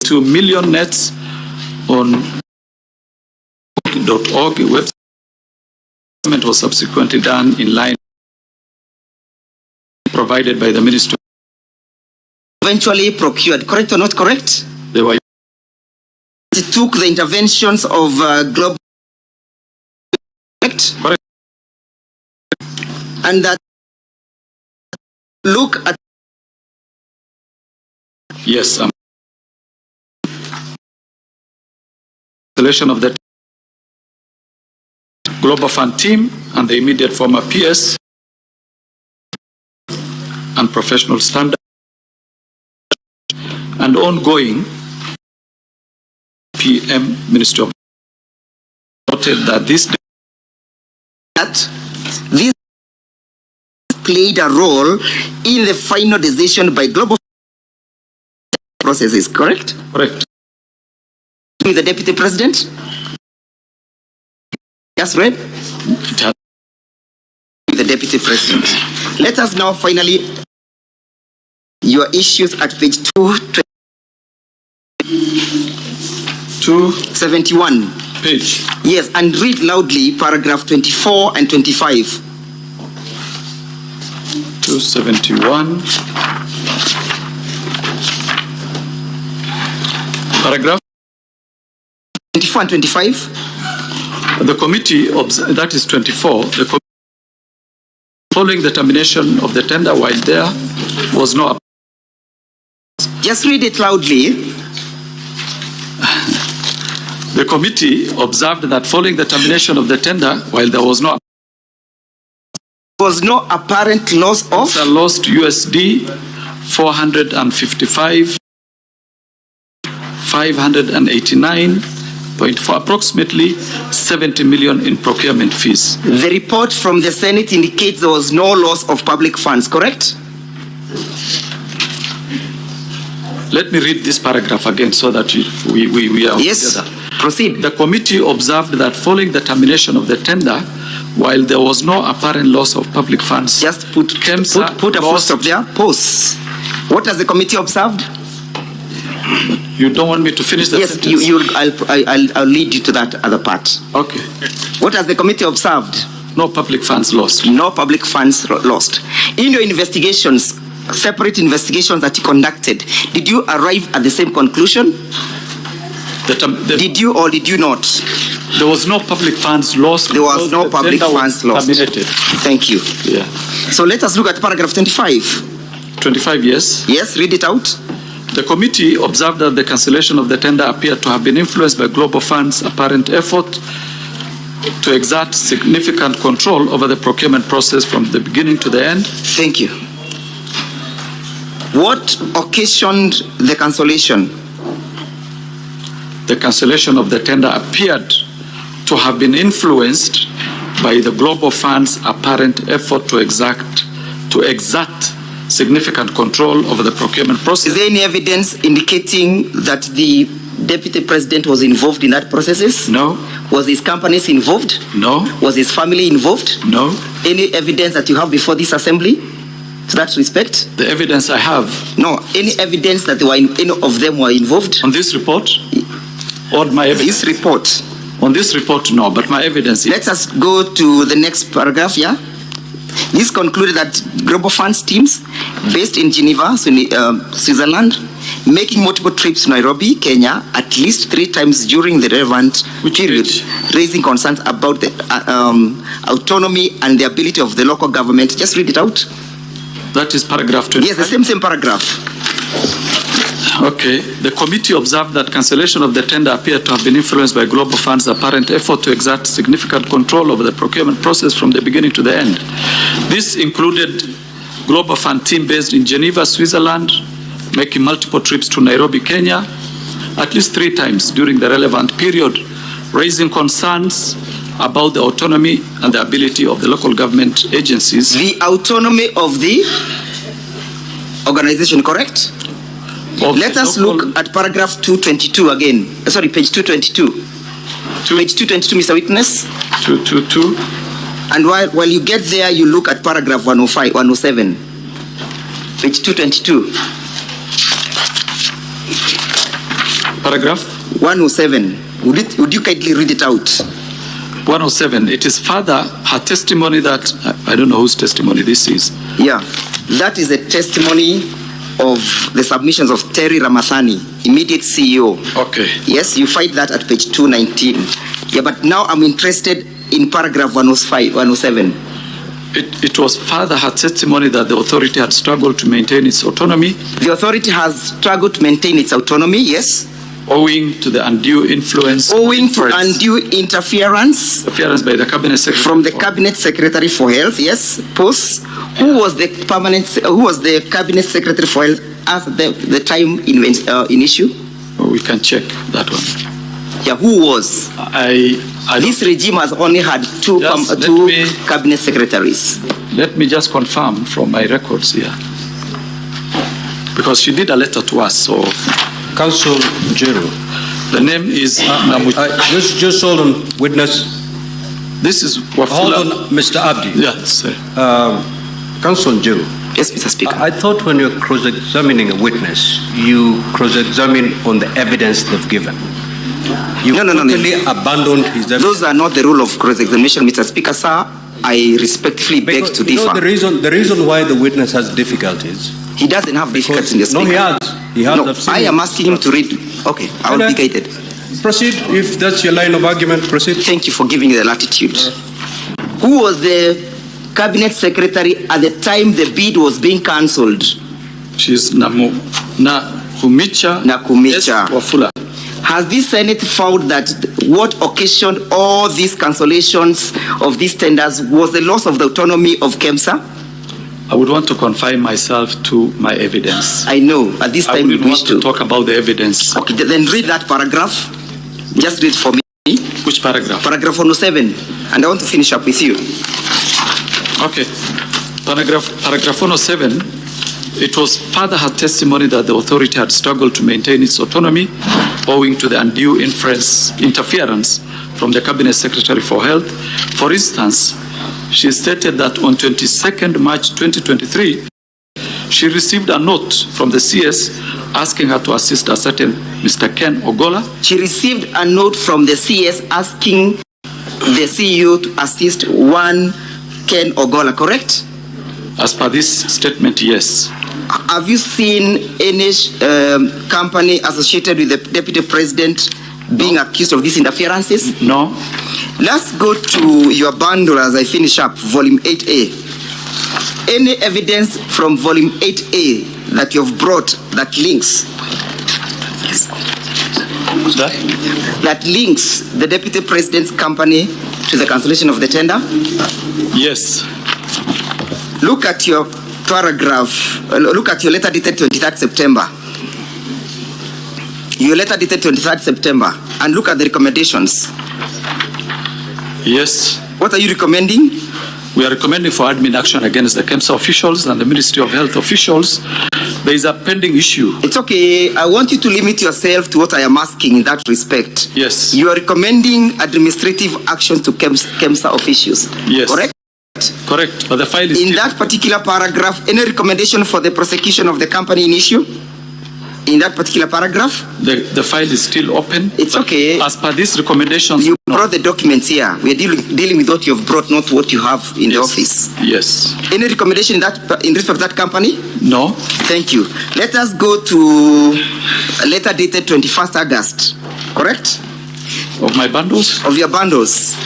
Speaker 18: 2 million nets on .org website. Was subsequently done in line provided by the Ministry.
Speaker 1: Eventually procured, correct or not correct?
Speaker 18: They were.
Speaker 1: It took the interventions of global. Correct?
Speaker 18: Correct.
Speaker 1: And that look at.
Speaker 18: Yes. Selection of the Global Fund team and the immediate former PS and professional standard and ongoing PM Ministry of noted that this
Speaker 1: played a role in the final decision by global processes, correct?
Speaker 18: Correct.
Speaker 1: With the Deputy President? Just read? The Deputy President. Let us now finally your issues at page 271.
Speaker 18: Page.
Speaker 1: Yes, and read loudly paragraph 24 and 25.
Speaker 18: 271. Paragraph
Speaker 1: 24 and 25.
Speaker 18: The committee, that is 24, the committee, following the termination of the tender while there was no
Speaker 1: Just read it loudly.
Speaker 18: The committee observed that following the termination of the tender, while there was no
Speaker 1: apparent loss of
Speaker 18: lost USD 589 for approximately 70 million in procurement fees.
Speaker 1: The report from the Senate indicates there was no loss of public funds, correct?
Speaker 18: Let me read this paragraph again so that we are together.
Speaker 1: Proceed.
Speaker 18: The committee observed that following the termination of the tender, while there was no apparent loss of public funds,
Speaker 1: just put a full stop there. Pause. What has the committee observed?
Speaker 18: You don't want me to finish the sentence?
Speaker 1: Yes, I'll lead you to that other part.
Speaker 18: Okay.
Speaker 1: What has the committee observed?
Speaker 18: No public funds lost.
Speaker 1: No public funds lost. In your investigations, separate investigations that you conducted, did you arrive at the same conclusion? Did you or did you not?
Speaker 18: There was no public funds lost.
Speaker 1: There was no public funds lost.
Speaker 18: Terminated.
Speaker 1: Thank you.
Speaker 18: Yeah.
Speaker 1: So let us look at paragraph 25.
Speaker 18: 25, yes.
Speaker 1: Yes, read it out.
Speaker 18: The committee observed that the cancellation of the tender appeared to have been influenced by Global Fund's apparent effort to exert significant control over the procurement process from the beginning to the end.
Speaker 1: Thank you. What occasioned the cancellation?
Speaker 18: The cancellation of the tender appeared to have been influenced by the Global Fund's apparent effort to exert significant control over the procurement process.
Speaker 1: Is there any evidence indicating that the Deputy President was involved in that process?
Speaker 18: No.
Speaker 1: Was his companies involved?
Speaker 18: No.
Speaker 1: Was his family involved?
Speaker 18: No.
Speaker 1: Any evidence that you have before this assembly to that respect?
Speaker 18: The evidence I have.
Speaker 1: No. Any evidence that any of them were involved?
Speaker 18: On this report? Or my evidence?
Speaker 1: This report.
Speaker 18: On this report, no, but my evidence is.
Speaker 1: Let us go to the next paragraph, yeah? This concluded that Global Funds teams based in Geneva, Switzerland, making multiple trips to Nairobi, Kenya, at least 3 times during the relevant period, raising concerns about the autonomy and the ability of the local government. Just read it out.
Speaker 18: That is paragraph 20.
Speaker 1: Yes, the same paragraph.
Speaker 18: Okay. The committee observed that cancellation of the tender appeared to have been influenced by Global Fund's apparent effort to exert significant control over the procurement process from the beginning to the end. This included Global Fund team based in Geneva, Switzerland, making multiple trips to Nairobi, Kenya, at least 3 times during the relevant period, raising concerns about the autonomy and the ability of the local government agencies.
Speaker 1: The autonomy of the organization, correct? Let us look at paragraph 222 again. Sorry, page 222. Page 222, Mr. Witness.
Speaker 18: 222.
Speaker 1: And while you get there, you look at paragraph 107. Page 222.
Speaker 18: Paragraph
Speaker 1: 107. Would you kindly read it out?
Speaker 18: 107. It is further her testimony that I don't know whose testimony this is.
Speaker 1: Yeah, that is a testimony of the submissions of Terry Ramathani, immediate CEO.
Speaker 18: Okay.
Speaker 1: Yes, you find that at page 219. Yeah, but now I'm interested in paragraph 107.
Speaker 18: It was further her testimony that the authority had struggled to maintain its autonomy.
Speaker 1: The authority has struggled to maintain its autonomy, yes.
Speaker 18: Owing to the undue influence.
Speaker 1: Owing to undue interference.
Speaker 18: Interference by the cabinet secretary.
Speaker 1: From the cabinet secretary for health, yes. Post. Who was the cabinet secretary for health at the time in issue?
Speaker 18: Oh, we can check that one.
Speaker 1: Yeah, who was? This regime has only had two cabinet secretaries.
Speaker 18: Let me just confirm from my records here, because she did a letter to us. So,
Speaker 2: Council General,
Speaker 18: the name is
Speaker 2: just hold on, witness.
Speaker 18: This is Wafula.
Speaker 2: Hold on, Mr. Abdi.
Speaker 18: Yes, sir.
Speaker 2: Council General.
Speaker 1: Yes, Mr. Speaker.
Speaker 2: I thought when you're cross-examining a witness, you cross-examine on the evidence they've given. You totally abandoned his evidence.
Speaker 1: Those are not the rule of cross-examination, Mr. Speaker, sir. I respectfully beg to differ.
Speaker 2: The reason why the witness has difficulties.
Speaker 1: He doesn't have difficulties in the speaker.
Speaker 2: No, he has.
Speaker 1: No, I am asking him to read. Okay, I will be guided.
Speaker 2: Proceed. If that's your line of argument, proceed.
Speaker 1: Thank you for giving the latitude. Who was the cabinet secretary at the time the bid was being cancelled?
Speaker 18: She's Kumicha,
Speaker 1: Nakumicha.
Speaker 18: Wafula.
Speaker 1: Has this Senate found that what occasioned all these cancellations of these tenders was the loss of the autonomy of KEMSA?
Speaker 18: I would want to confine myself to my evidence.
Speaker 1: I know. At this time,
Speaker 18: I wouldn't want to talk about the evidence.
Speaker 1: Okay, then read that paragraph. Just read for me.
Speaker 18: Which paragraph?
Speaker 1: Paragraph 107. And I want to finish up with you.
Speaker 18: Okay. Paragraph 107. It was further her testimony that the authority had struggled to maintain its autonomy owing to the undue interference from the Cabinet Secretary for Health. For instance, she stated that on 22nd March 2023, she received a note from the CS asking her to assist a certain Mr. Ken Ogola.
Speaker 1: She received a note from the CS asking the CEO to assist one Ken Ogola, correct?
Speaker 18: As per this statement, yes.
Speaker 1: Have you seen any company associated with the Deputy President being accused of these interferences?
Speaker 18: No.
Speaker 1: Let's go to your bundle as I finish up, volume 8A. Any evidence from volume 8A that you've brought that links? That links the Deputy President's company to the cancellation of the tender?
Speaker 18: Yes.
Speaker 1: Look at your paragraph, look at your letter dated 23rd September. Your letter dated 23rd September, and look at the recommendations.
Speaker 18: Yes.
Speaker 1: What are you recommending?
Speaker 18: We are recommending for admin action against the KEMSA officials and the Ministry of Health officials. There is a pending issue.
Speaker 1: It's okay. I want you to limit yourself to what I am asking in that respect.
Speaker 18: Yes.
Speaker 1: You are recommending administrative action to KEMSA officials.
Speaker 18: Yes.
Speaker 1: Correct?
Speaker 18: Correct. But the file is
Speaker 1: in that particular paragraph, any recommendation for the prosecution of the company in issue? In that particular paragraph?
Speaker 18: The file is still open.
Speaker 1: It's okay.
Speaker 18: As per these recommendations,
Speaker 1: you brought the documents here. We are dealing with what you have brought, not what you have in the office.
Speaker 18: Yes.
Speaker 1: Any recommendation in respect of that company?
Speaker 18: No.
Speaker 1: Thank you. Let us go to a letter dated 21st August. Correct?
Speaker 18: Of my bundles?
Speaker 1: Of your bundles.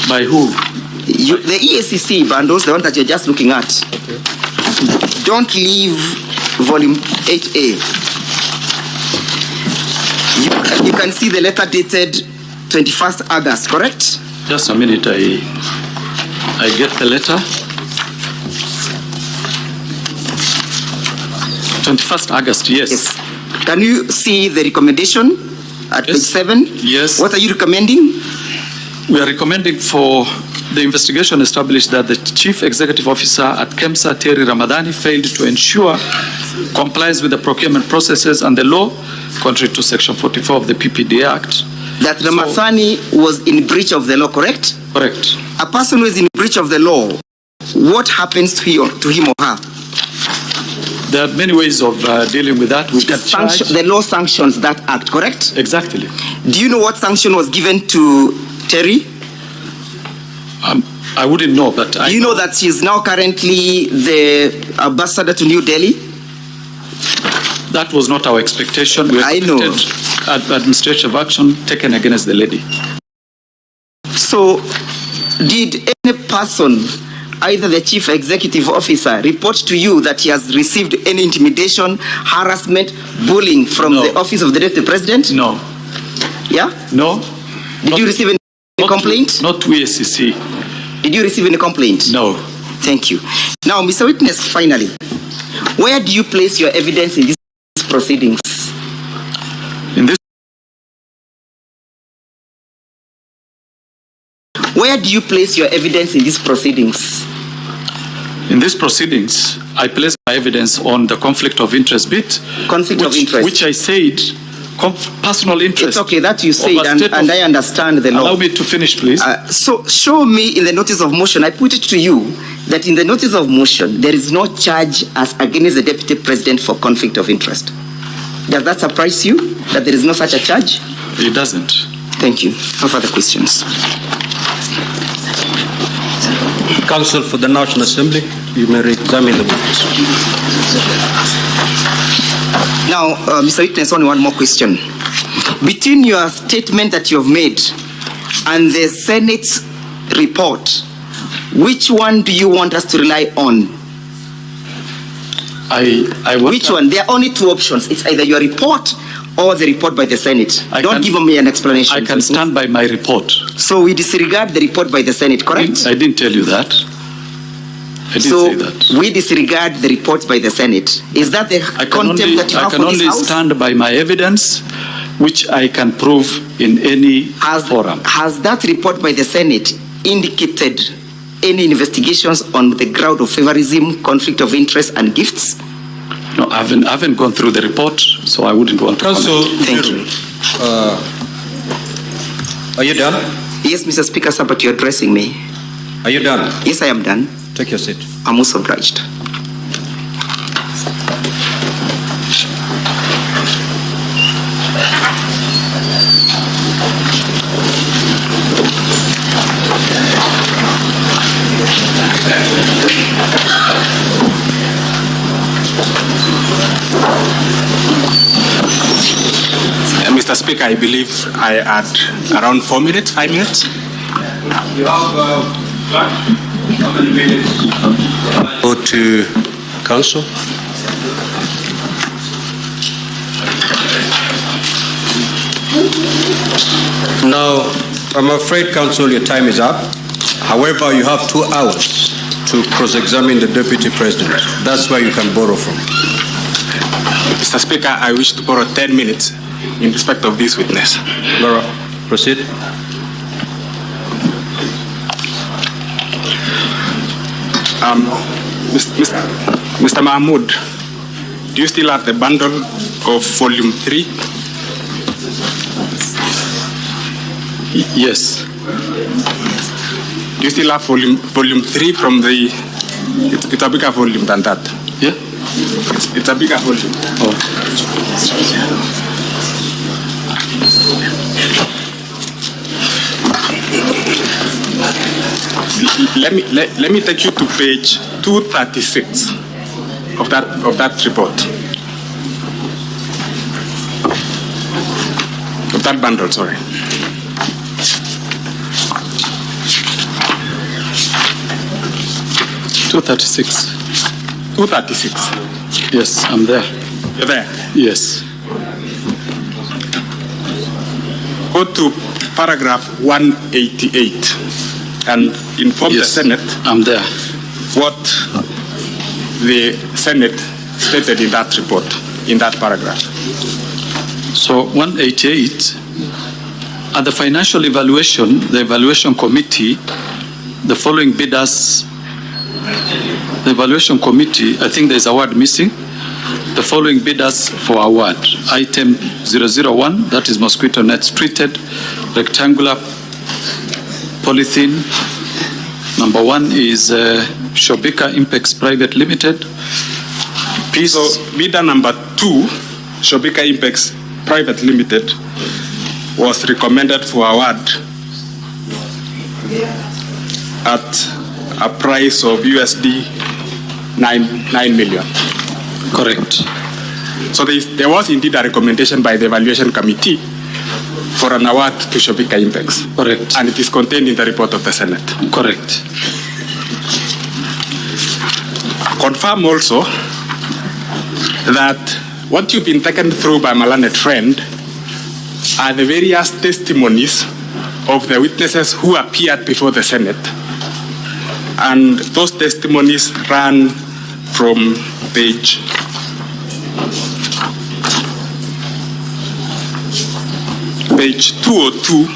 Speaker 18: By who?
Speaker 1: The EACC bundles, the one that you're just looking at. Okay. Don't leave volume 8A. You can see the letter dated 21st August, correct?
Speaker 18: Just a minute, I get the letter. 21st August, yes.
Speaker 1: Can you see the recommendation at page 7?
Speaker 18: Yes.
Speaker 1: What are you recommending?
Speaker 18: We are recommending for the investigation established that the Chief Executive Officer at KEMSA, Terry Ramadhani, failed to ensure compliance with the procurement processes and the law, contrary to Section 44 of the PPDA Act.
Speaker 1: That Ramadhani was in breach of the law, correct?
Speaker 18: Correct.
Speaker 1: A person who is in breach of the law, what happens to him or her?
Speaker 18: There are many ways of dealing with that. We can charge.
Speaker 1: The law sanctions that act, correct?
Speaker 18: Exactly.
Speaker 1: Do you know what sanction was given to Terry?
Speaker 18: I wouldn't know, but
Speaker 1: Do you know that she is now currently the ambassador to New Delhi?
Speaker 18: That was not our expectation. We expected administrative action taken against the lady.
Speaker 1: So, did any person, either the Chief Executive Officer, report to you that he has received any intimidation, harassment, bullying from the office of the Deputy President?
Speaker 18: No.
Speaker 1: Yeah?
Speaker 18: No.
Speaker 1: Did you receive any complaint?
Speaker 18: Not to EACC.
Speaker 1: Did you receive any complaint?
Speaker 18: No.
Speaker 1: Thank you. Now, Mr. Witness, finally, where do you place your evidence in these proceedings?
Speaker 18: In this.
Speaker 1: Where do you place your evidence in these proceedings?
Speaker 18: In these proceedings, I place my evidence on the conflict of interest bit.
Speaker 1: Conflict of interest.
Speaker 18: Which I said, personal interest.
Speaker 1: It's okay that you say it, and I understand the law.
Speaker 18: Allow me to finish, please.
Speaker 1: So show me in the notice of motion, I put it to you, that in the notice of motion, there is no charge as against the Deputy President for conflict of interest. Does that surprise you, that there is no such a charge?
Speaker 18: It doesn't.
Speaker 1: Thank you. No further questions.
Speaker 2: Counsel for the National Assembly, you may re-examine the witness.
Speaker 1: Now, Mr. Witness, only one more question. Between your statement that you have made and the Senate's report, which one do you want us to rely on? Which one? There are only two options. It's either your report or the report by the Senate. Don't give me an explanation.
Speaker 18: I can stand by my report.
Speaker 1: So we disregard the report by the Senate, correct?
Speaker 18: I didn't tell you that. I didn't say that.
Speaker 1: We disregard the reports by the Senate. Is that the contempt that you have for this House?
Speaker 18: I can only stand by my evidence, which I can prove in any forum.
Speaker 1: Has that report by the Senate indicated any investigations on the ground of favorism, conflict of interest, and gifts?
Speaker 18: No, I haven't gone through the report, so I wouldn't want to comment.
Speaker 1: Thank you.
Speaker 2: Are you done?
Speaker 1: Yes, Mr. Speaker, sir, but you're addressing me.
Speaker 2: Are you done?
Speaker 1: Yes, I am done.
Speaker 2: Take your seat.
Speaker 1: I'm also obliged.
Speaker 16: Mr. Speaker, I believe I had around 4 minutes, 5 minutes.
Speaker 2: You have how many minutes? Go to council. Now, I'm afraid, council, your time is up. However, you have 2 hours to cross-examine the deputy president. That's where you can borrow from.
Speaker 16: Mr. Speaker, I wish to borrow 10 minutes in respect of this witness.
Speaker 2: Laura, proceed.
Speaker 16: Mr. Mahmoud, do you still have the bundle of volume 3?
Speaker 18: Yes.
Speaker 16: Do you still have volume 3 from the... It's a bigger volume than that.
Speaker 18: Yeah?
Speaker 16: It's a bigger volume.
Speaker 18: Oh.
Speaker 16: Let me take you to page 236 of that report. Of that bundle, sorry.
Speaker 18: $236.
Speaker 16: 236.
Speaker 18: Yes, I'm there.
Speaker 16: You're there?
Speaker 18: Yes.
Speaker 16: Go to paragraph 188 and inform the Senate.
Speaker 18: I'm there.
Speaker 16: What the Senate stated in that report, in that paragraph.
Speaker 18: So 188, at the financial evaluation, the evaluation committee, the following bidders, the evaluation committee, I think there's a word missing. The following bidders for award. Item 001, that is mosquito nets treated, rectangular polythene. Number 1 is Shobika Impex Private Limited.
Speaker 16: So bidder number 2, Shobika Impex Private Limited, was recommended for award at a price of USD 9 million.
Speaker 18: Correct.
Speaker 16: So there was indeed a recommendation by the evaluation committee for an award to Shobika Impex.
Speaker 18: Correct.
Speaker 16: And it is contained in the report of the Senate.
Speaker 18: Correct.
Speaker 16: Confirm also that what you've been taken through by my learned friend are the various testimonies of the witnesses who appeared before the Senate. And those testimonies ran from page 202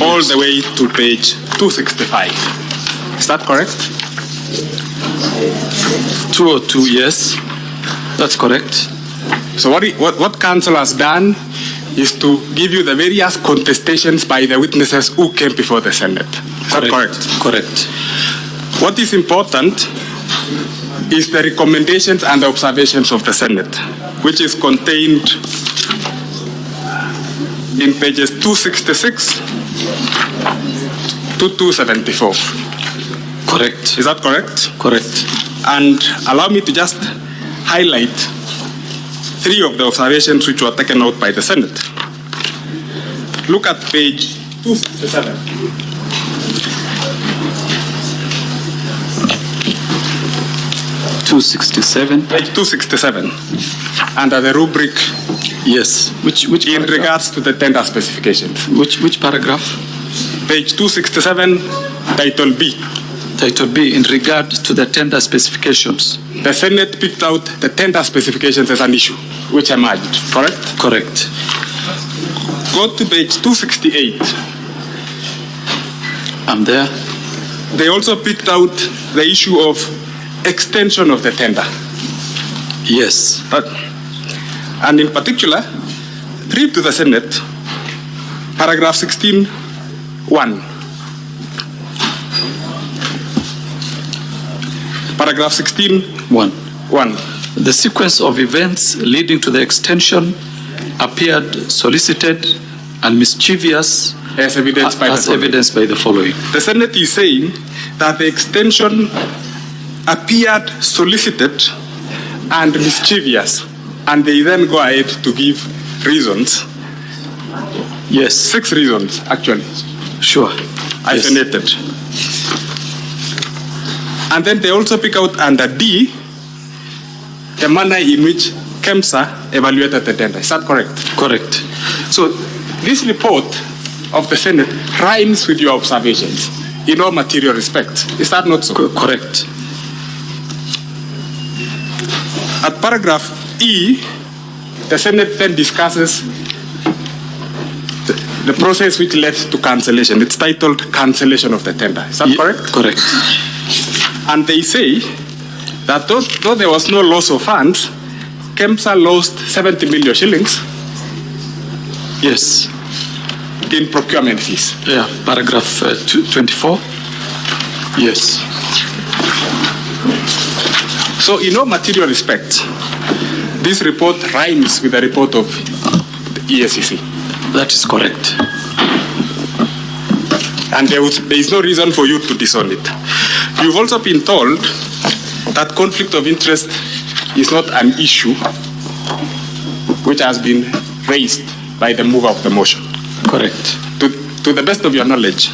Speaker 16: all the way to page 265. Is that correct?
Speaker 18: 202, yes. That's correct.
Speaker 16: So what council has done is to give you the various contestations by the witnesses who came before the Senate. Is that correct?
Speaker 18: Correct.
Speaker 16: What is important is the recommendations and the observations of the Senate, which is contained in pages 266 to 274.
Speaker 18: Correct.
Speaker 16: Is that correct?
Speaker 18: Correct.
Speaker 16: And allow me to just highlight 3 of the observations which were taken out by the Senate. Look at page 267.
Speaker 18: 267.
Speaker 16: Page 267. Under the rubric.
Speaker 18: Yes. Which
Speaker 16: in regards to the tender specifications.
Speaker 18: Which paragraph?
Speaker 16: Page 267, title B.
Speaker 18: Title B, in regard to the tender specifications.
Speaker 16: The Senate picked out the tender specifications as an issue, which emerged, correct?
Speaker 18: Correct.
Speaker 16: Go to page 268.
Speaker 18: I'm there.
Speaker 16: They also picked out the issue of extension of the tender.
Speaker 18: Yes.
Speaker 16: And in particular, read to the Senate, paragraph 16(1). Paragraph 16(1).
Speaker 18: The sequence of events leading to the extension appeared solicited and mischievous
Speaker 16: as evidenced by
Speaker 18: the following.
Speaker 16: The Senate is saying that the extension appeared solicited and mischievous, and they then go ahead to give reasons.
Speaker 18: Yes.
Speaker 16: 6 reasons, actually.
Speaker 18: Sure.
Speaker 16: Isolated. Yes. And then they also pick out under D the manner in which KEMSA evaluated the tender. Is that correct?
Speaker 18: Correct.
Speaker 16: So this report of the Senate rhymes with your observations in all material respects. Is that not so?
Speaker 18: Correct.
Speaker 16: At paragraph E, the Senate then discusses the process which led to cancellation. It's titled cancellation of the tender. Is that correct?
Speaker 18: Correct.
Speaker 16: And they say that though there was no loss of funds, KEMSA lost 70 million shillings.
Speaker 18: Yes.
Speaker 16: In procurement fees.
Speaker 18: Yeah, paragraph 24. Yes.
Speaker 16: So in no material respect, this report rhymes with the report of the EACC.
Speaker 18: That is correct.
Speaker 16: And there is no reason for you to disown it. You've also been told that conflict of interest is not an issue which has been raised by the mover of the motion.
Speaker 18: Correct.
Speaker 16: To the best of your knowledge,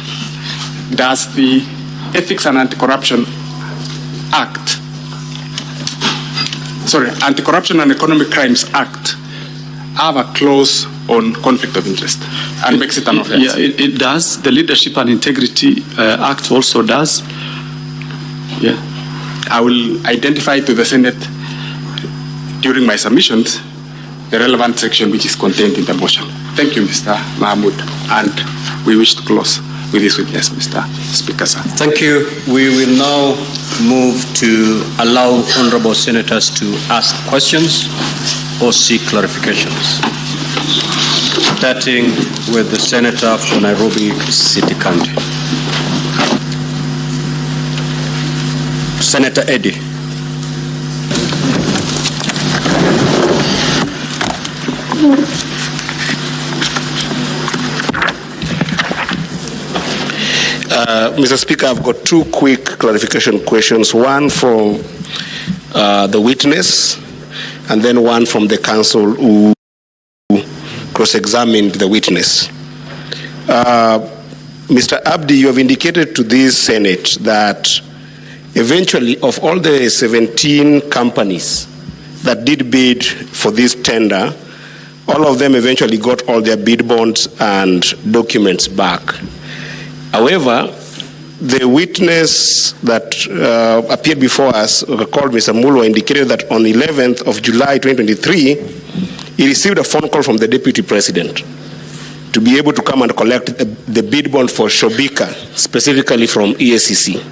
Speaker 16: does the Ethics and Anti-Corruption Act, Anti-Corruption and Economic Crimes Act, have a clause on conflict of interest and makes it an offense?
Speaker 18: Yeah, it does. The Leadership and Integrity Act also does. Yeah.
Speaker 16: I will identify to the Senate during my submissions the relevant section which is contained in the motion. Thank you, Mr. Mahmood. And we wish to close with this witness, Mr. Speaker, sir.
Speaker 2: Thank you. We will now move to allow honorable senators to ask questions or seek clarifications. Starting with the senator for Nairobi City County. Senator Eddy.
Speaker 24: Mr. Speaker, I've got 2 quick clarification questions. One from the witness, and then one from the counsel who cross-examined the witness. Mr. Abdi, you have indicated to this Senate that eventually, of all the 17 companies that did bid for this tender, all of them eventually got all their bid bonds and documents back. However, the witness that appeared before us, called Mr. Mulwa, indicated that on the 11th of July 2023, he received a phone call from the Deputy President to be able to come and collect the bid bond for Shobika, specifically from EACC.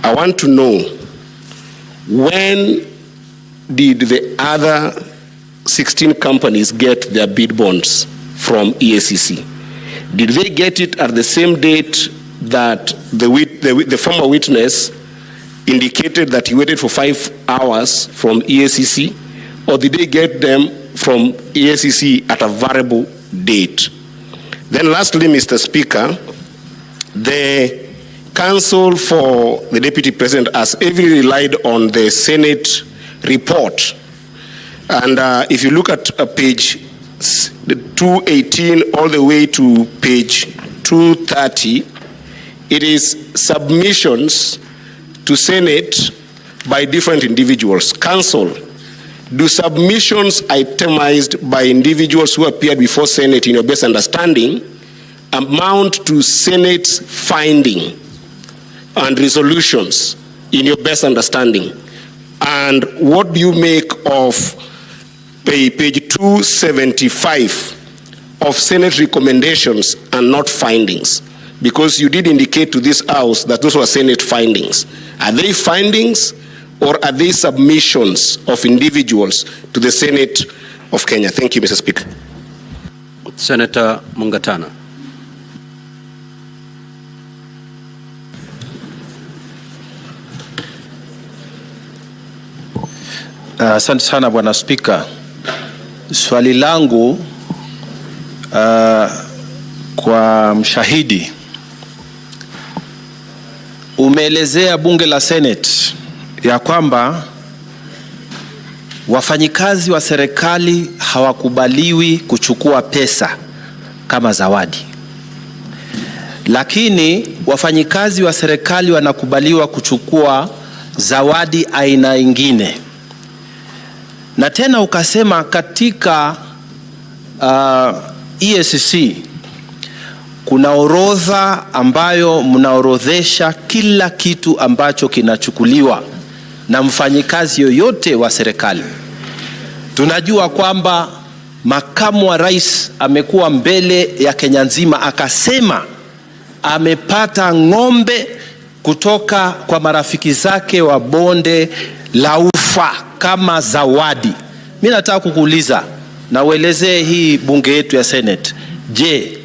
Speaker 24: I want to know, when did the other 16 companies get their bid bonds from EACC? Did they get it at the same date that the former witness indicated that he waited for 5 hours from EACC, or did they get them from EACC at a variable date? Then lastly, Mr. Speaker, the counsel for the Deputy President has heavily relied on the Senate report. And if you look at page 218 all the way to page 230, it is submissions to Senate
Speaker 19: by different individuals. Counsel, do submissions itemized by individuals who appeared before Senate in your best understanding amount to Senate's finding and resolutions in your best understanding? And what do you make of page 275 of Senate recommendations and not findings? Because you did indicate to this House that those were Senate findings. Are they findings or are they submissions of individuals to the Senate of Kenya? Thank you, Mr. Speaker.
Speaker 2: Senator Mungatana.
Speaker 9: Asante sana Bwana Spika. Swali langu kwa mshahidi, umeelezea bunge la Senate ya kwamba wafanyikazi wa serikali hawakubaliwi kuchukua pesa kama zawadi, lakini wafanyikazi wa serikali wanakubaliwa kuchukua zawadi aina ingine. Na tena ukasema katika EACC kuna orodha ambayo mnaorodhesha kila kitu ambacho kinachukuliwa na mfanyikazi yoyote wa serikali. Tunajua kwamba makamu wa rais amekuwa mbele ya Kenya nzima akasema amepata ng'ombe kutoka kwa marafiki zake wa bonde la Ufa kama zawadi. Mimi nataka kukuuliza na uelezee hii bunge yetu ya Senate. Je,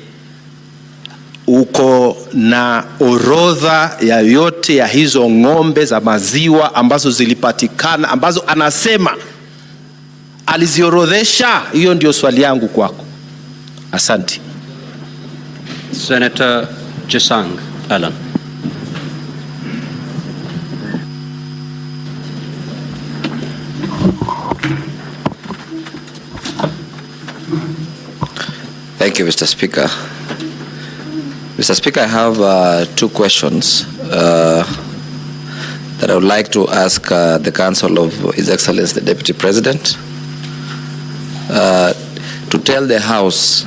Speaker 9: uko na orodha ya yote ya hizo ng'ombe za maziwa ambazo zilipatikana, ambazo anasema aliziorodhesha? Hiyo ndio swali yangu kwako. Asante.
Speaker 2: Senator Jesang Alan.
Speaker 20: Thank you, Mr. Speaker. Mr. Speaker, I have two questions that I would like to ask the Council of His Excellency the Deputy President to tell the House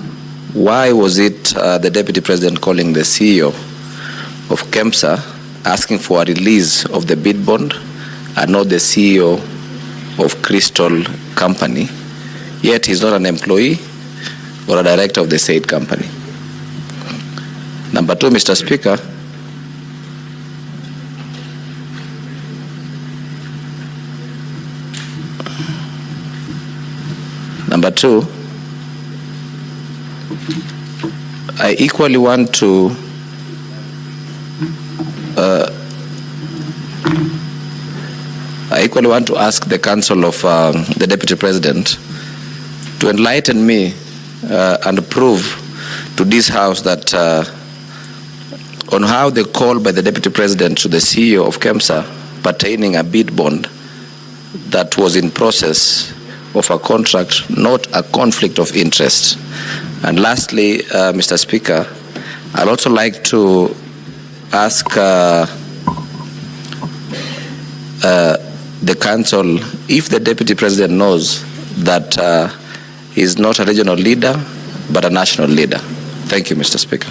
Speaker 20: why was it the Deputy President calling the CEO of KEMSA asking for a release of the bid bond and not the CEO of Crystal Company, yet he's not an employee or a director of the said company. Number two, Mr. Speaker, I equally want to ask the Council of the Deputy President to enlighten me and prove to this House that on how the call by the Deputy President to the CEO of KEMSA pertaining a bid bond that was in process of a contract, not a conflict of interest. And lastly, Mr. Speaker, I'd also like to ask the Council if the Deputy President knows that he's not a regional leader, but a national leader. Thank you, Mr. Speaker.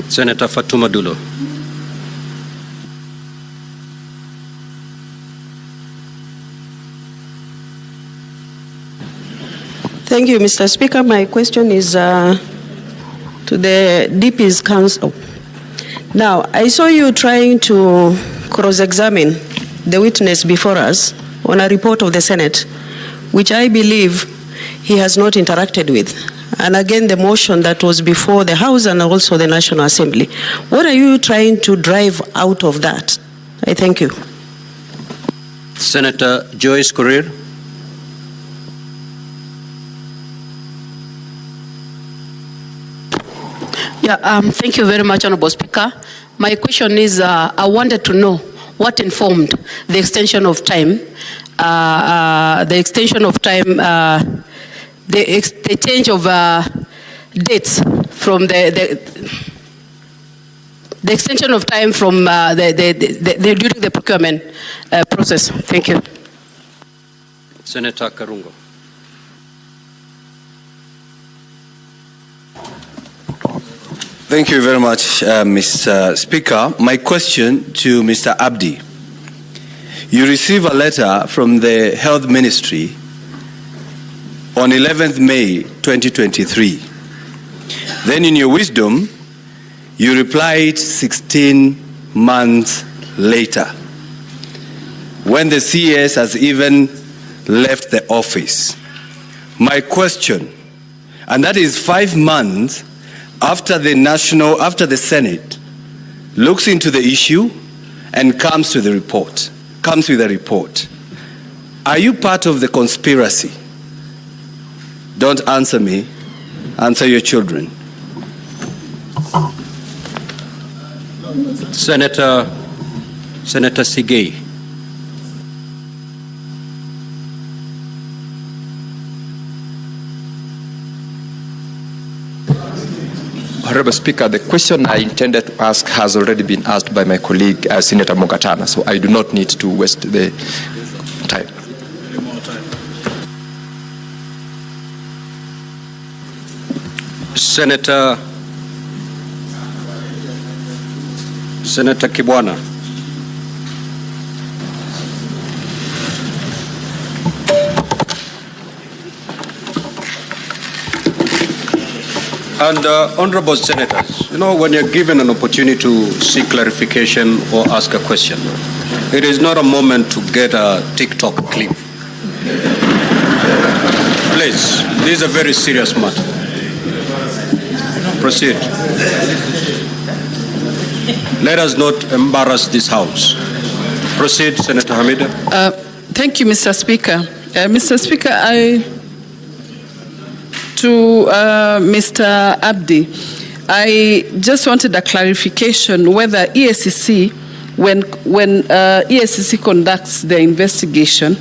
Speaker 2: Senator Fatuma Dulo.
Speaker 21: Thank you, Mr. Speaker. My question is to the DP's Council. Now, I saw you trying to cross-examine the witness before us on a report of the Senate, which I believe he has not interacted with. And again, the motion that was before the House and also the National Assembly. What are you trying to drive out of that? I thank you.
Speaker 2: Senator Joyce Korir.
Speaker 22: Yeah, thank you very much, Honorable Speaker. My question is, I wanted to know what informed the extension of time, the change of dates from the the extension of time from during the procurement process. Thank you.
Speaker 2: Senator Karungo.
Speaker 4: Thank you very much, Mr. Speaker. My question to Mr. Abdi. You receive a letter from the Health Ministry on 11th May 2023. Then in your wisdom, you replied 16 months later, when the CS has even left the office. My question, and that is 5 months after the Senate looks into the issue and comes with a report. Are you part of the conspiracy? Don't answer me, answer your children.
Speaker 2: Senator Sigei.
Speaker 5: Honorable Speaker, the question I intended to ask has already been asked by my colleague, Senator Mogatana, so I do not need to waste the time.
Speaker 2: Senator Kibwana. And honorable senators, when you're given an opportunity to seek clarification or ask a question, it is not a moment to get a TikTok clip. Please, this is a very serious matter. Proceed. Let us not embarrass this House. Proceed, Senator Hamida.
Speaker 10: Thank you, Mr. Speaker. Mr. Speaker, to Mr. Abdi, I just wanted a clarification whether EACC, when EACC conducts their investigation,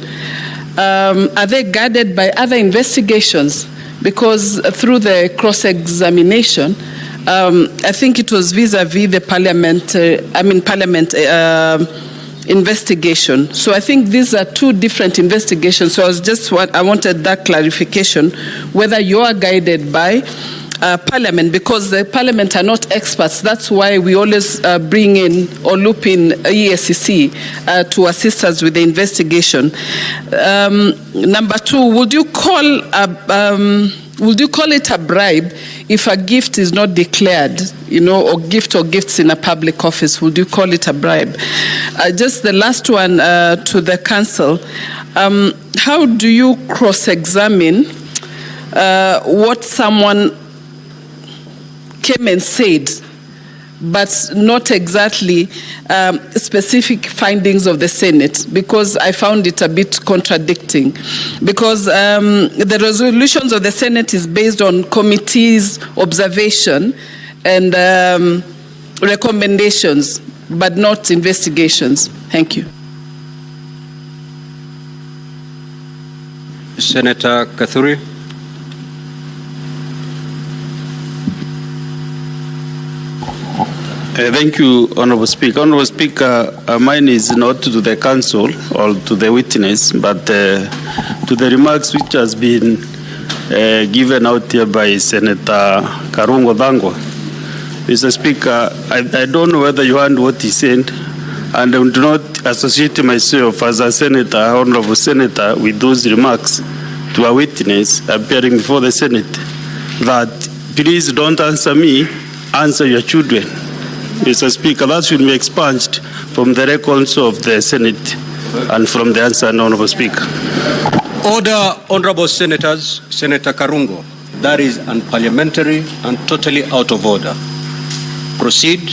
Speaker 10: are they guided by other investigations? Because through the cross-examination, I think it was vis-a-vis the Parliament investigation. So I think these are two different investigations. So I wanted that clarification, whether you are guided by Parliament, because the Parliament are not experts. That's why we always bring in or loop in EACC to assist us with the investigation. Number two, would you call it a bribe if a gift is not declared, or gifts in a public office? Would you call it a bribe? Just the last one to the council. How do you cross-examine what someone came and said, but not exactly specific findings of the Senate? Because I found it a bit contradicting. Because the resolutions of the Senate is based on committees' observation and recommendations, but not investigations. Thank you.
Speaker 2: Senator Kathuri.
Speaker 7: Thank you, Honorable Speaker. Honorable Speaker, mine is not to the council or to the witness, but to the remarks which has been given out here by Senator Karungo Dhangwa. Mr. Speaker, I don't know whether you heard what he said, and I do not associate myself as a senator, honorable senator, with those remarks to a witness appearing before the Senate, that please don't answer me, answer your children. Mr. Speaker, that should be expunged from the records of the Senate and from the answer, Honorable Speaker.
Speaker 2: Order, honorable senators. Senator Karungo, that is unparliamentary and totally out of order. Proceed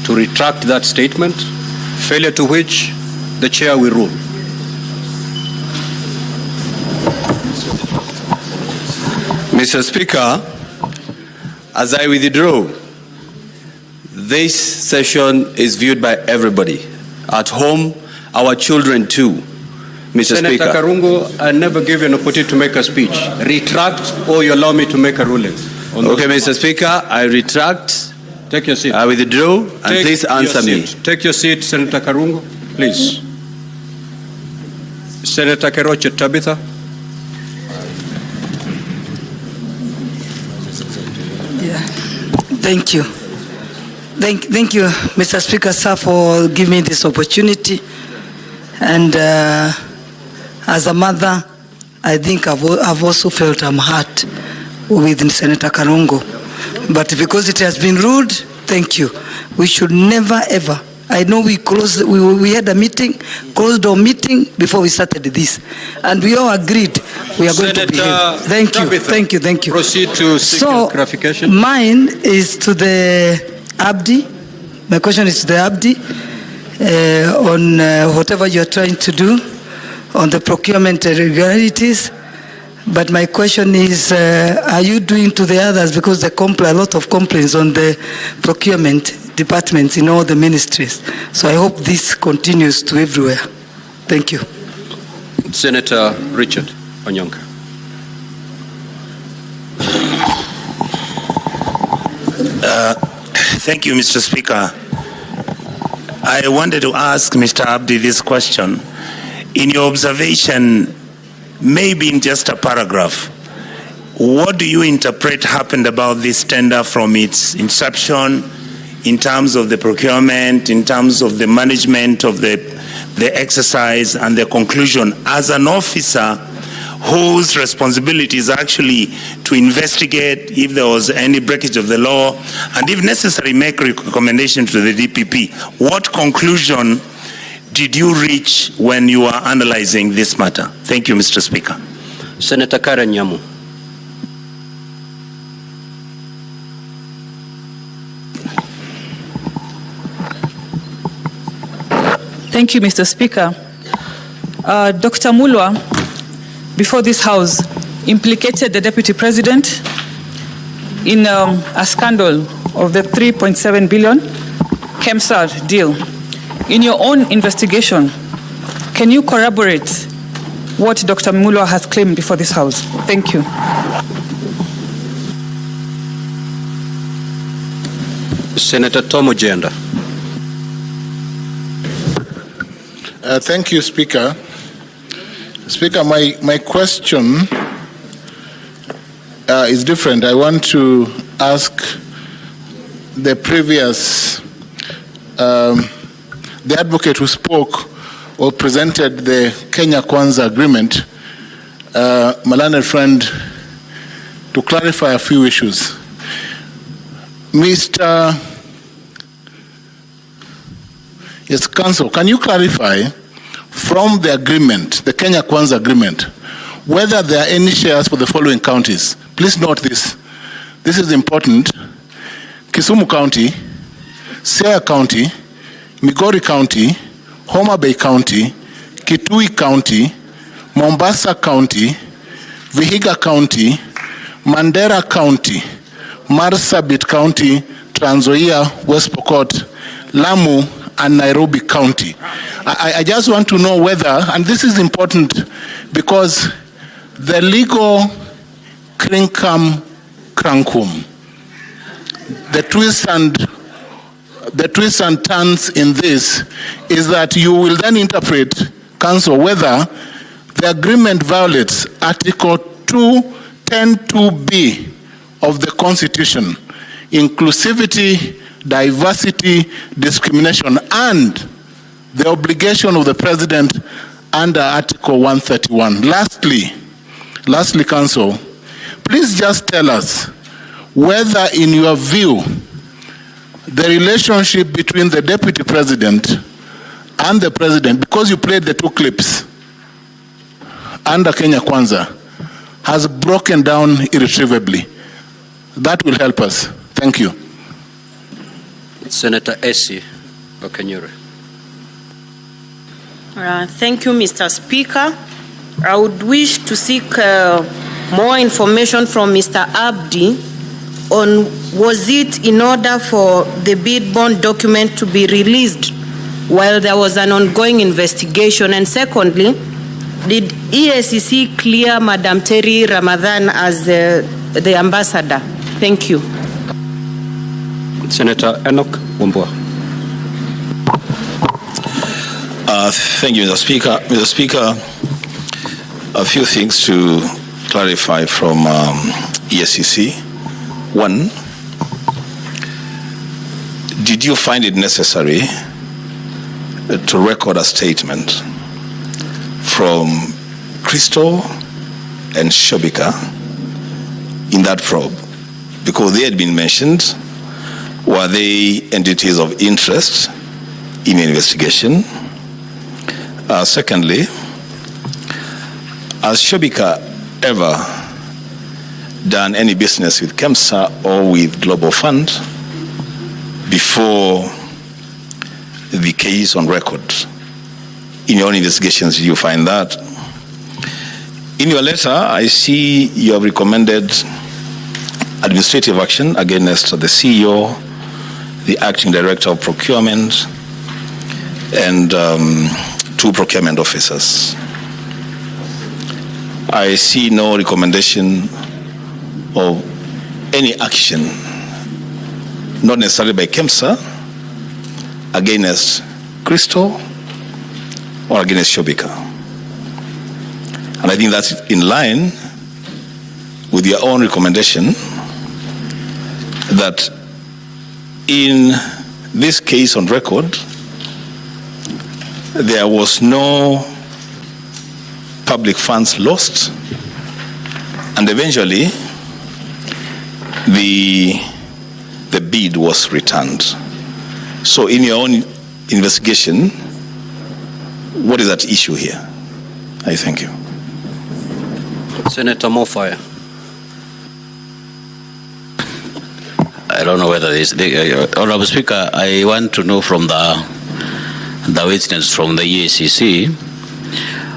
Speaker 2: to retract that statement, failure to which the chair will rule.
Speaker 4: Mr. Speaker, as I withdraw, this session is viewed by everybody. At home, our children too. Mr.
Speaker 2: Senator
Speaker 4: Speaker.
Speaker 2: Karungo, I never gave you an opportunity to make a speech. Retract or you allow me to make a ruling.
Speaker 4: Okay, Mr. Speaker, I retract
Speaker 2: Take your seat.
Speaker 4: I withdraw, and please answer me.
Speaker 2: Take your seat, Senator Karungo, please. Senator Keroche Tabitha.
Speaker 8: Yeah. Thank you. Thank you, Mr. Speaker, sir, for giving me this opportunity. And as a mother, I think I've also felt I'm hurt with Senator Karungo. But because it has been ruled, thank you. We should never ever. I know we had a meeting, closed our meeting before we started this. And we all agreed we are going to behave. Thank you.
Speaker 2: Proceed to seek clarification.
Speaker 8: Mine is to the Abdi. My question is to the Abdi on whatever you're trying to do on the procurement irregularities. But my question is, are you doing to the others? Because there are a lot of complaints on the procurement departments in all the ministries. So I hope this continues to everywhere. Thank you.
Speaker 2: Senator Richard Onyonka.
Speaker 11: Thank you, Mr. Speaker. I wanted to ask Mr. Abdi this question. In your observation, maybe in just a paragraph, what do you interpret happened about this tender from its inception, in terms of the procurement, in terms of the management of the exercise and the conclusion, as an officer whose responsibility is actually to investigate if there was any breakage of the law and if necessary make recommendation to the DPP. What conclusion did you reach when you are analyzing this matter? Thank you, Mr. Speaker.
Speaker 2: Senator Karen Nyamu.
Speaker 12: Thank you, Mr. Speaker. Dr. Mulwa, before this House, implicated the Deputy President in a scandal of the 3.7 billion KEMSAR deal. In your own investigation, can you corroborate what Dr. Mulwa has claimed before this House? Thank you.
Speaker 2: Senator Tom Ojenda.
Speaker 13: Thank you, Speaker. Speaker, my question is different. I want to ask the previous, the advocate who spoke or presented the Kenya Kwanza agreement, my learned friend, to clarify a few issues. Mr. Yes, Council, can you clarify from the agreement, the Kenya Kwanza agreement, whether there are any shares for the following counties? Please note this. This is important. Kisumu County, Siaya County, Migori County, Homa Bay County, Kitui County, Mombasa County, Vihiga County, Mandera County, Marsabit County, Trans Nzoia, West Pokot, Lamu, and Nairobi County. I just want to know whether, and this is important because the legal crinkum crankum, the twists and turns in this is that you will then interpret, Council, whether the agreement violates Article 210(2)(b) of the Constitution, inclusivity, diversity, discrimination, and the obligation of the President under Article 131. Lastly, Council, please just tell us whether, in your view, the relationship between the Deputy President and the President, because you played the two clips under Kenya Kwanza, has broken down irretrievably. That will help us. Thank you.
Speaker 2: Senator Essie Okenyere.
Speaker 23: Thank you, Mr. Speaker. I would wish to seek more information from Mr. Abdi on was it in order for the bid bond document to be released while there was an ongoing investigation, and secondly, did EACC clear Madam Terry Ramadhan as the ambassador? Thank you.
Speaker 2: Senator Enoch Wambua.
Speaker 3: Thank you, Mr. Speaker. Mr. Speaker, a few things to clarify from EACC. One, did you find it necessary to record a statement from Crystal and Shobika in that probe? Because they had been mentioned. Were they entities of interest in the investigation? Secondly, has Shobika ever done any business with KEMSA or with Global Fund before the case on record? In your own investigations, did you find that? In your letter, I see you have recommended administrative action against the CEO, the acting director of procurement, and 2 procurement officers. I see no recommendation of any action, not necessarily by KEMSA, against Crystal or against Shobika. And I think that's in line with your own recommendation that in this case on record, there was no public funds lost, and eventually the bid was returned. So in your own investigation, what is at issue here? I thank you.
Speaker 2: Senator Mofaya.
Speaker 6: I don't know whether this, Honorable Speaker, I want to know from the witness from the EACC.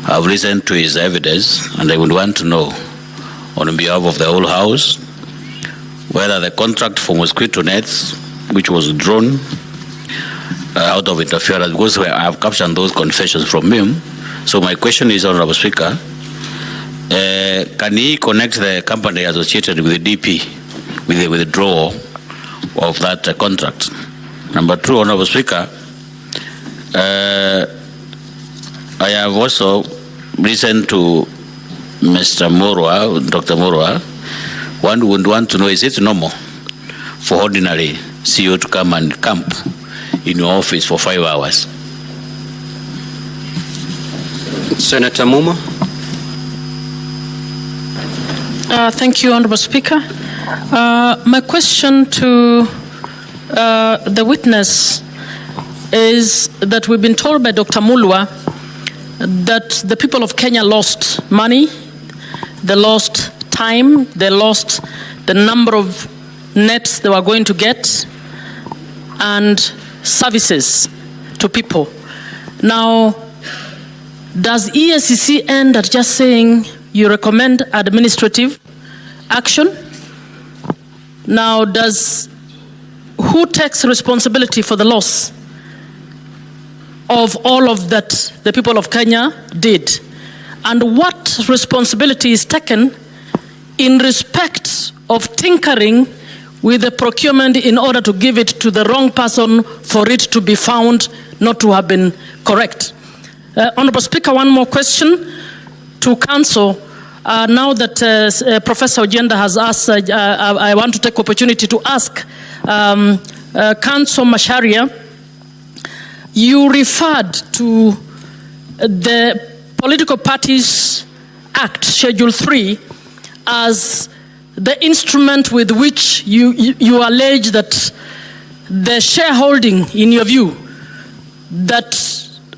Speaker 6: I've listened to his evidence, and I would want to know, on behalf of the whole House, whether the contract for mosquito nets, which was drawn out of interference, because I have captured those confessions from him. So my question is, Honorable Speaker, can he connect the company associated with the DP with the withdrawal of that contract? Number 2, Honorable Speaker, I have also listened to Mr. Morwa, Dr. Morwa. One would want to know, is it normal for ordinary CEO to come and camp in your office for 5 hours?
Speaker 2: Senator Muma.
Speaker 14: Thank you, Honorable Speaker. My question to the witness is that we've been told by Dr. Mulwa that the people of Kenya lost money, they lost time, they lost the number of nets they were going to get, and services to people. Now, does EACC end at just saying you recommend administrative action? Now, who takes responsibility for the loss of all of that the people of Kenya did? And what responsibility is taken in respect of tinkering with the procurement in order to give it to the wrong person for it to be found not to have been correct? Honorable Speaker, one more question to Council. Now that Professor Ojenda has asked, I want to take opportunity to ask Council Macharia. You referred to the Political Parties Act, Schedule 3, as the instrument with which you allege that the shareholding, in your view, that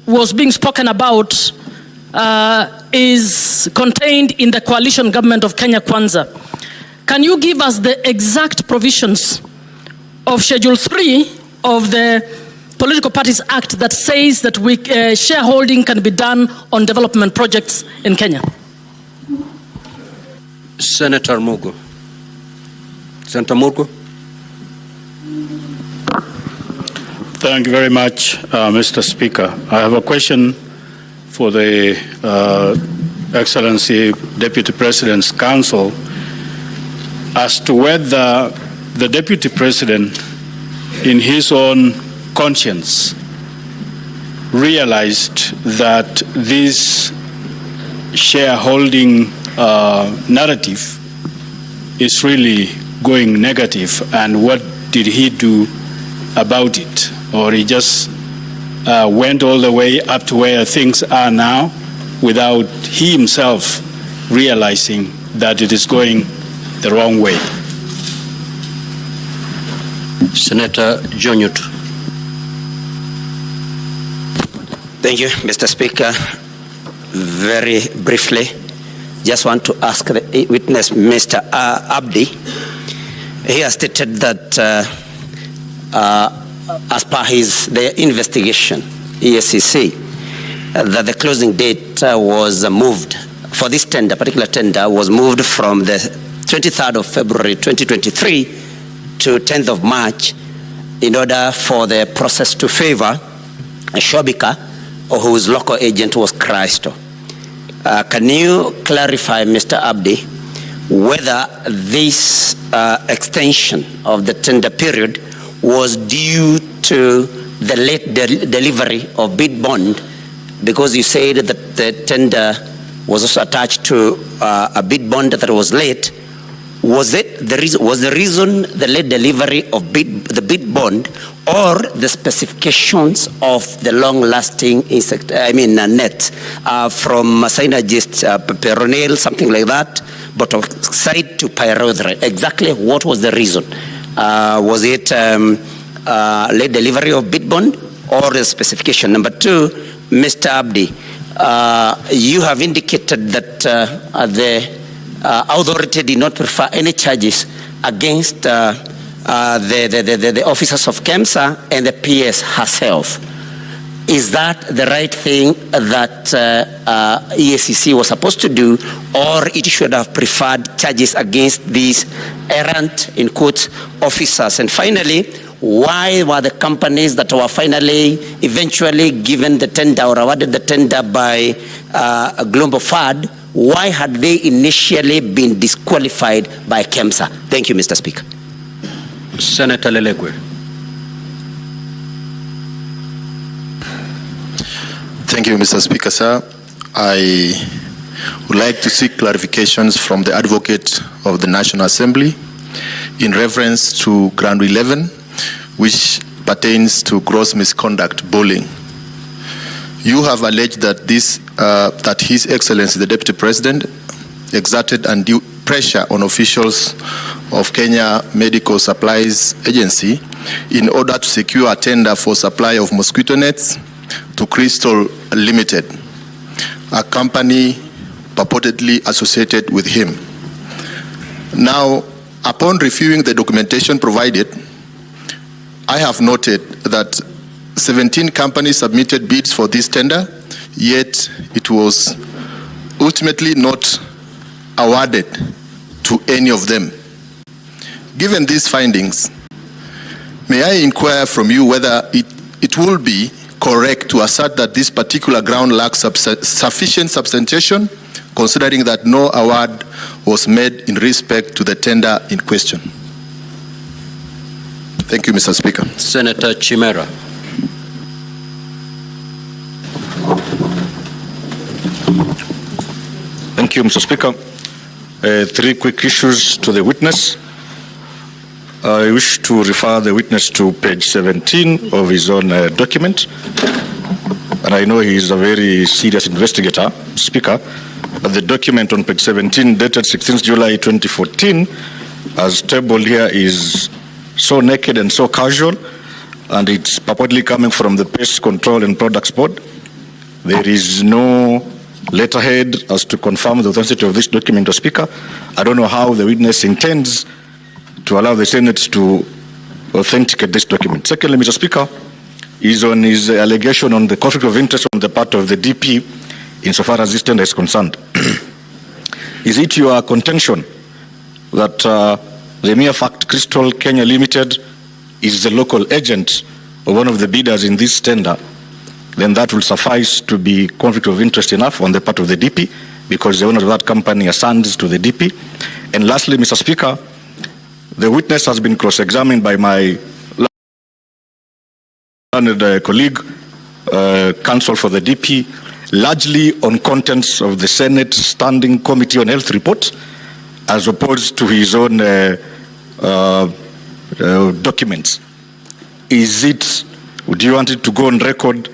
Speaker 14: was being spoken about is contained in the coalition government of Kenya Kwanza. Can you give us the exact provisions of Schedule 3 of the Political Parties Act that says that shareholding can be done on development projects in Kenya?
Speaker 2: Senator Mugo. Senator Mugo.
Speaker 7: Thank you very much, Mr. Speaker. I have a question for the Excellency Deputy President's Counsel as to whether the Deputy President in his own conscience, realized that this shareholding narrative is really going negative, and what did he do about it? Or he just went all the way up to where things are now without he himself realizing that it is going the wrong way?
Speaker 2: Senator Jonyut.
Speaker 1: Thank you, Mr. Speaker. Very briefly, just want to ask the witness, Mr. Abdi. He has stated that as per the investigation, EACC, that the closing date was moved for this tender, particular tender, was moved from the 23rd of February 2023 to 10th of March in order for the process to favor Shobika, whose local agent was Christo. Can you clarify, Mr. Abdi, whether this extension of the tender period was due to the late delivery of bid bond, because you said that the tender was also attached to a bid bond that was late? Was the reason the late delivery of the bid bond, or the specifications of the long-lasting net from Synagist, Peronil, something like that, but side to Pyrodre? Exactly what was the reason? Was it late delivery of bid bond or the specification? Number two, Mr. Abdi, you have indicated that the authority did not prefer any charges against the officers of KEMSA and the PS herself. Is that the right thing that EACC was supposed to do, or it should have preferred charges against these errant, in quotes, officers? And finally, why were the companies that were eventually given the tender or awarded the tender by Global FAD, why had they initially been disqualified by KEMSA? Thank you, Mr. Speaker.
Speaker 2: Senator Lelegwe.
Speaker 15: Thank you, Mr. Speaker, sir. I would like to seek clarifications from the Advocate of the National Assembly in reference to Ground 11, which pertains to gross misconduct bullying. You have alleged that that His Excellency the Deputy President exerted undue pressure on officials of Kenya Medical Supplies Agency in order to secure a tender for supply of mosquito nets to Crystal Limited, a company purportedly associated with him. Now, upon reviewing the documentation provided, I have noted that 17 companies submitted bids for this tender, yet it was ultimately not awarded to any of them. Given these findings, may I inquire from you whether it will be correct to assert that this particular ground lacks sufficient substantiation, considering that no award was made in respect to the tender in question? Thank you, Mr. Speaker.
Speaker 2: Senator Chimera.
Speaker 17: Thank you, Mr. Speaker. Three quick issues to the witness. I wish to refer the witness to page 17 of his own document. And I know he is a very serious investigator, Speaker. But the document on page 17, dated 16th July 2014, as tabled here, is so naked and so casual, and it's purportedly coming from the Pest Control and Products Board. There is no letterhead as to confirm the authenticity of this document, Mr. Speaker. I don't know how the witness intends to allow the Senate to authenticate this document. Secondly, Mr. Speaker, is on his allegation on the conflict of interest on the part of the DP insofar as this tender is concerned. Is it your contention that the mere fact Crystal Kenya Limited is the local agent of one of the bidders in this tender, then that will suffice to be conflict of interest enough on the part of the DP, because the owner of that company assigns to the DP? And lastly, Mr. Speaker, the witness has been cross-examined by my learned colleague, counsel for the DP, largely on contents of the Senate Standing Committee on Health report, as opposed to his own documents. Do you want it to go on record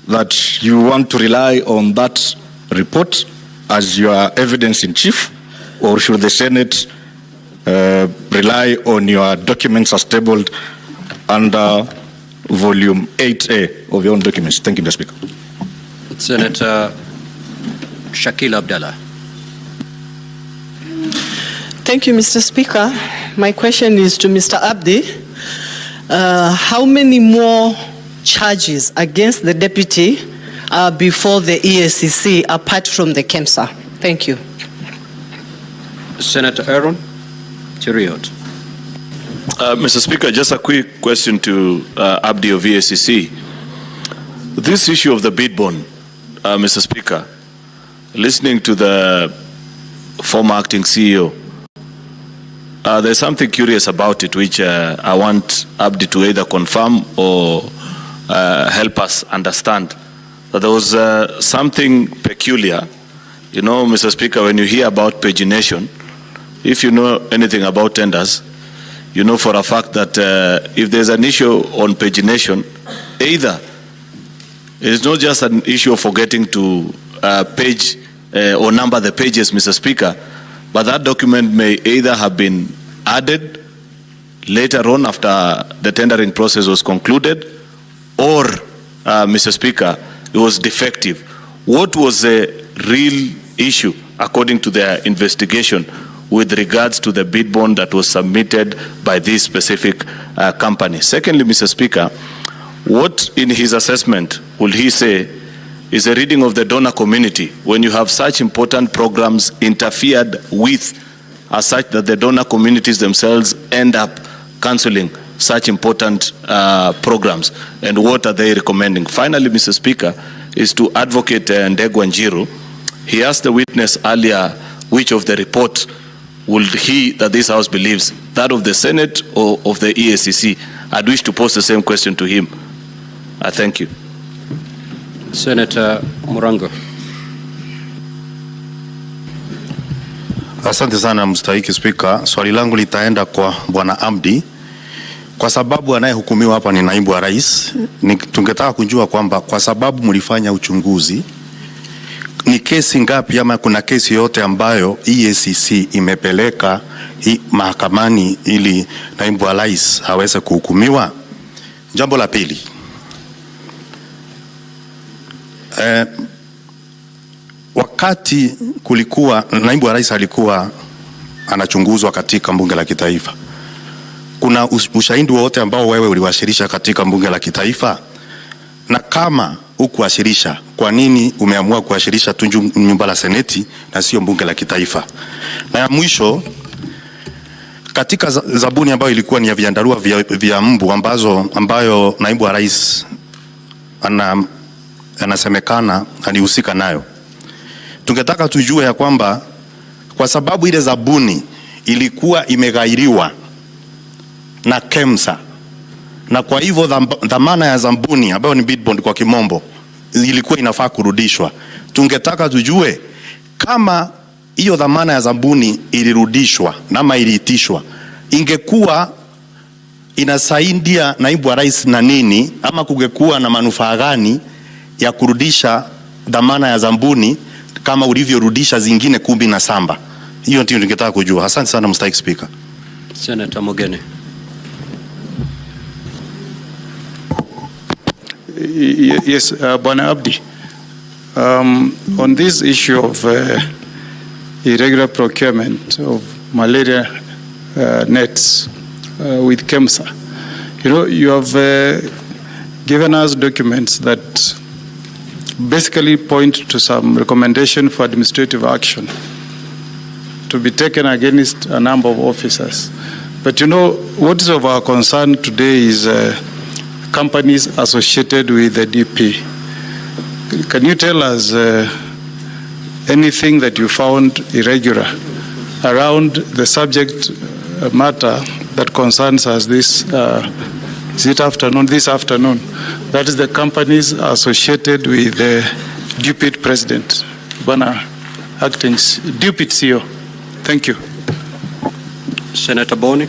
Speaker 17: that you want to rely on that report as your evidence in chief, or should the Senate rely on your documents as tabled under volume 8A of your own documents? Thank you, Mr. Speaker.
Speaker 2: Senator Shakil Abdallah.
Speaker 16: Thank you, Mr. Speaker. My question is to Mr. Abdi. How many more charges against the deputy before the EACC apart from the KEMSA? Thank you.
Speaker 2: Senator Aaron Cheriot.
Speaker 18: Mr. Speaker, just a quick question to Abdi of EACC. This issue of the bid bond, Mr. Speaker, listening to the former acting CEO, there's something curious about it which I want Abdi to either confirm or help us understand. That there was something peculiar. You know, Mr. Speaker, when you hear about pagination, if you know anything about tenders, you know for a fact that if there's an issue on pagination, either it's not just an issue of forgetting to page or number the pages, Mr. Speaker, but that document may either have been added later on after the tendering process was concluded, or, Mr. Speaker, it was defective. What was the real issue, according to their investigation, with regards to the bid bond that was submitted by this specific company? Secondly, Mr. Speaker, what in his assessment will he say is a reading of the donor community when you have such important programs interfered with, as such that the donor communities themselves end up cancelling such important programs, and what are they recommending? Finally, Mr. Speaker, is to Advocate Ndegwa Njiru. He asked the witness earlier which of the report will he that this House believes, that of the Senate or of the EACC. I'd wish to pose the same question to him. I thank you.
Speaker 2: Senator Murango.
Speaker 15: Asante sana mstahiki Spika. Swali langu litaenda kwa Bwana Abdi. Kwa sababu anayehukumiwa hapa ni naibu wa rais, tungetaka kujua kwamba kwa sababu mlifanya uchunguzi, ni kesi ngapi ama kuna kesi yote ambayo EACC imepeleka mahakamani ili naibu wa rais aweze kuhukumiwa? Jambo la pili, wakati kulikuwa naibu wa rais alikuwa anachunguzwa katika bunge la kitaifa, kuna ushahidi wote ambao wewe uliwasilisha katika bunge la kitaifa? Na kama hukuwasilisha, kwa nini umeamua kuwasilisha tu nyumba la seneti na sio bunge la kitaifa? Na ya mwisho, katika zabuni ambayo ilikuwa ni ya viandarua vya mbu ambayo naibu wa rais anasemekana alihusika nayo, tungetaka tujue ya kwamba kwa sababu ile zabuni ilikuwa imeghairiwa na KEMSA, na kwa hivyo dhamana ya zabuni ambayo ni bid bond kwa kimombo ilikuwa inafaa kurudishwa, tungetaka tujue kama hiyo dhamana ya zabuni ilirudishwa na iliitishwa, ingekuwa inasaidia naibu wa rais na nini, ama kungekuwa na manufaa gani ya kurudisha dhamana ya zabuni kama ulivyorudisha zingine 17? Hiyo ndio ningetaka kujua. Asante sana Mr. Speaker.
Speaker 2: Senator Mogene.
Speaker 7: Yes, Bwana Abdi. On this issue of irregular procurement of malaria nets with KEMSA, you know, you have given us documents that basically point to some recommendation for administrative action to be taken against a number of officers. But you know, what is of our concern today is companies associated with the DP. Can you tell us anything that you found irregular around the subject matter that concerns us, this Is it afternoon? This afternoon. That is the companies associated with the Deputy President, Bwana Acting Deputy CEO. Thank you.
Speaker 2: Senator Boni.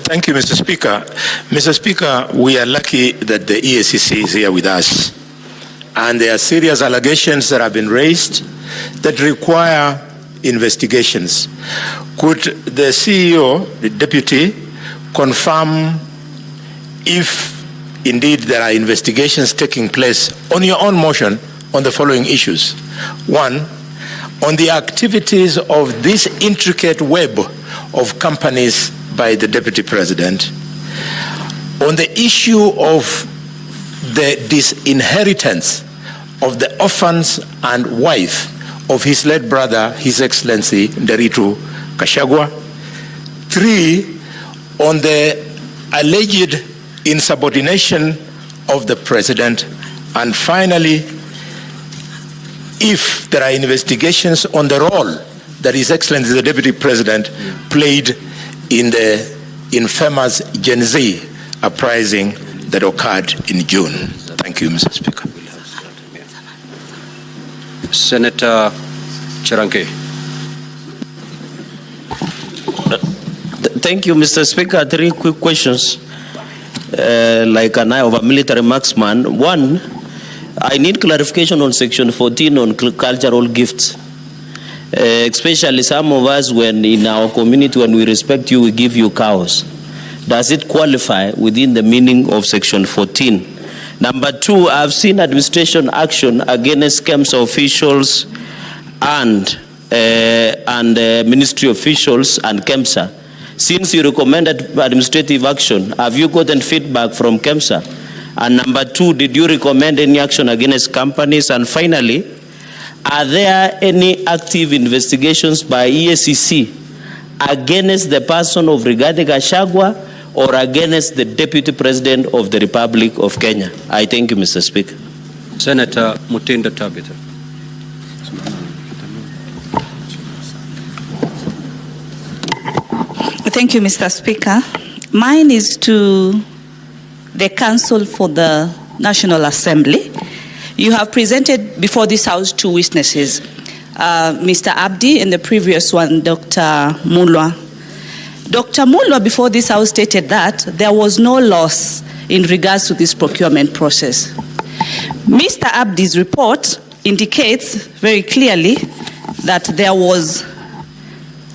Speaker 9: Thank you, Mr. Speaker. Mr. Speaker, we are lucky that the EACC is here with us. And there are serious allegations that have been raised that require investigations. Could the CEO, the deputy, confirm if indeed there are investigations taking place on your own motion on the following issues? One, on the activities of this intricate web of companies by the Deputy President, on the issue of the disinheritance of the orphans and wife of his late brother, His Excellency Nderitu Gachagua. 3, on the alleged insubordination of the President. And finally, if there are investigations on the role that His Excellency the Deputy President played in the infamous Gen Z uprising that occurred in June. Thank you, Mr. Speaker.
Speaker 2: Senator Cheranke.
Speaker 19: Thank you, Mr. Speaker. 3 quick questions. Like an eye of a military marksman. 1, I need clarification on Section 14 on cultural gifts. Especially some of us, when in our community, when we respect you, we give you cows. Does it qualify within the meaning of Section 14? Number 2, I've seen administration action against KEMSA officials and ministry officials and KEMSA. Since you recommended administrative action, have you gotten feedback from KEMSA? And number 2, did you recommend any action against companies? And finally, are there any active investigations by EACC against the person of Rigathi Gachagua or against the Deputy President of the Republic of Kenya? I thank you, Mr. Speaker.
Speaker 2: Senator Mutinda Tabitha.
Speaker 20: Thank you, Mr. Speaker. Mine is to the Council for the National Assembly. You have presented before this House 2 witnesses, Mr. Abdi and the previous one, Dr. Mulwa. Dr. Mulwa before this House stated that there was no loss in regards to this procurement process. Mr. Abdi's report indicates very clearly that there was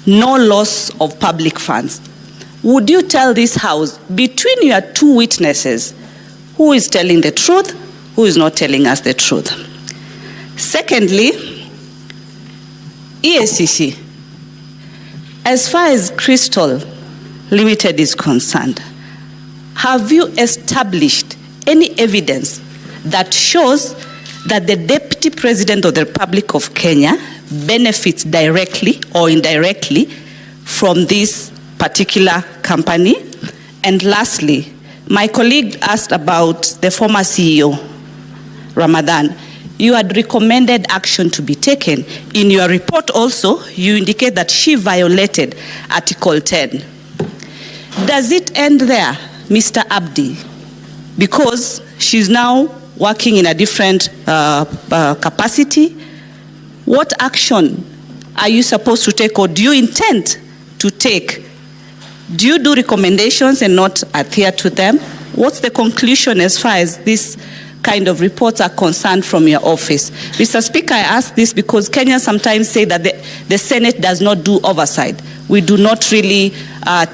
Speaker 20: no loss of public funds. Would you tell this House, between your 2 witnesses, who is telling the truth, who is not telling us the truth? Secondly, EACC, as far as Crystal Limited is concerned, have you established any evidence that shows that the Deputy President of the Republic of Kenya benefits directly or indirectly from this particular company? And lastly, my colleague asked about the former CEO, Ramadan. You had recommended action to be taken. In your report also, you indicate that she violated Article 10. Does it end there, Mr. Abdi? Because she's now working in a different capacity. What action are you supposed to take, or do you intend to take? Do you do recommendations and not adhere to them? What's the conclusion as far as this kind of reports are concerned from your office? Mr. Speaker, I ask this because Kenyans sometimes say that the Senate does not do oversight. We do not really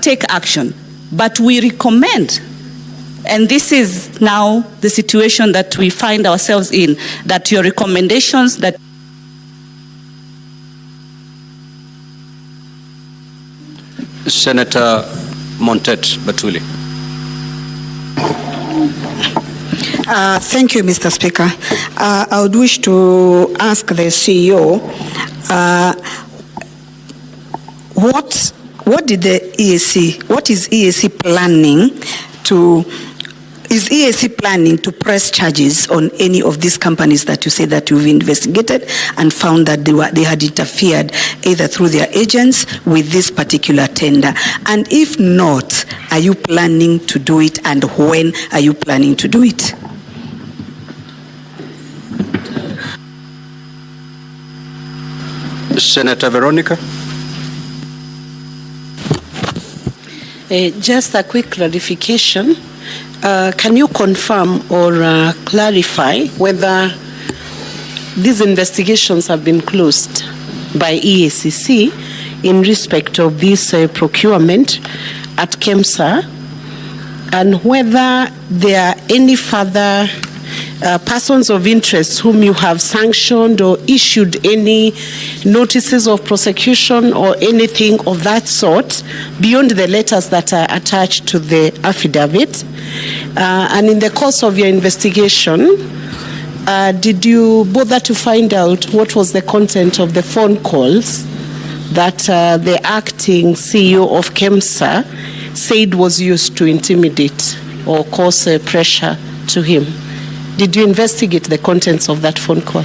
Speaker 20: take action, but we recommend. And this is now the situation that we find ourselves in, that your recommendations that
Speaker 2: Senator Montet Batuli.
Speaker 24: Thank you, Mr. Speaker. I would wish to ask the CEO, what is EAC planning to Is EAC planning to press charges on any of these companies that you say that you've investigated and found that they had interfered either through their agents with this particular tender? And if not, are you planning to do it, and when are you planning to do it?
Speaker 2: Senator Veronica.
Speaker 5: Just a quick clarification. Can you confirm or clarify whether these investigations have been closed by EACC in respect of this procurement at KEMSA, and whether there are any further persons of interest whom you have sanctioned or issued any notices of prosecution or anything of that sort beyond the letters that are attached to the affidavit? And in the course of your investigation, did you bother to find out what was the content of the phone calls that the acting CEO of KEMSA said was used to intimidate or cause pressure to him? Did you investigate the contents of that phone call?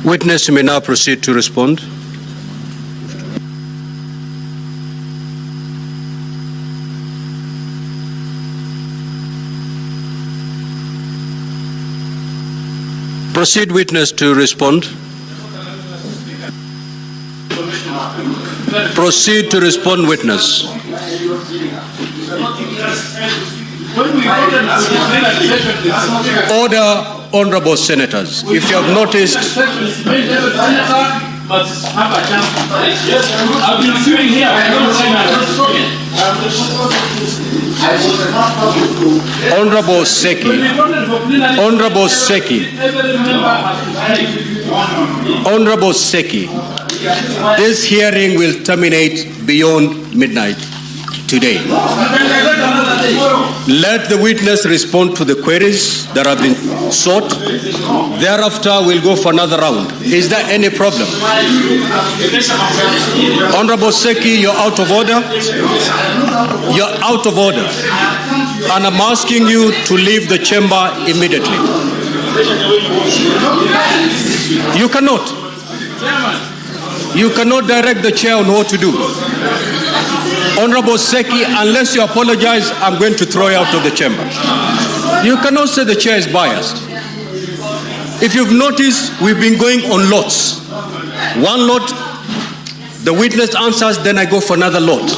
Speaker 2: Witness may now proceed to respond. Proceed, witness, to respond. Proceed to respond, witness. Order, honorable senators. If you have noticed, Honorable Seki, Honorable Seki, Honorable Seki, this hearing will terminate beyond midnight today. Let the witness respond to the queries that have been sought. Thereafter, we'll go for another round. Is there any problem? Honorable Seki, you're out of order. You're out of order. And I'm asking you to leave the chamber immediately. You cannot. You cannot direct the chair on what to do. Honorable Seki, unless you apologize, I'm going to throw you out of the chamber. You cannot say the chair is biased. If you've noticed, we've been going on lots. One lot, the witness answers, then I go for another lot.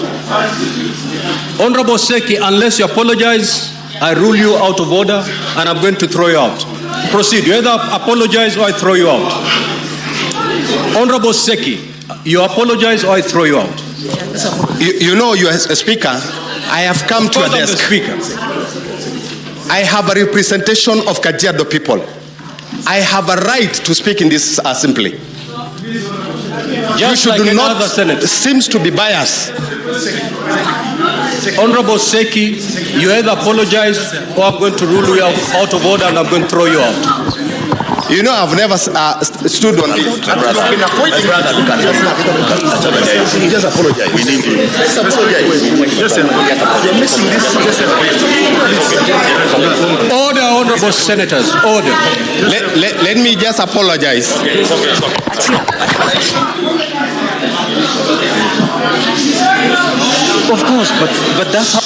Speaker 2: Honorable Seki, unless you apologize, I rule you out of order and I'm going to throw you out. Proceed. You either apologize or I throw you out. Honorable Seki, you apologize or I throw you out.
Speaker 10: You know, you as a speaker, I have come to your desk. I have a representation of Kajiado people. I have a right to speak in this assembly. You should like not seems to be biased.
Speaker 2: Honorable Seki, you either apologize or I'm going to rule you out of order and I'm going to throw you out.
Speaker 10: You know, I've never stood on this.
Speaker 21: Just apologize. We need to. You're missing this.
Speaker 2: Order, honorable senators. Order.
Speaker 10: Let me just apologize.
Speaker 2: Of course, but that's how.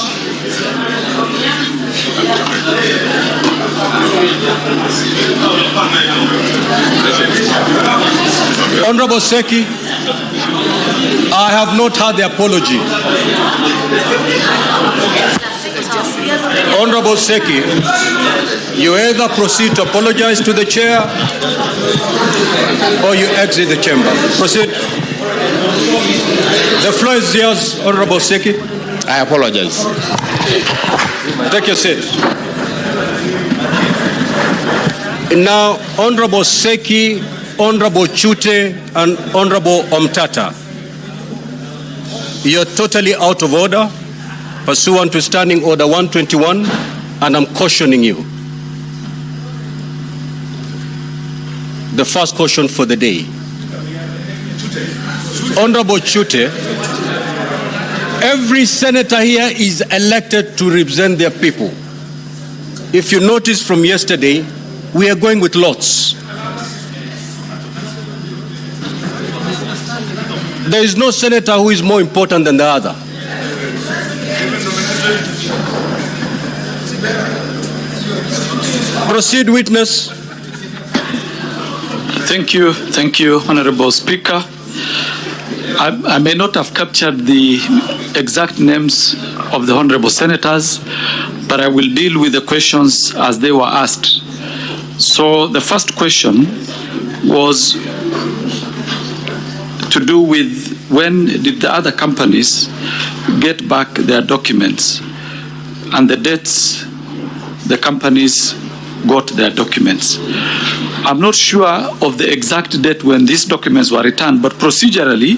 Speaker 2: Honorable Seki, I have not heard the apology. Honorable Seki, you either proceed to apologize to the chair or you exit the chamber. Proceed. The floor is yours, Honorable Seki.
Speaker 10: I apologize.
Speaker 2: Take your seat. Now, Honorable Seki, Honorable Chute, and Honorable Omtata, you're totally out of order, pursuant to Standing Order 121, and I'm cautioning you. The first caution for the day. Honorable Chute, Every senator here is elected to represent their people. If you notice from yesterday, we are going with lots. There is no senator who is more important than the other. Proceed, witness.
Speaker 4: Thank you, Honorable Speaker. I may not have captured the exact names of the Honorable Senators, but I will deal with the questions as they were asked. So the first question was to do with when did the other companies get back their documents and the dates the companies got their documents. I'm not sure of the exact date when these documents were returned, but procedurally,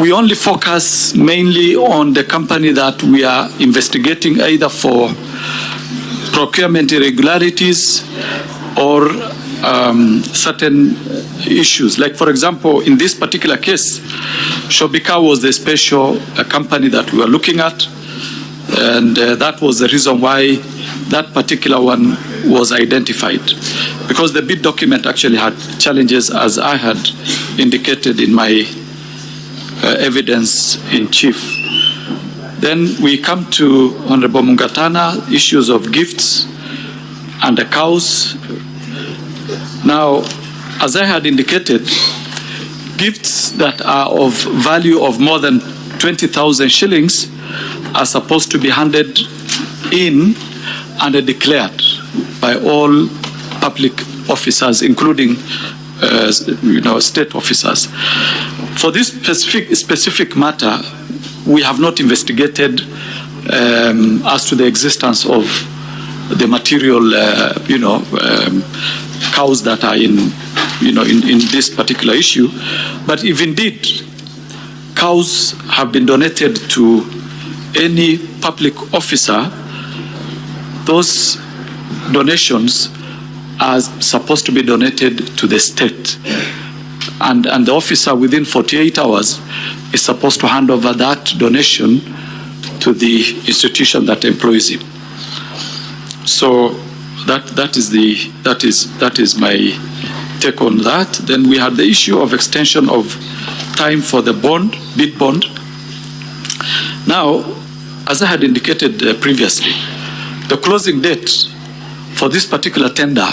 Speaker 4: we only focus mainly on the company that we are investigating either for procurement irregularities or certain issues. Like, for example, in this particular case, Shobika was the special company that we were looking at, and that was the reason why that particular one was identified, because the bid document actually had challenges, as I had indicated in my evidence in chief. Then we come to Honorable Mungatana, issues of gifts and the cows. Now, as I had indicated, gifts that are of value of more than 20,000 shillings are supposed to be handed in and declared by all public officers, including state officers. For this specific matter, we have not investigated as to the existence of the material, cows that are in this particular issue. But if indeed cows have been donated to any public officer, those donations are supposed to be donated to the state. And the officer within 48 hours is supposed to hand over that donation to the institution that employs him. So that is my take on that. Then we had the issue of extension of time for the bid bond. Now, as I had indicated previously, the closing date for this particular tender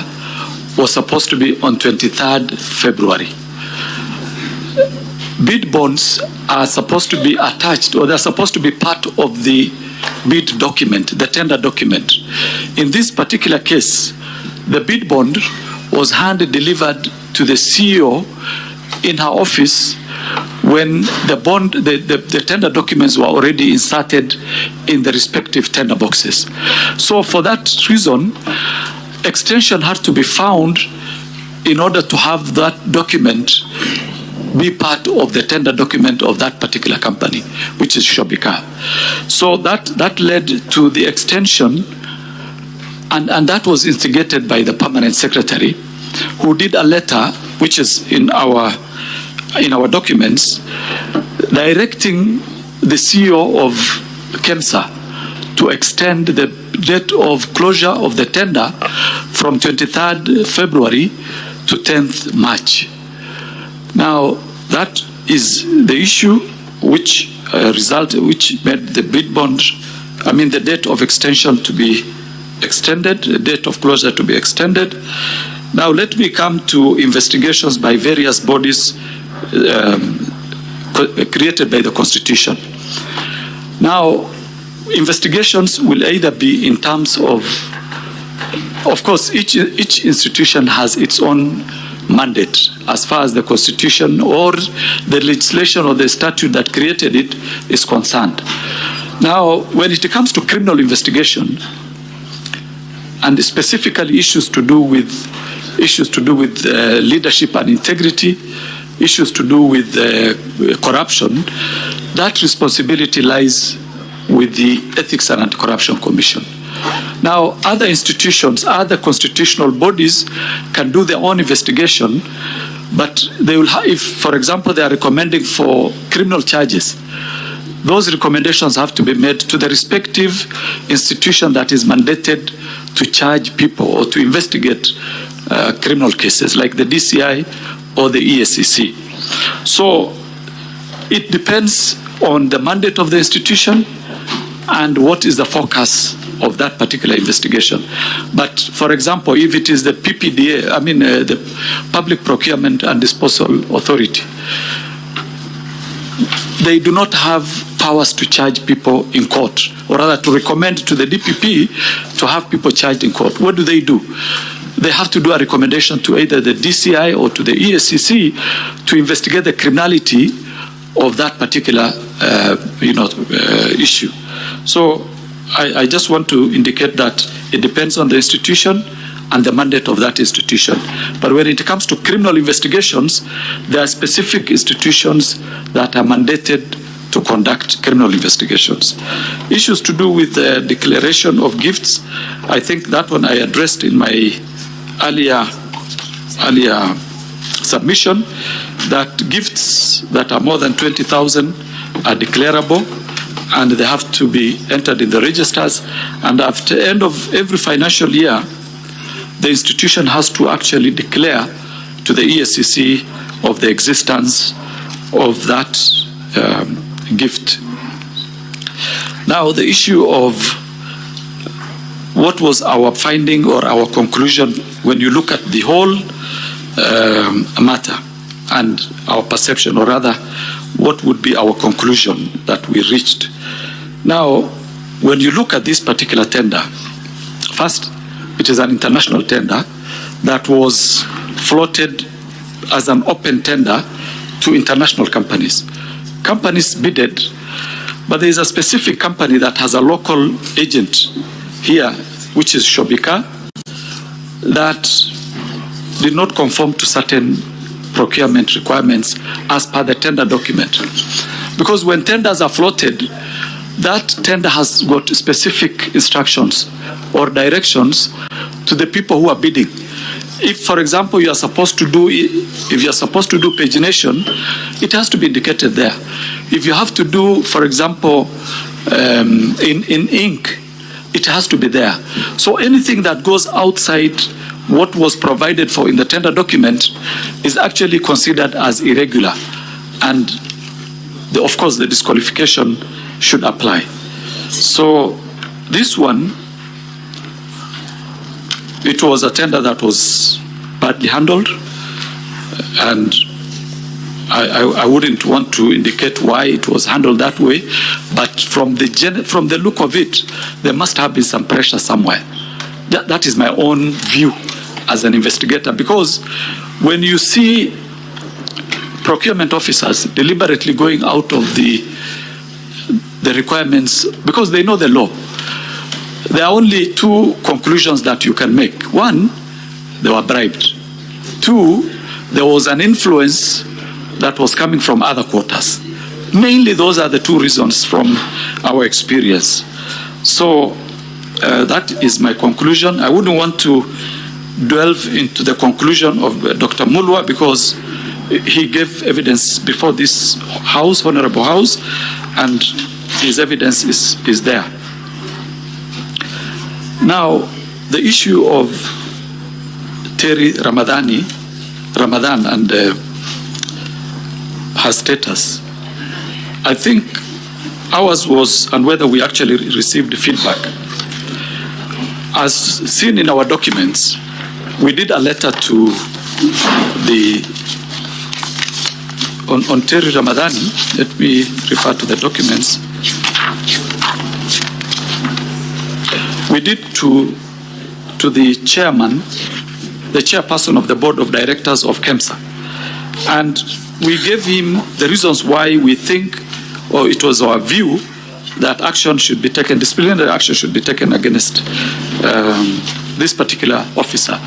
Speaker 4: was supposed to be on 23rd February. Bid bonds are supposed to be attached, or they're supposed to be part of the bid document, the tender document. In this particular case, the bid bond was hand-delivered to the CEO in her office when the tender documents were already inserted in the respective tender boxes. So for that reason, extension had to be found in order to have that document be part of the tender document of that particular company, which is Shobika. So that led to the extension, and that was instigated by the permanent secretary, who did a letter, which is in our documents, directing the CEO of KEMSA to extend the date of closure of the tender from 23rd February to 10th March. Now, that is the issue which made the bid bond, the date of extension to be extended, the date of closure to be extended. Now, let me come to investigations by various bodies created by the Constitution. Now, investigations will either be in terms of course, each institution has its own mandate as far as the Constitution or the legislation or the statute that created it is concerned. Now, when it comes to criminal investigation, and specifically issues to do with leadership and integrity, issues to do with corruption, that responsibility lies with the Ethics and Anti-Corruption Commission. Now, other institutions, other constitutional bodies can do their own investigation, but they will have, if, for example, they are recommending for criminal charges, those recommendations have to be made to the respective institution that is mandated to charge people or to investigate criminal cases, like the DCI or the EACC. So it depends on the mandate of the institution and what is the focus of that particular investigation. But for example, if it is the PPDA, the Public Procurement and Disposal Authority, they do not have powers to charge people in court, or rather to recommend to the DPP to have people charged in court. What do? They have to do a recommendation to either the DCI or to the EACC to investigate the criminality of that particular issue. So I just want to indicate that it depends on the institution and the mandate of that institution. But when it comes to criminal investigations, there are specific institutions that are mandated to conduct criminal investigations. Issues to do with the declaration of gifts, I think that one I addressed in my earlier submission, that gifts that are more than 20,000 are declarable and they have to be entered in the registers, and after the end of every financial year, the institution has to actually declare to the EACC of the existence of that gift. Now, the issue of what was our finding or our conclusion when you look at the whole matter and our perception, or rather, what would be our conclusion that we reached. Now, when you look at this particular tender, first, it is an international tender that was floated as an open tender to international companies. Companies bidded, but there is a specific company that has a local agent here, which is Shobika, that did not conform to certain procurement requirements as per the tender document. Because when tenders are floated, that tender has got specific instructions or directions to the people who are bidding. If, for example, you are supposed to do pagination, it has to be indicated there. If you have to do, for example, in ink, it has to be there. So anything that goes outside what was provided for in the tender document is actually considered as irregular. And of course, the disqualification should apply. So this one, it was a tender that was badly handled, and I wouldn't want to indicate why it was handled that way, but from the look of it, there must have been some pressure somewhere. That is my own view as an investigator, because when you see procurement officers deliberately going out of the requirements, because they know the law, there are only two conclusions that you can make. One, they were bribed. Two, there was an influence that was coming from other quarters. Mainly, those are the two reasons from our experience. So that is my conclusion. I wouldn't want to delve into the conclusion of Dr. Mulwa, because he gave evidence before this House, Honorable House, and his evidence is there. Now, the issue of Terry Ramadan and her status, I think ours was, and whether we actually received feedback. As seen in our documents, we did a letter to on Terry Ramadan. Let me refer to the documents. We did to the chairperson of the board of directors of KEMSA, and we gave him the reasons why we think, or it was our view, that action should be taken, disciplinary action should be taken against this particular officer.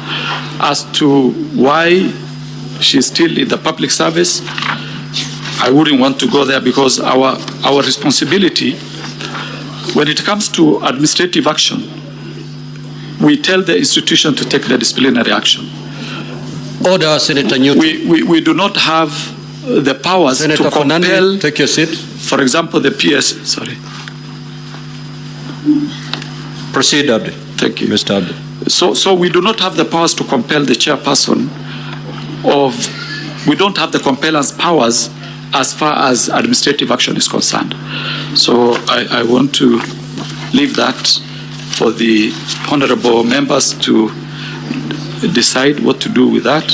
Speaker 4: As to why she's still in the public service, I wouldn't want to go there, because our responsibility, when it comes to administrative action, we tell the institution to take the disciplinary action.
Speaker 2: Order, Senator Newton.
Speaker 4: We do not have the powers
Speaker 2: Senator
Speaker 4: to compel,
Speaker 2: Fernandez, take your seat.
Speaker 4: for example, the PS. Sorry.
Speaker 2: Proceed, Abdi.
Speaker 4: Thank you.
Speaker 2: Mr. Abdi.
Speaker 4: So we do not have the powers to compel the chairperson we don't have the compellence powers as far as administrative action is concerned. So I want to leave that for the honorable members to decide what to do with that.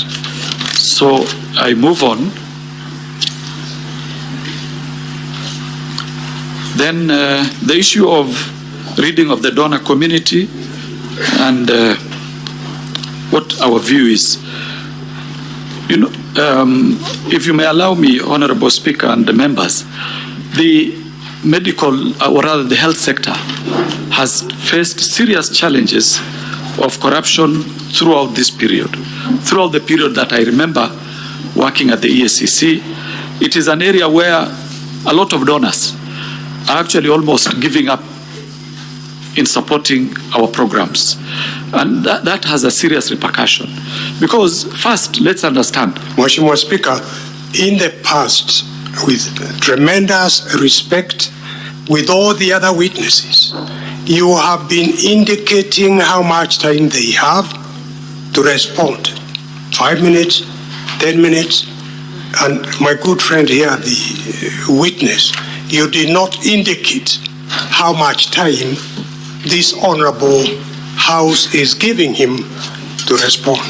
Speaker 4: So I move on. Then the issue of reading of the donor community and what our view is. You know, if you may allow me, Honorable Speaker and the members, the medical, or rather the health sector, has faced serious challenges of corruption throughout this period. Throughout the period that I remember working at the EACC, it is an area where a lot of donors are actually almost giving up in supporting our programs. And that has a serious repercussion. Because first, let's understand.
Speaker 8: Mheshimiwa Speaker, in the past, with tremendous respect, with all the other witnesses, you have been indicating how much time they have to respond. 5 minutes, 10 minutes, and my good friend here, the witness, you did not indicate how much time this honorable House is giving him to respond.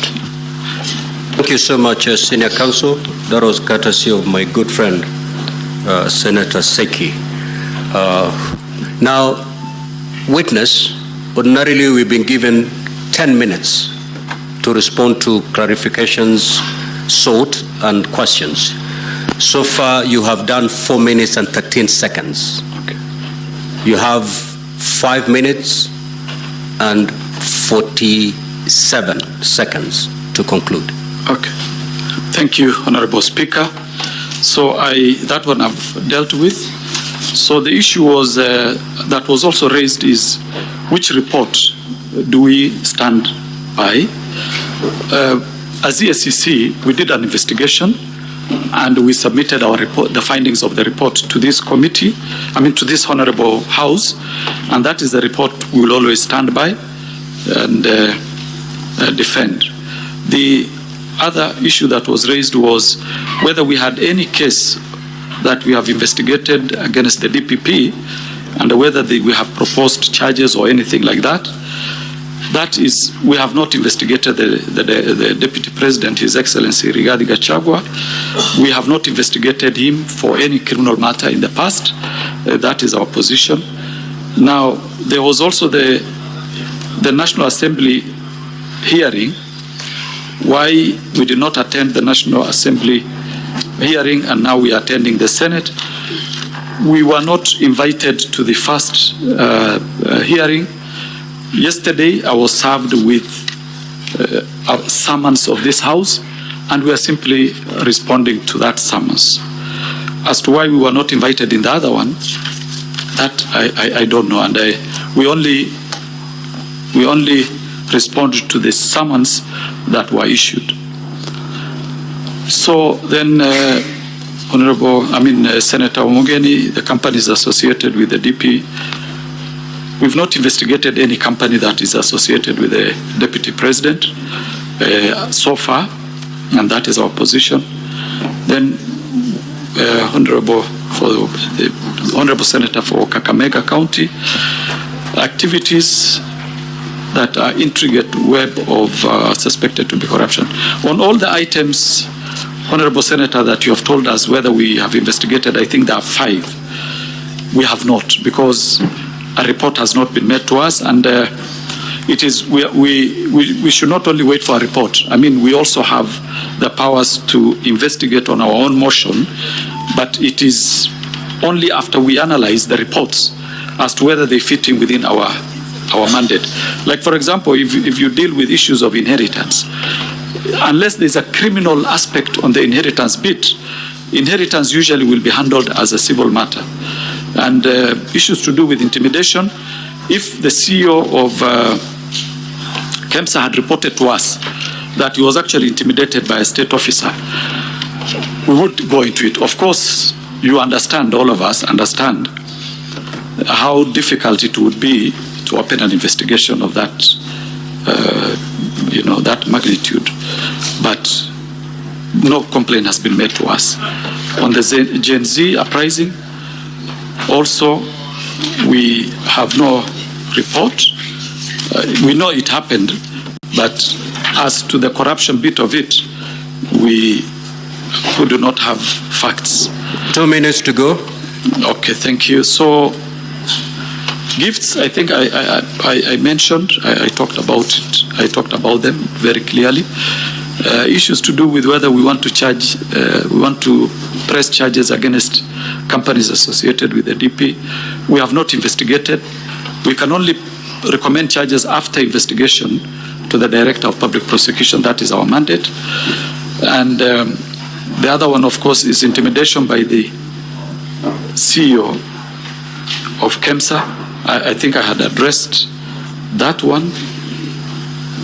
Speaker 2: Thank you so much, Senior Counsel. That was courtesy of my good friend, Senator Seki. Now, witness, ordinarily we've been given 10 minutes to respond to clarifications sought and questions. So far, you have done 4 minutes and 13 seconds. Okay. You have 5 minutes and 47 seconds to conclude.
Speaker 4: Okay. Thank you, Honorable Speaker. So that one I've dealt with. So the issue was that was also raised is which report do we stand by? As EACC, we did an investigation and we submitted our report, the findings of the report to this committee, to this honorable House, and that is the report we will always stand by and defend. The other issue that was raised was whether we had any case that we have investigated against the DPP and whether we have proposed charges or anything like that. That is, we have not investigated the Deputy President, His Excellency Rigathi Gachagua. We have not investigated him for any criminal matter in the past. That is our position. Now, there was also the National Assembly hearing. Why we did not attend the National Assembly hearing and now we are attending the Senate. We were not invited to the first hearing. Yesterday, I was served with a summons of this House, and we are simply responding to that summons. As to why we were not invited in the other one, that I don't know, and we only respond to the summons that were issued. So then, Senator Omugeni, the companies associated with the DP, we've not investigated any company that is associated with the Deputy President so far, and that is our position. Then, Honorable Senator for Kakamega County, activities that are intricate web of suspected to be corruption. On all the items, Honorable Senator, that you have told us whether we have investigated, I think there are 5. We have not, because a report has not been made to us, and it is we should not only wait for a report. We also have the powers to investigate on our own motion, but it is only after we analyze the reports as to whether they fit in within our mandate. Like, for example, if you deal with issues of inheritance, unless there's a criminal aspect on the inheritance bit, inheritance usually will be handled as a civil matter. And issues to do with intimidation, if the CEO of KEMSA had reported to us that he was actually intimidated by a state officer, we would go into it. Of course, you understand, all of us understand how difficult it would be to open an investigation of that, that magnitude. But no complaint has been made to us. On the Gen Z uprising, also, we have no report. We know it happened, but as to the corruption bit of it, we do not have facts.
Speaker 2: 2 minutes to go.
Speaker 4: Okay, thank you. So, gifts, I think I mentioned, I talked about it. I talked about them very clearly. Issues to do with whether we want to charge, we want to press charges against companies associated with the DP. We have not investigated. We can only recommend charges after investigation to the Director of Public Prosecution. That is our mandate. And the other one, of course, is intimidation by the CEO of KEMSA. I think I had addressed that one.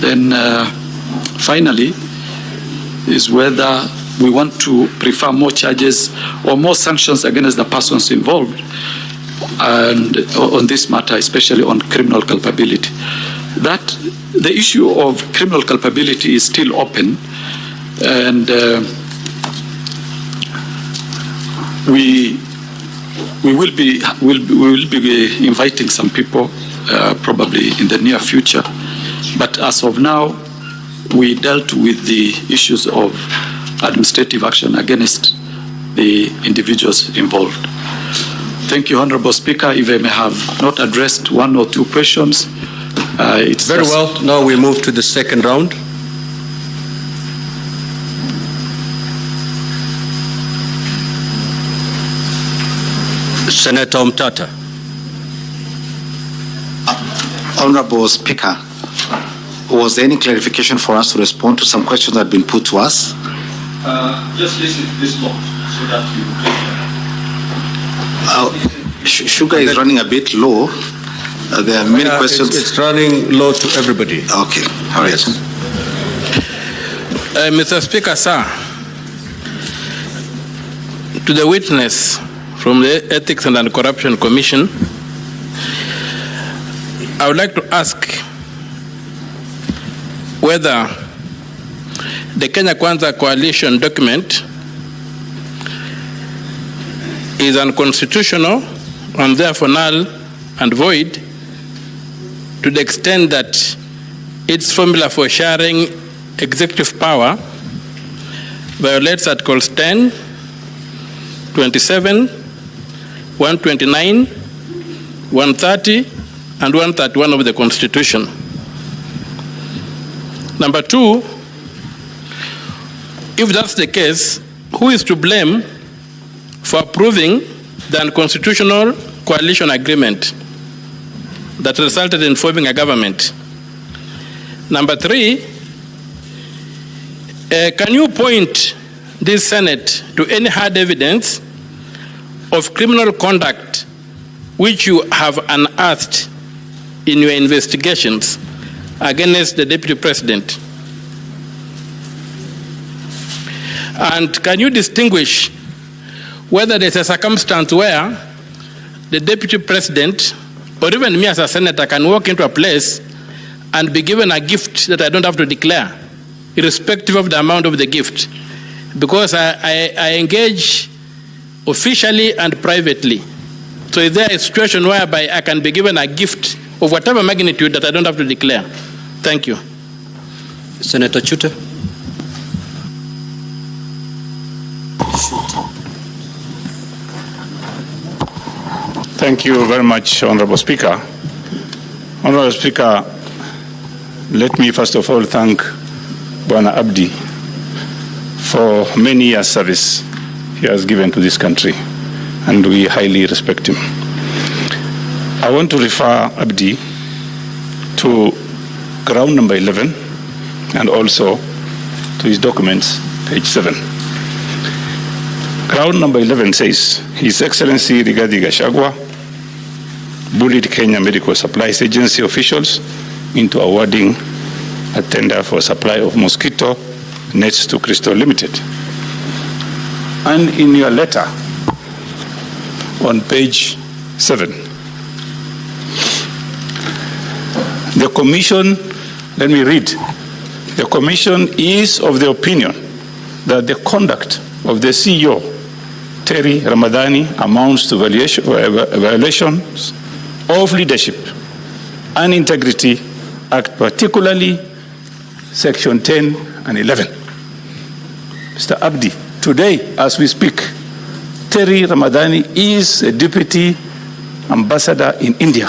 Speaker 4: Then finally is whether we want to prefer more charges or more sanctions against the persons involved and on this matter, especially on criminal culpability. That the issue of criminal culpability is still open, and we will be inviting some people probably in the near future. But as of now, we dealt with the issues of administrative action against the individuals involved. Thank you, Honorable Speaker. If I may have not addressed one or two questions, it's
Speaker 2: very well. Now we move to the second round. Senator Omtata.
Speaker 11: Honorable Speaker, was there any clarification for us to respond to some questions that have been put to us?
Speaker 4: Just listen to this law so that you
Speaker 11: Sugar is running a bit low. There are many questions.
Speaker 2: It's running low to everybody.
Speaker 11: Okay, all right.
Speaker 2: Yes.
Speaker 12: Mr. Speaker, sir, to the witness from the Ethics and Anti-Corruption Commission, I would like to ask whether the Kenya Kwanza Coalition document is unconstitutional and therefore null and void to the extent that its formula for sharing executive power violates Articles 10, 27, 129, 130, and 131 of the Constitution. Number two, if that's the case, who is to blame for approving the unconstitutional coalition agreement that resulted in forming a government? Number three, can you point this Senate to any hard evidence of criminal conduct which you have unearthed in your investigations against the Deputy President? And can you distinguish whether there's a circumstance where the Deputy President, or even me as a Senator, can walk into a place and be given a gift that I don't have to declare, irrespective of the amount of the gift, because I engage officially and privately. So is there a situation whereby I can be given a gift of whatever magnitude that I don't have to declare? Thank you.
Speaker 2: Senator Chute.
Speaker 17: Thank you very much, Honorable Speaker. Honorable Speaker, let me first of all thank Bwana Abdi for many years' service he has given to this country, and we highly respect him. I want to refer Abdi to ground number 11 and also to his documents, page 7. Ground number 11 says, His Excellency Rigathi Gachagua bullied Kenya Medical Supplies Agency officials into awarding a tender for supply of mosquito nets to Crystal Limited.
Speaker 3: And in your letter on page 7, the Commission, let me read, the Commission is of the opinion that the conduct of the CEO, Terry Ramadhani, amounts to violations of Leadership and Integrity Act, particularly Section 10 and 11. Mr. Abdi, today, as we speak, Terry Ramadhani is a deputy ambassador in India.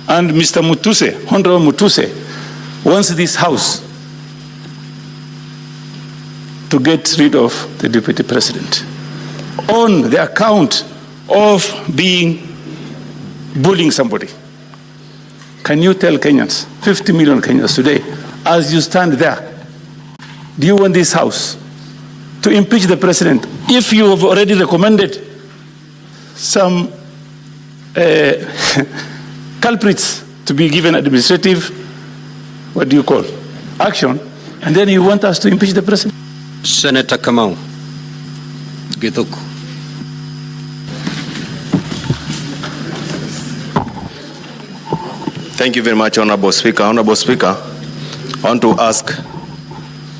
Speaker 3: And Mr. Mutuse, Honorable Mutuse, wants this house to get rid of the deputy president on the account of bullying somebody. Can you tell Kenyans, 50 million Kenyans today, as you stand there, do you want this house to impeach the president if you have already recommended some culprits to be given administrative, what do you call, action, and then you want us to impeach the president?
Speaker 2: Senator Kamau Githuku.
Speaker 15: Thank you very much, Honorable Speaker. Honorable Speaker, I want to ask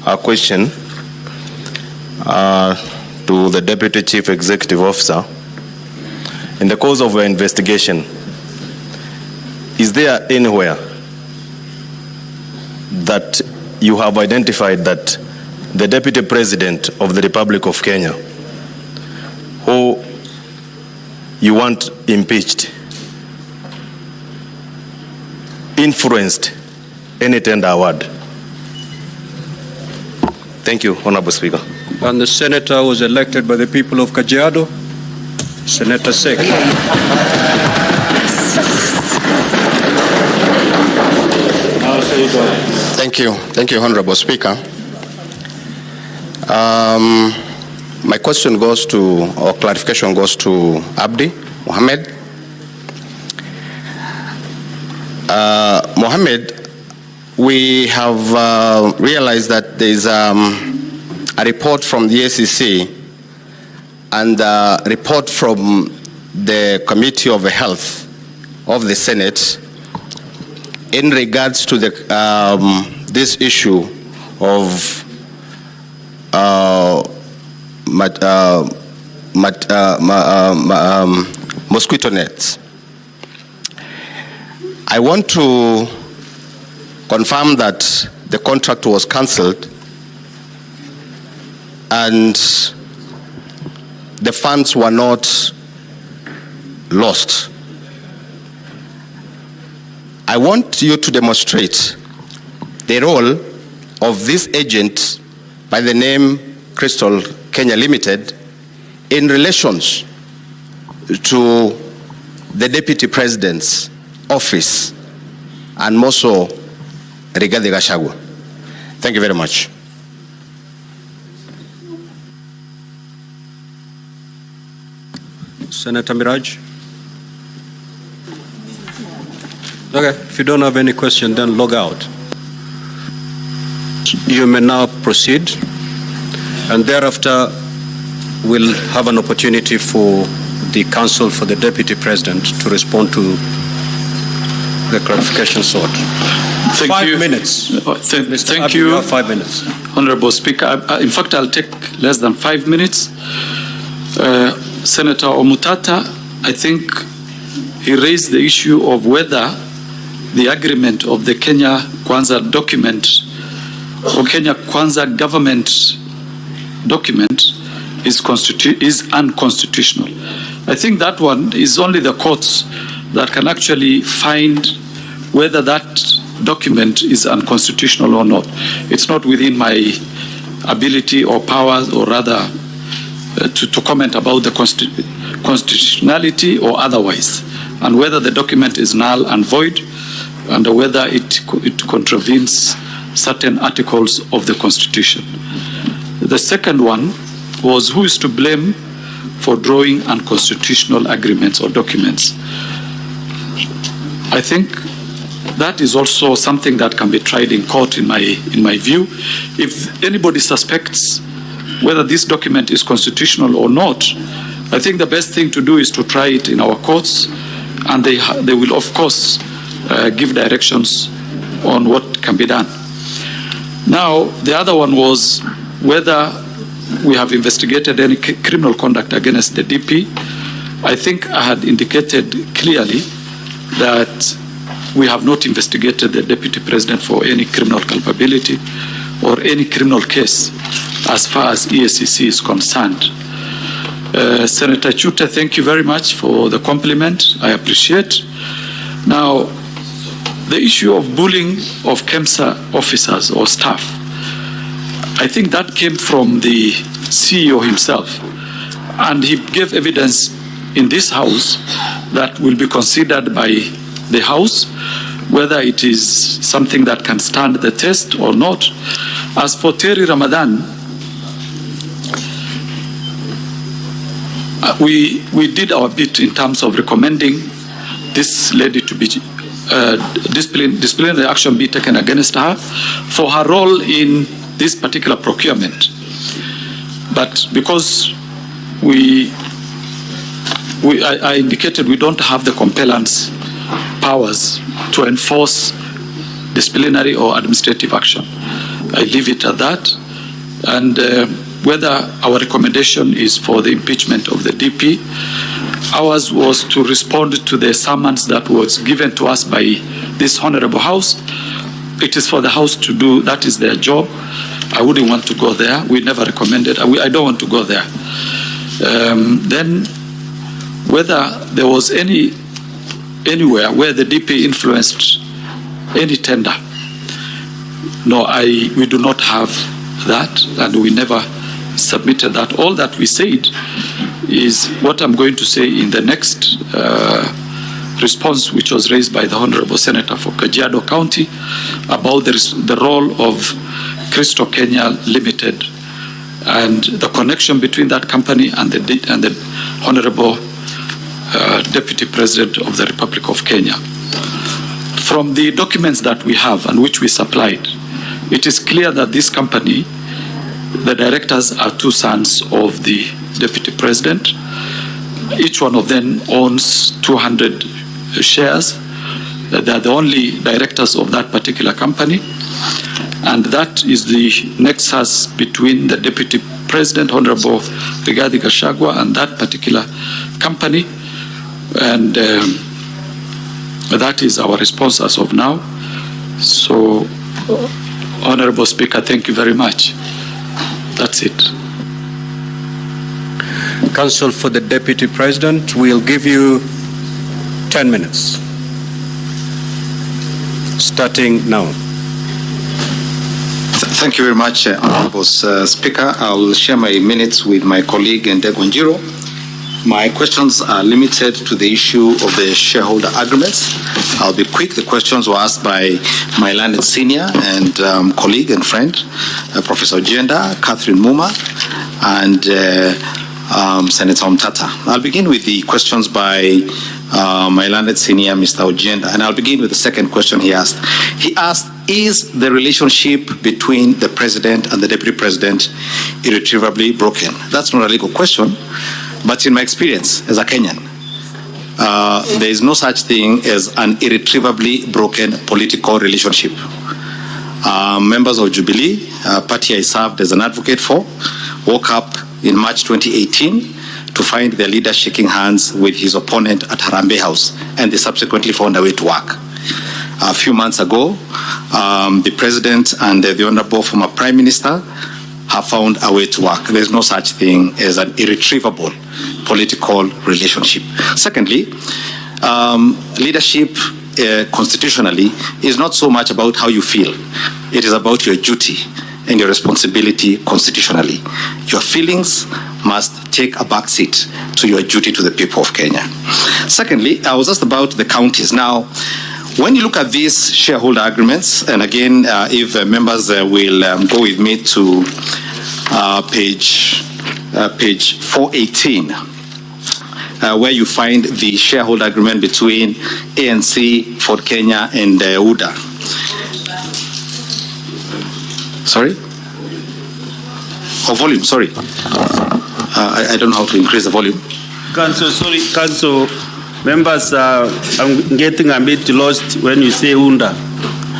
Speaker 15: a question to the Deputy Chief Executive Officer. In the course of your investigation, is there anywhere that you have identified that the Deputy President of the Republic of Kenya, who you want impeached, influenced any tender award? Thank you, Honorable Speaker.
Speaker 2: And the senator was elected by the people of Kajiado, Senator Sek.
Speaker 15: Thank you, Honorable Speaker. My question goes to, or clarification goes to Abdi Mohammed. Mohammed, we have realized that there is a report from the EACC and a report from the Committee of Health of the Senate in regards to the, this issue of mosquito nets. I want to confirm that the contract was cancelled and the funds were not lost. I want you to demonstrate the role of this agent by the name Crystal Kenya Limited in relations to the Deputy President's office and more so regarding Gachagua. Thank you very much.
Speaker 2: Senator Miraj. Okay, if you don't have any question, then log out. You may now proceed, and thereafter we'll have an opportunity for the counsel for the Deputy President to respond to the clarification sought.
Speaker 4: Thank
Speaker 2: 5
Speaker 4: you.
Speaker 2: minutes.
Speaker 4: Thank you.
Speaker 2: You have 5 minutes.
Speaker 4: Honorable Speaker, in fact, I'll take less than 5 minutes. Senator Omutata, I think he raised the issue of whether the agreement of the Kenya Kwanza document or Kenya Kwanza government document is unconstitutional. I think that one is only the courts that can actually find whether that document is unconstitutional or not. It's not within my ability or powers, or rather to comment about the constitutionality or otherwise, and whether the document is null and void, and whether it contravenes certain articles of the Constitution. The second one was who is to blame for drawing unconstitutional agreements or documents. I think that is also something that can be tried in court in my view. If anybody suspects whether this document is constitutional or not, I think the best thing to do is to try it in our courts, and they will, of course, give directions on what can be done. Now, the other one was whether we have investigated any criminal conduct against the DP. I think I had indicated clearly that we have not investigated the Deputy President for any criminal culpability or any criminal case as far as EACC is concerned. Senator Chute, thank you very much for the compliment. I appreciate. Now, the issue of bullying of KEMSA officers or staff, I think that came from the CEO himself, and he gave evidence in this House that will be considered by the House whether it is something that can stand the test or not. As for Terry Ramadan, we did our bit in terms of recommending this lady to be disciplinary action be taken against her for her role in this particular procurement. But because I indicated we don't have the compellence powers to enforce disciplinary or administrative action, I leave it at that. And whether our recommendation is for the impeachment of the DP, ours was to respond to the summons that was given to us by this Honorable House. It is for the House to do, that is their job. I wouldn't want to go there. We never recommended, I don't want to go there. Then whether there was anywhere where the DP influenced any tender, no, we do not have that, and we never submitted that. All that we said is what I'm going to say in the next response, which was raised by the Honorable Senator for Kajiado County about the role of Cristo Kenya Limited and the connection between that company and the Honorable Deputy President of the Republic of Kenya. From the documents that we have and which we supplied, it is clear that this company, the directors are two sons of the Deputy President. Each one of them owns 200 shares. They are the only directors of that particular company. And that is the nexus between the Deputy President, Honorable Rigathi Gachagua, and that particular company. And that is our response as of now. So, Honorable Speaker, thank you very much. That's it.
Speaker 2: Counsel for the Deputy President, we'll give you 10 minutes. Starting now.
Speaker 11: Thank you very much, Honorable Speaker. I'll share my minutes with my colleague Ndegonjiro. My questions are limited to the issue of the shareholder agreements. I'll be quick. The questions were asked by my learned senior and colleague and friend, Professor Ojenda, Catherine Muma, and Senator Omtata. I'll begin with the questions by my learned senior, Mr. Ojenda, and I'll begin with the second question he asked. He asked, is the relationship between the President and the Deputy President irretrievably broken? That's not a legal question. But in my experience as a Kenyan, there is no such thing as an irretrievably broken political relationship. Members of Jubilee, party I served as an advocate for, woke up in March 2018 to find their leader shaking hands with his opponent at Harambee House, and they subsequently found a way to work. A few months ago, the President and the Honorable former Prime Minister have found a way to work. There's no such thing as an irretrievable political relationship. Secondly, leadership constitutionally is not so much about how you feel. It is about your duty and your responsibility constitutionally. Your feelings must take a back seat to your duty to the people of Kenya. Secondly, I was asked about the counties. Now, when you look at these shareholder agreements, and again, if members will go with me to page 418, where you find the shareholder agreement between ANC, Ford Kenya, and UDA. Sorry? Or volume, sorry. I don't know how to increase the volume.
Speaker 7: Council, sorry, Council. Members, I'm getting a bit lost when you say UNDA.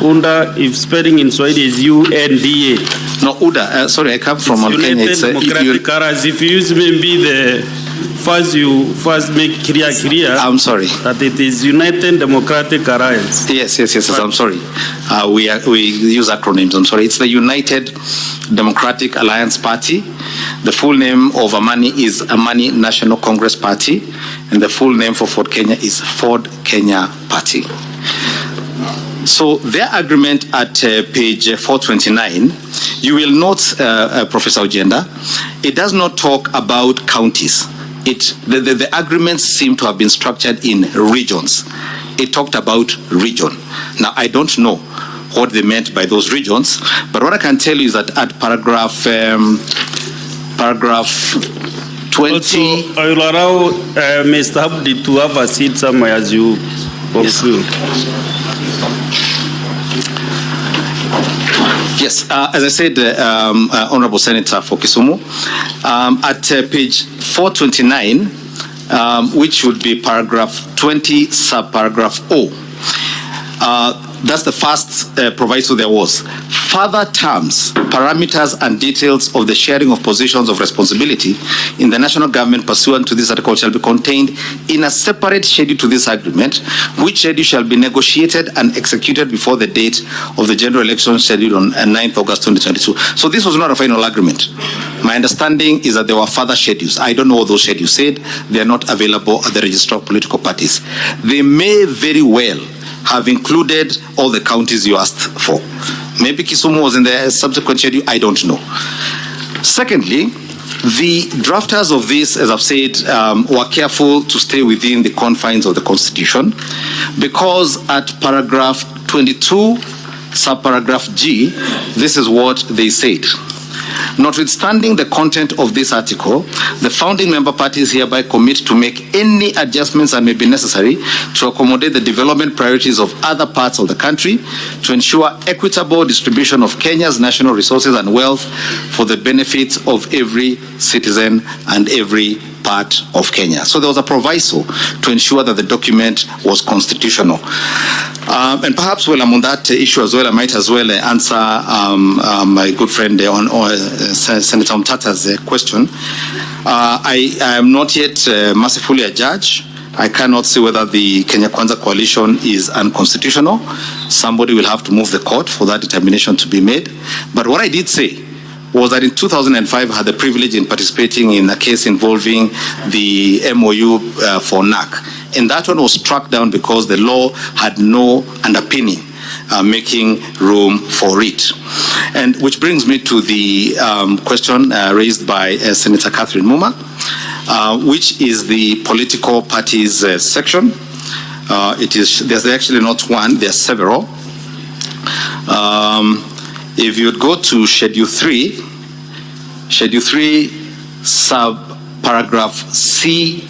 Speaker 7: UNDA, if spelling in Swahili is UNDA.
Speaker 11: No, UDA, sorry, I come from Kenya.
Speaker 7: United Democratic Alliance. If you use maybe the first make clear.
Speaker 11: I'm sorry.
Speaker 7: That it is United Democratic Alliance.
Speaker 11: Yes, I'm sorry. We use acronyms, I'm sorry. It's the United Democratic Alliance Party. The full name of Amani is Amani National Congress Party, and the full name for Ford Kenya is Ford Kenya Party. So their agreement at page 429, you will note, Professor Ojenda, it does not talk about counties. The agreements seem to have been structured in regions. It talked about region. Now, I don't know what they meant by those regions, but what I can tell you is that at paragraph 20...
Speaker 7: Also, I will allow Mr. Abdi to have a seat somewhere as you conclude.
Speaker 11: Yes, as I said, Honorable Senator for Kisumu, at page 429, which would be paragraph 20, subparagraph O, that's the first proviso there was. Further terms, parameters, and details of the sharing of positions of responsibility in the national government pursuant to this article shall be contained in a separate schedule to this agreement, which schedule shall be negotiated and executed before the date of the general election scheduled on 9th August 2022. So this was not a final agreement. My understanding is that there were further schedules. I don't know what those schedules said. They are not available at the register of political parties. They may very well have included all the counties you asked for. Maybe Kisumu was in the subsequent schedule, I don't know. Secondly, the drafters of this, as I've said, were careful to stay within the confines of the Constitution, because at paragraph 22, subparagraph G, this is what they said. Notwithstanding the content of this article, the founding member parties hereby commit to make any adjustments that may be necessary to accommodate the development priorities of other parts of the country, to ensure equitable distribution of Kenya's national resources and wealth for the benefit of every citizen and every part of Kenya. So there was a proviso to ensure that the document was constitutional. And perhaps while I'm on that issue as well, I might as well answer my good friend Senator Mtata's question. I am not yet mercifully a judge. I cannot say whether the Kenya Kwanza coalition is unconstitutional. Somebody will have to move the court for that determination to be made. But what I did say was that in 2005 I had the privilege in participating in a case involving the MOU for NAC. And that one was struck down because the law had no underpinning making room for it. And which brings me to the question raised by Senator Catherine Muma, which is the political parties section. There's actually not one, there are several. If you would go to Schedule 3, sub-paragraph C,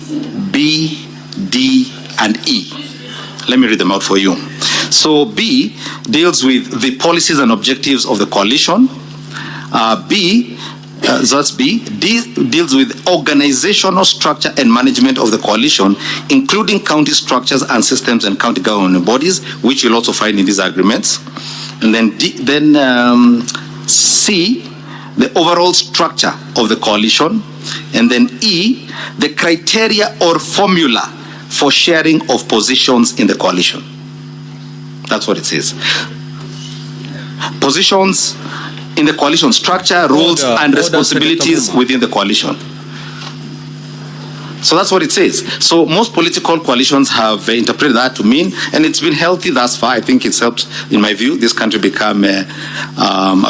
Speaker 11: B, D, and E. Let me read them out for you. So B deals with the policies and objectives of the coalition. That's B. D deals with organizational structure and management of the coalition, including county structures and systems and county government bodies, which you'll also find in these agreements. And then C, the overall structure of the coalition. And then E, the criteria or formula for sharing of positions in the coalition. That's what it says. Positions in the coalition structure, roles and responsibilities within the coalition. So that's what it says. So most political coalitions have interpreted that to mean, and it's been healthy thus far. I think it's helped, in my view, this country become a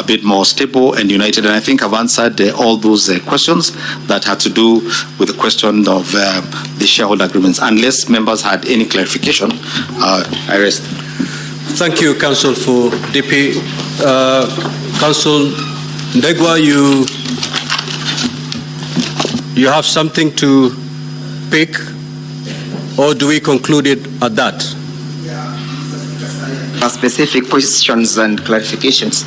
Speaker 11: bit more stable and united. And I think I've answered all those questions that had to do with the question of the shareholder agreements. Unless members had any clarification, I rest.
Speaker 6: Thank you, Council, for DP. Council Ndegwa, you have something to pick, or do we conclude it at that?
Speaker 13: Specific positions and clarifications.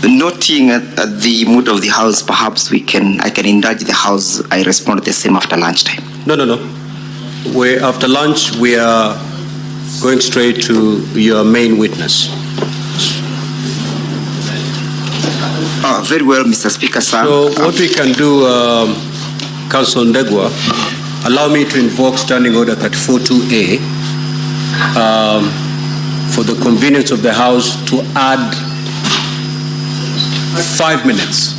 Speaker 13: Noting the mood of the House, perhaps I can indulge the House. I respond the same after lunchtime.
Speaker 2: No. After lunch, we are going straight to your main witness.
Speaker 13: Very well, Mr. Speaker, sir.
Speaker 2: So what we can do, Council Ndegwa, allow me to invoke Standing Order 34.2A for the convenience of the House to add 5 minutes.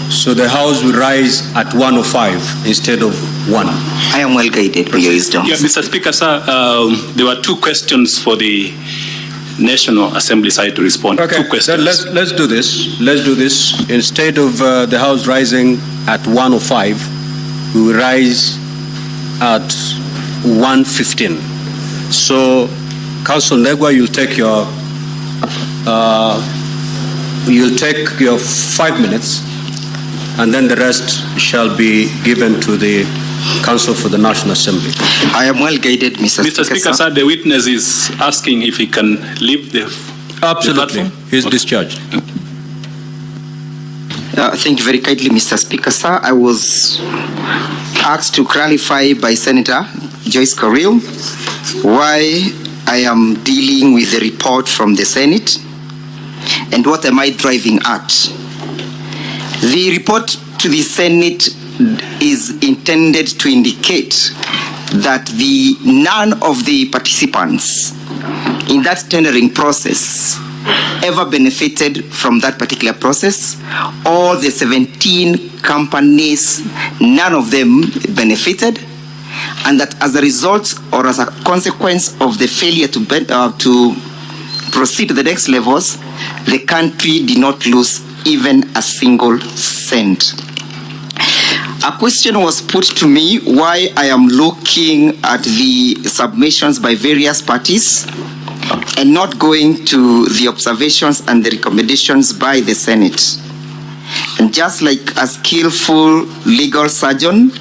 Speaker 2: So the House will rise at 1:05 instead of 1.
Speaker 13: I am well guided by your wisdom.
Speaker 14: Yeah, Mr. Speaker, sir, there were 2 questions for the National Assembly side to respond.
Speaker 2: Okay,
Speaker 14: 2 questions.
Speaker 2: then let's do this. Let's do this. Instead of the House rising at 1:05, we will rise at 1:15. So, Council Ndegwa, you'll take your 5 minutes, and then the rest shall be given to the Council for the National Assembly.
Speaker 13: I am well guided, Mr.
Speaker 14: Speaker, sir, the witness is asking if he can leave the
Speaker 2: Absolutely.
Speaker 14: platform.
Speaker 2: He's discharged.
Speaker 13: Thank you very kindly, Mr. Speaker, sir. I was asked to clarify by Senator Joyce Carrill why I am dealing with the report from the Senate and what am I driving at. The report to the Senate is intended to indicate that none of the participants in that tendering process ever benefited from that particular process. All the 17 companies, none of them benefited, and that as a result or as a consequence of the failure to proceed to the next levels, the country did not lose even a single cent. A question was put to me why I am looking at the submissions by various parties and not going to the observations and the recommendations by the Senate. And just like a skillful legal surgeon,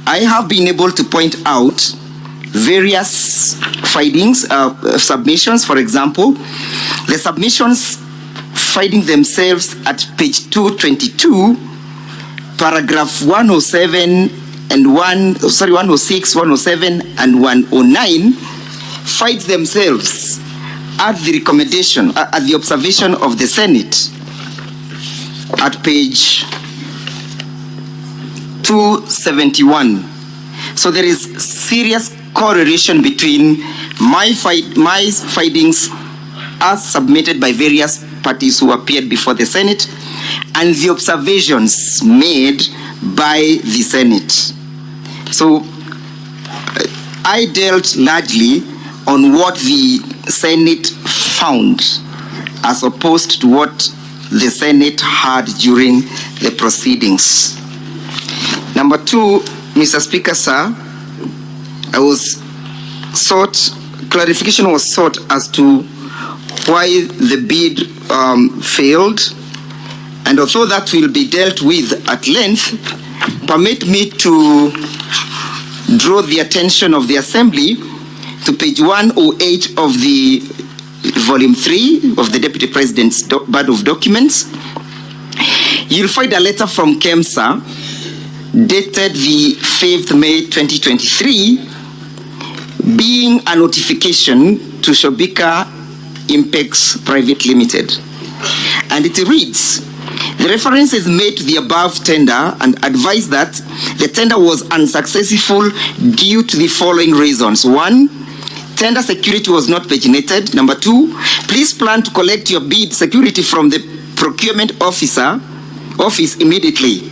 Speaker 13: I have been able to point out various findings, submissions. For example, the submissions finding themselves at page 222, paragraph 107 and 106, 107 and 109 find themselves at the recommendation, at the observation of the Senate at page 271. So there is serious correlation between my findings as submitted by various parties who appeared before the Senate and the observations made by the Senate. So I dealt largely on what the Senate found as opposed to what the Senate had during the proceedings. Number 2, Mr. Speaker, sir, clarification was sought as to why the bid failed, and although that will be dealt with at length, permit me to draw the attention of the Assembly to page 108 of the volume 3 of the Deputy President's Body of Documents. You'll find a letter from KEMSA dated the 5th May 2023, being a notification to Shobika Impex Private Limited. And it reads, the reference is made to the above tender and advised that the tender was unsuccessful due to the following reasons. 1, tender security was not paginated. Number 2, please plan to collect your bid security from the procurement office immediately.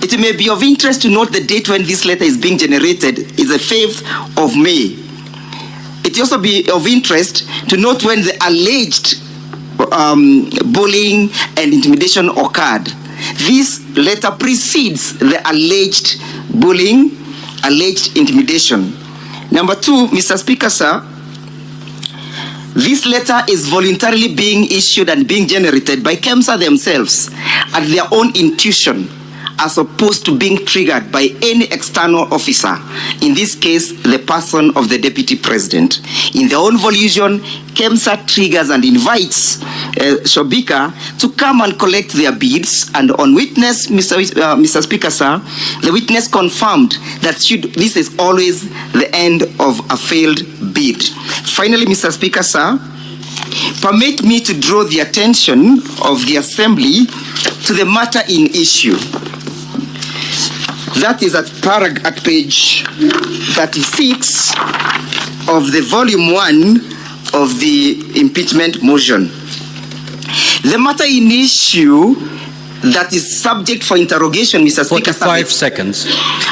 Speaker 13: It may be of interest to note the date when this letter is being generated is the 5th of May. It will also be of interest to note when the alleged bullying and intimidation occurred. This letter precedes the alleged bullying, alleged intimidation. Number 2, Mr. Speaker, sir, this letter is voluntarily being issued and being generated by KEMSA themselves at their own intuition as opposed to being triggered by any external officer, in this case, the person of the Deputy President. In their own volition, KEMSA triggers and invites Shobika to come and collect their bids, and on witness, Mr. Speaker, sir, the witness confirmed that this is always the end of a failed bid. Finally, Mr. Speaker, sir, permit me to draw the attention of the Assembly to the matter in issue. That is at page 36 of the volume 1 of the impeachment motion. The matter in issue that is subject for interrogation, Mr. Speaker,
Speaker 2: 45 seconds.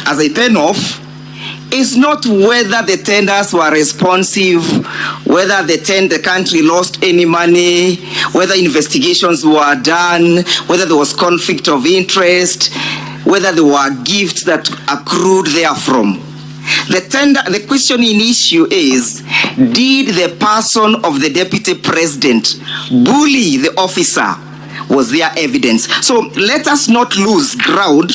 Speaker 13: as I pen off, is not whether the tenders were responsive, whether the country lost any money, whether investigations were done, whether there was conflict of interest, whether there were gifts that accrued therefrom. The question in issue is, did the person of the Deputy President bully the officer? Was there evidence? So let us not lose ground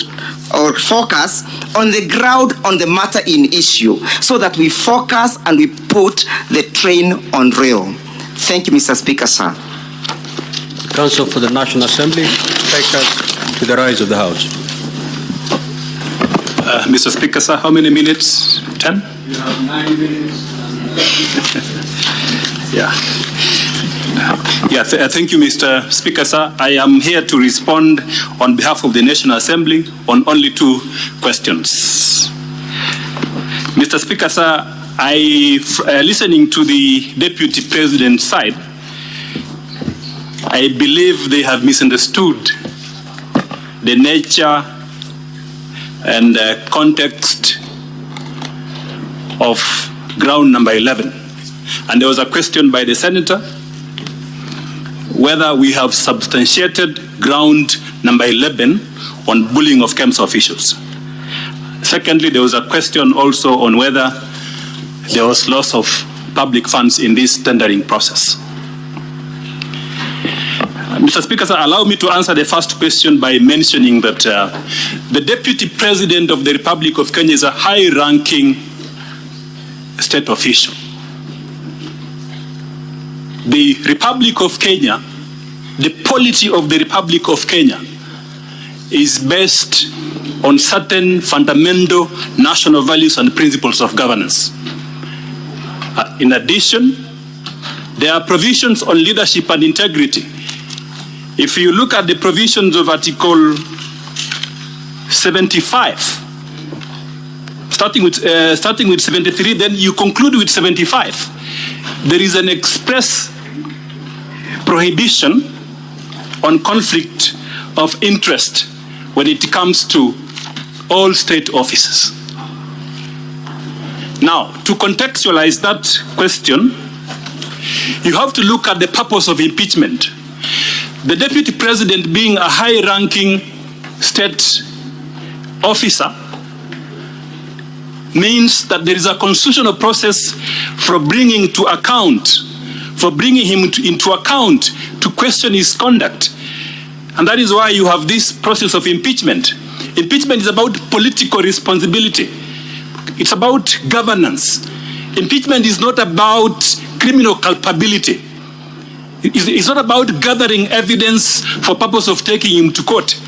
Speaker 13: or focus on the ground on the matter in issue, so that we focus and we put the train on rail. Thank you, Mr. Speaker, sir.
Speaker 2: Counsel for the National Assembly, take us to the rise of the House.
Speaker 14: Mr. Speaker, sir, how many minutes? 10?
Speaker 12: You have 9 minutes.
Speaker 14: Yeah. Thank you, Mr. Speaker, sir. I am here to respond on behalf of the National Assembly on only 2 questions. Mr. Speaker, sir, listening to the Deputy President's side, I believe they have misunderstood the nature and context of ground number 11. And there was a question by the Senator whether we have substantiated ground number 11 on bullying of KEMSA officials. Secondly, there was a question also on whether there was loss of public funds in this tendering process. Mr. Speaker, sir, allow me to answer the first question by mentioning that the Deputy President of the Republic of Kenya is a high-ranking state official. The Republic of Kenya, the polity of the Republic of Kenya is based on certain fundamental national values and principles of governance. In addition, there are provisions on leadership and integrity. If you look at the provisions of Article 75, starting with 73, then you conclude with 75. There is an express prohibition on conflict of interest when it comes to all state offices. Now, to contextualize that question, you have to look at the purpose of impeachment. The Deputy President, being a high-ranking state officer, means that there is a constitutional process for bringing him into account to question his conduct. And that is why you have this process of impeachment. Impeachment is about political responsibility. It's about governance. Impeachment is not about criminal culpability. It's not about gathering evidence for purpose of taking him to court.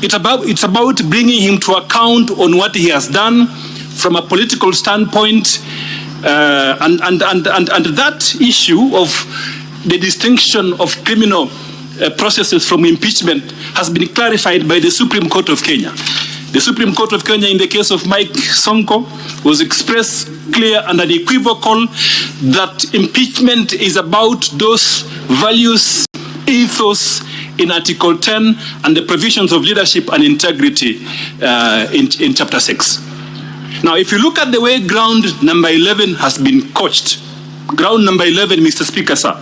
Speaker 14: It's about bringing him to account on what he has done from a political standpoint, and that issue of the distinction of criminal processes from impeachment has been clarified by the Supreme Court of Kenya. The Supreme Court of Kenya, in the case of Mike Sonko, was expressed clear and unequivocal that impeachment is about those values, ethos in Article 10 and the provisions of leadership and integrity in Chapter 6. Now, if you look at the way ground number 11 has been coached, ground number 11, Mr. Speaker, sir,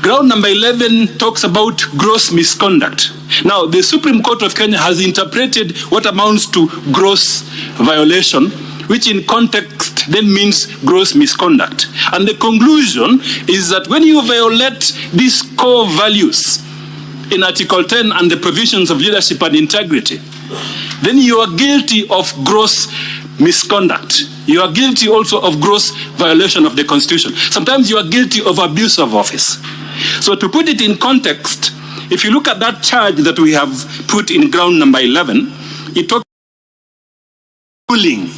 Speaker 14: ground number 11 talks about gross misconduct. Now, the Supreme Court of Kenya has interpreted what amounts to gross violation, which in context then means gross misconduct. And the conclusion is that when you violate these core values in Article 10 and the provisions of leadership and integrity, then you are guilty of gross misconduct. You are guilty also of gross violation of the Constitution. Sometimes you are guilty of abuse of office. So to put it in context, if you look at that charge that we have put in ground number 11, it talks about bullying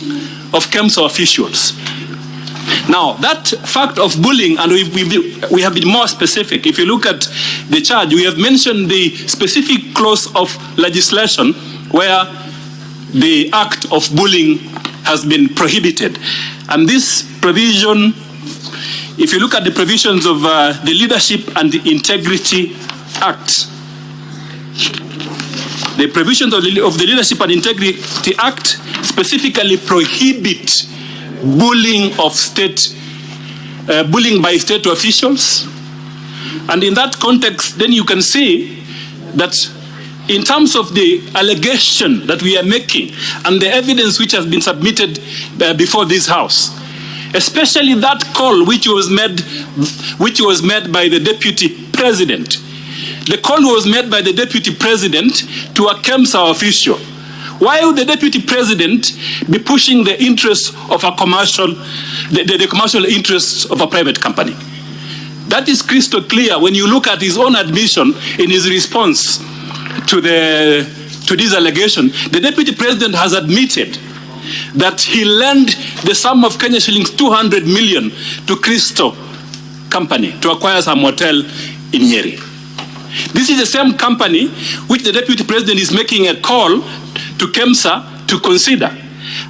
Speaker 14: of KEMSA officials. Now, that fact of bullying, and we have been more specific. If you look at the charge, we have mentioned the specific clause of legislation where the act of bullying has been prohibited. And this provision, if you look at the provisions of the Leadership and the Integrity Act, the provisions of the Leadership and Integrity Act specifically prohibit bullying of bullying by state officials. And in that context, then you can see that in terms of the allegation that we are making and the evidence which has been submitted before this House, especially that call which was made by the Deputy President. The call was made by the Deputy President to a KEMSA official. Why would the Deputy President be pushing the interests of a commercial, the commercial interests of a private company? That is crystal clear when you look at his own admission in his response to this allegation. The Deputy President has admitted that he lent the sum of Kenya shillings 200 million to Crystal Company to acquire some hotel in Nyeri. This is the same company which the Deputy President is making a call to KEMSA to consider.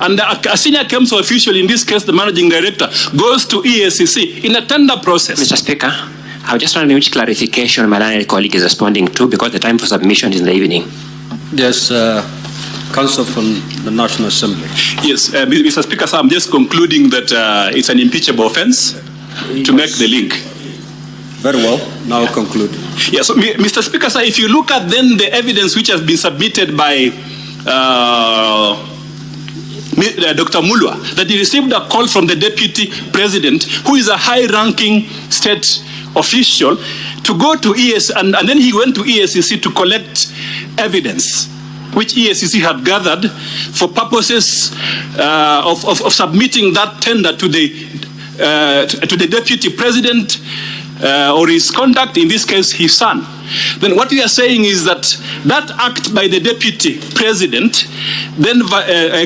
Speaker 14: And a senior KEMSA official, in this case the managing director, goes to EACC in a tender process.
Speaker 1: Mr. Speaker, I just want to know which clarification my learned colleague is responding to, because the time for submission is in the evening.
Speaker 2: Yes, Council from the National Assembly.
Speaker 14: Yes, Mr. Speaker, so I'm just concluding that it's an impeachable offense to make the link.
Speaker 2: Very well. Now conclude.
Speaker 14: Yes, so, Mr. Speaker, sir, if you look at then the evidence which has been submitted by Dr. Mulwa, that he received a call from the Deputy President, who is a high-ranking state official, to go to EACC, and then he went to EACC to collect evidence, which EACC had gathered for purposes of submitting that tender to the Deputy President or his conduct, in this case his son. Then what we are saying is that that act by the Deputy President then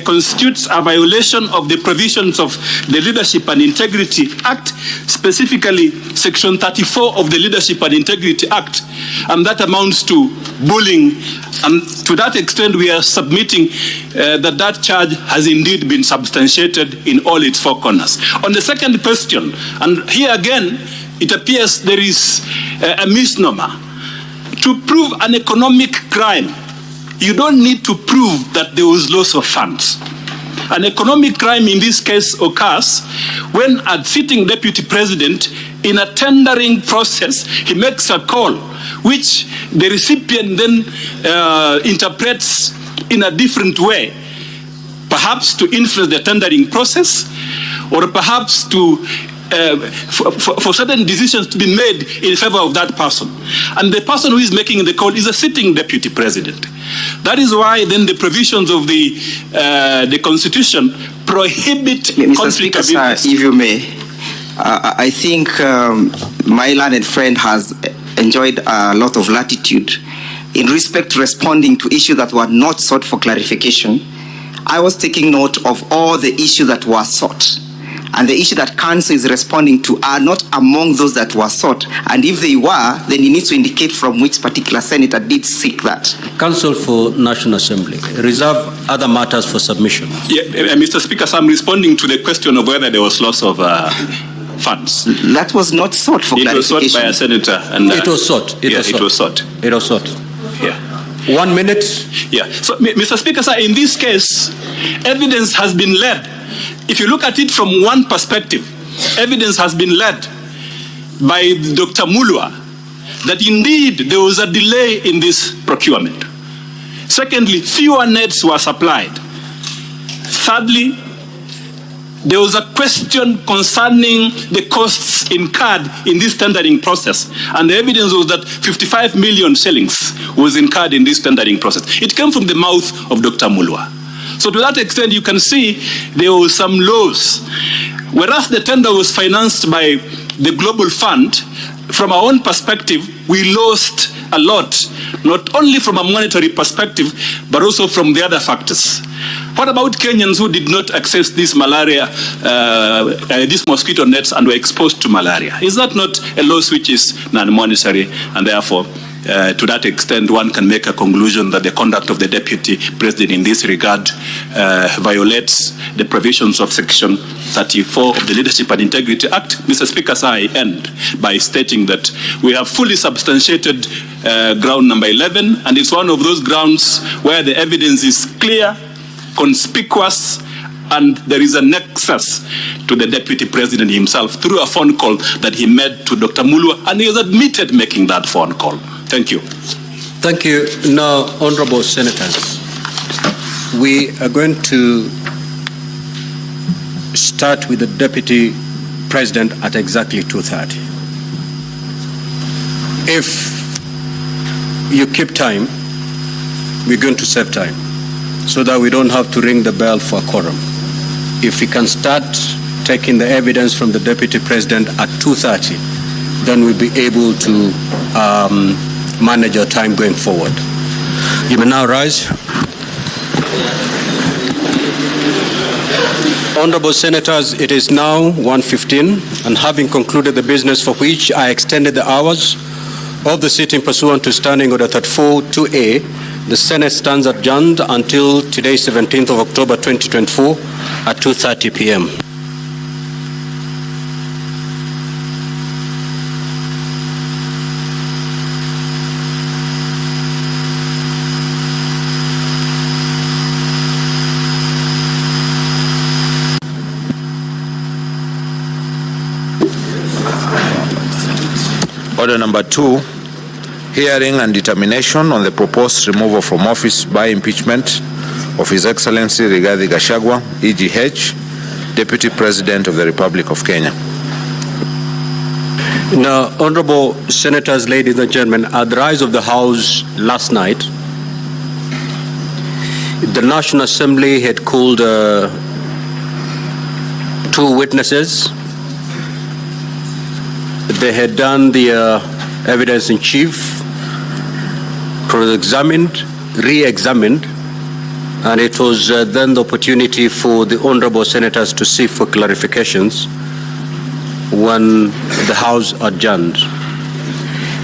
Speaker 14: constitutes a violation of the provisions of the Leadership and Integrity Act, specifically Section 34 of the Leadership and Integrity Act, and that amounts to bullying. And to that extent, we are submitting that charge has indeed been substantiated in all its four corners. On the second question, and here again, it appears there is a misnomer. To prove an economic crime, you don't need to prove that there was loss of funds. An economic crime in this case occurs when a sitting Deputy President, in a tendering process, he makes a call which the recipient then interprets in a different way, perhaps to influence the tendering process, or perhaps to for certain decisions to be made in favor of that person. And the person who is making the call is a sitting Deputy President. That is why then the provisions of the Constitution prohibit conflict of interest.
Speaker 13: If you may, I think my learned friend has enjoyed a lot of latitude in respect to responding to issues that were not sought for clarification. I was taking note of all the issues that were sought. And the issue that Council is responding to are not among those that were sought. And if they were, then he needs to indicate from which particular senator did seek that.
Speaker 2: Council for National Assembly, reserve other matters for submission.
Speaker 14: Yeah, Mr. Speaker, so I'm responding to the question of whether there was loss of funds.
Speaker 13: That was not sought for clarification.
Speaker 14: It was sought by a senator. And,
Speaker 2: it was sought. It was sought. It was sought.
Speaker 14: Yeah.
Speaker 2: 1 minute.
Speaker 14: Yeah. So, Mr. Speaker, sir, in this case, evidence has been led. If you look at it from one perspective, evidence has been led by Dr. Mulwa that indeed there was a delay in this procurement. Secondly, fewer nets were supplied. Thirdly, there was a question concerning the costs incurred in this tendering process, and the evidence was that 55 million shillings was incurred in this tendering process. It came from the mouth of Dr. Mulwa. So to that extent, you can see there was some loss. Whereas the tender was financed by the Global Fund, from our own perspective, we lost a lot, not only from a monetary perspective, but also from the other factors. What about Kenyans who did not access this malaria, these mosquito nets and were exposed to malaria? Is that not a loss which is non-monetary, and therefore, to that extent, one can make a conclusion that the conduct of the Deputy President in this regard violates the provisions of Section 34 of the Leadership and Integrity Act? Mr. Speaker, sir, I end by stating that we have fully substantiated ground number 11, and it's one of those grounds where the evidence is clear, conspicuous, and there is a nexus to the Deputy President himself through a phone call that he made to Dr. Mulwa, and he has admitted making that phone call. Thank you.
Speaker 2: Thank you. Now, Honorable Senators, we are going to start with the Deputy President at exactly 2:30. If you keep time, we're going to save time so that we don't have to ring the bell for a quorum. If we can start taking the evidence from the Deputy President at 2:30, then we'll be able to manage our time going forward. You may now rise. Honorable Senators, it is now 1:15, and having concluded the business for which I extended the hours of the sitting pursuant to Standing Order 34-2A, the Senate stands adjourned until today, 17th of October 2024 at 2:30 p.m.
Speaker 9: Order number 2, hearing and determination on the proposed removal from office by impeachment of His Excellency Rigathi Gachagua, EGH, Deputy President of the Republic of Kenya.
Speaker 2: Now, Honorable Senators, ladies and gentlemen, at the rise of the House last night, the National Assembly had called 2 witnesses. They had done the evidence in chief, cross-examined, re-examined, and it was then the opportunity for the honorable senators to seek for clarifications when the House adjourned.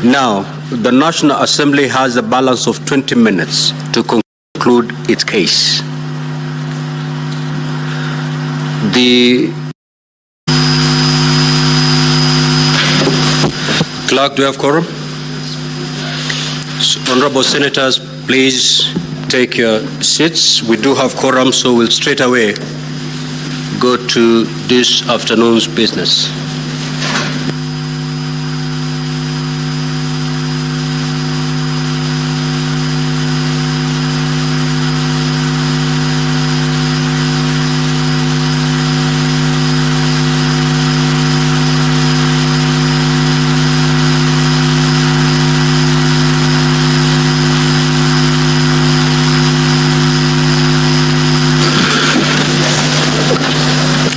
Speaker 2: Now, the National Assembly has a balance of 20 minutes to conclude its case. The Clerk, do you have quorum? So, honorable senators, please take your seats. We do have quorum, so we'll straight away go to this afternoon's business.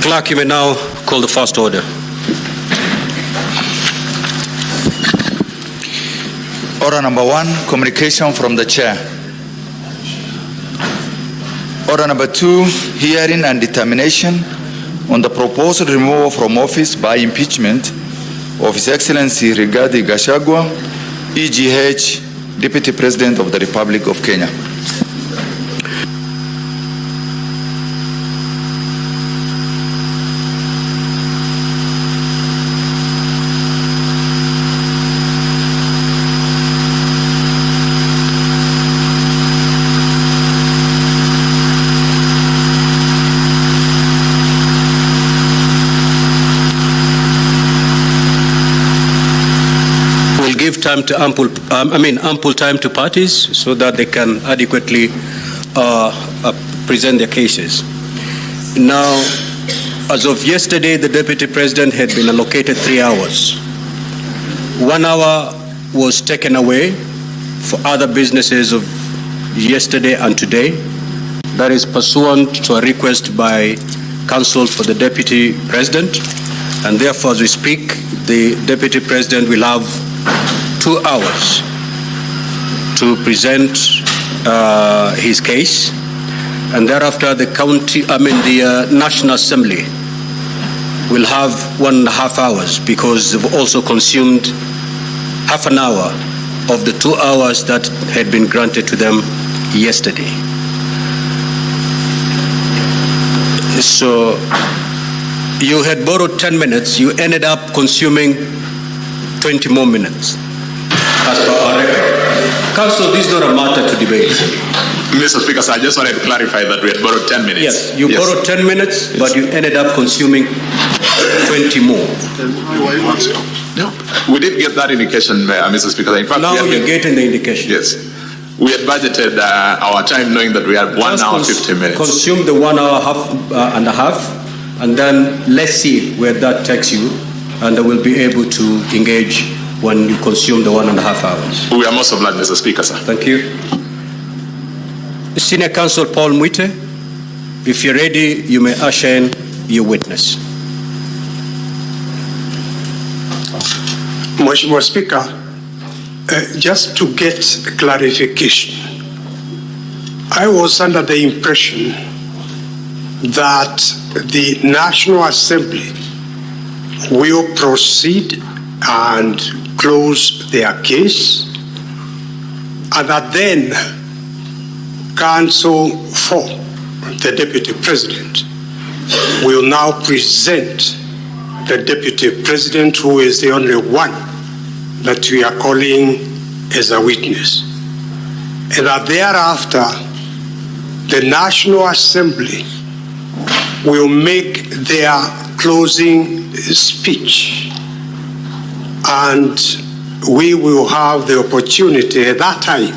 Speaker 2: Clerk, you may now call the first order.
Speaker 16: Order number 1, communication from the chair. Order number 2, hearing and determination on the proposed removal from office by impeachment of His Excellency Rigathi Gachagua, EGH, Deputy President of the Republic of Kenya.
Speaker 2: Time to ample time to parties so that they can adequately present their cases. Now, As of yesterday, the Deputy President had been allocated 3 hours. 1 hour was taken away for other businesses of yesterday and today. That is pursuant to a request by Counsel for the Deputy President. And therefore, as we speak, the Deputy President will have 2 hours to present his case. And thereafter, the National Assembly will have 1.5 hours because they've also consumed half an hour of the 2 hours that had been granted to them yesterday. So you had borrowed 10 minutes, you ended up consuming 20 more minutes as per our record. Council, this is not a matter to debate.
Speaker 18: Mr. Speaker, so I just wanted to clarify that we had borrowed 10 minutes.
Speaker 2: Yes, you borrowed 10 minutes, but you ended up consuming 20 more.
Speaker 18: No. We did get that indication, Mr. Speaker. In fact,
Speaker 2: now you're getting the indication.
Speaker 18: Yes. We had budgeted our time knowing that we had 1 hour 50 minutes.
Speaker 2: Consume the 1 hour and a half, and then let's see where that takes you, and I will be able to engage when you consume the 1.5 hours.
Speaker 18: We are most obliged, Mr. Speaker, sir.
Speaker 2: Thank you. Senior Counsel Paul Mwite, if you're ready, you may usher in your witness.
Speaker 8: Mheshimiwa Speaker, just to get clarification, I was under the impression that the National Assembly will proceed and close their case, and that then Counsel for the Deputy President will now present the Deputy President, who is the only one that we are calling as a witness. And that thereafter, the National Assembly will make their closing speech, and we will have the opportunity at that time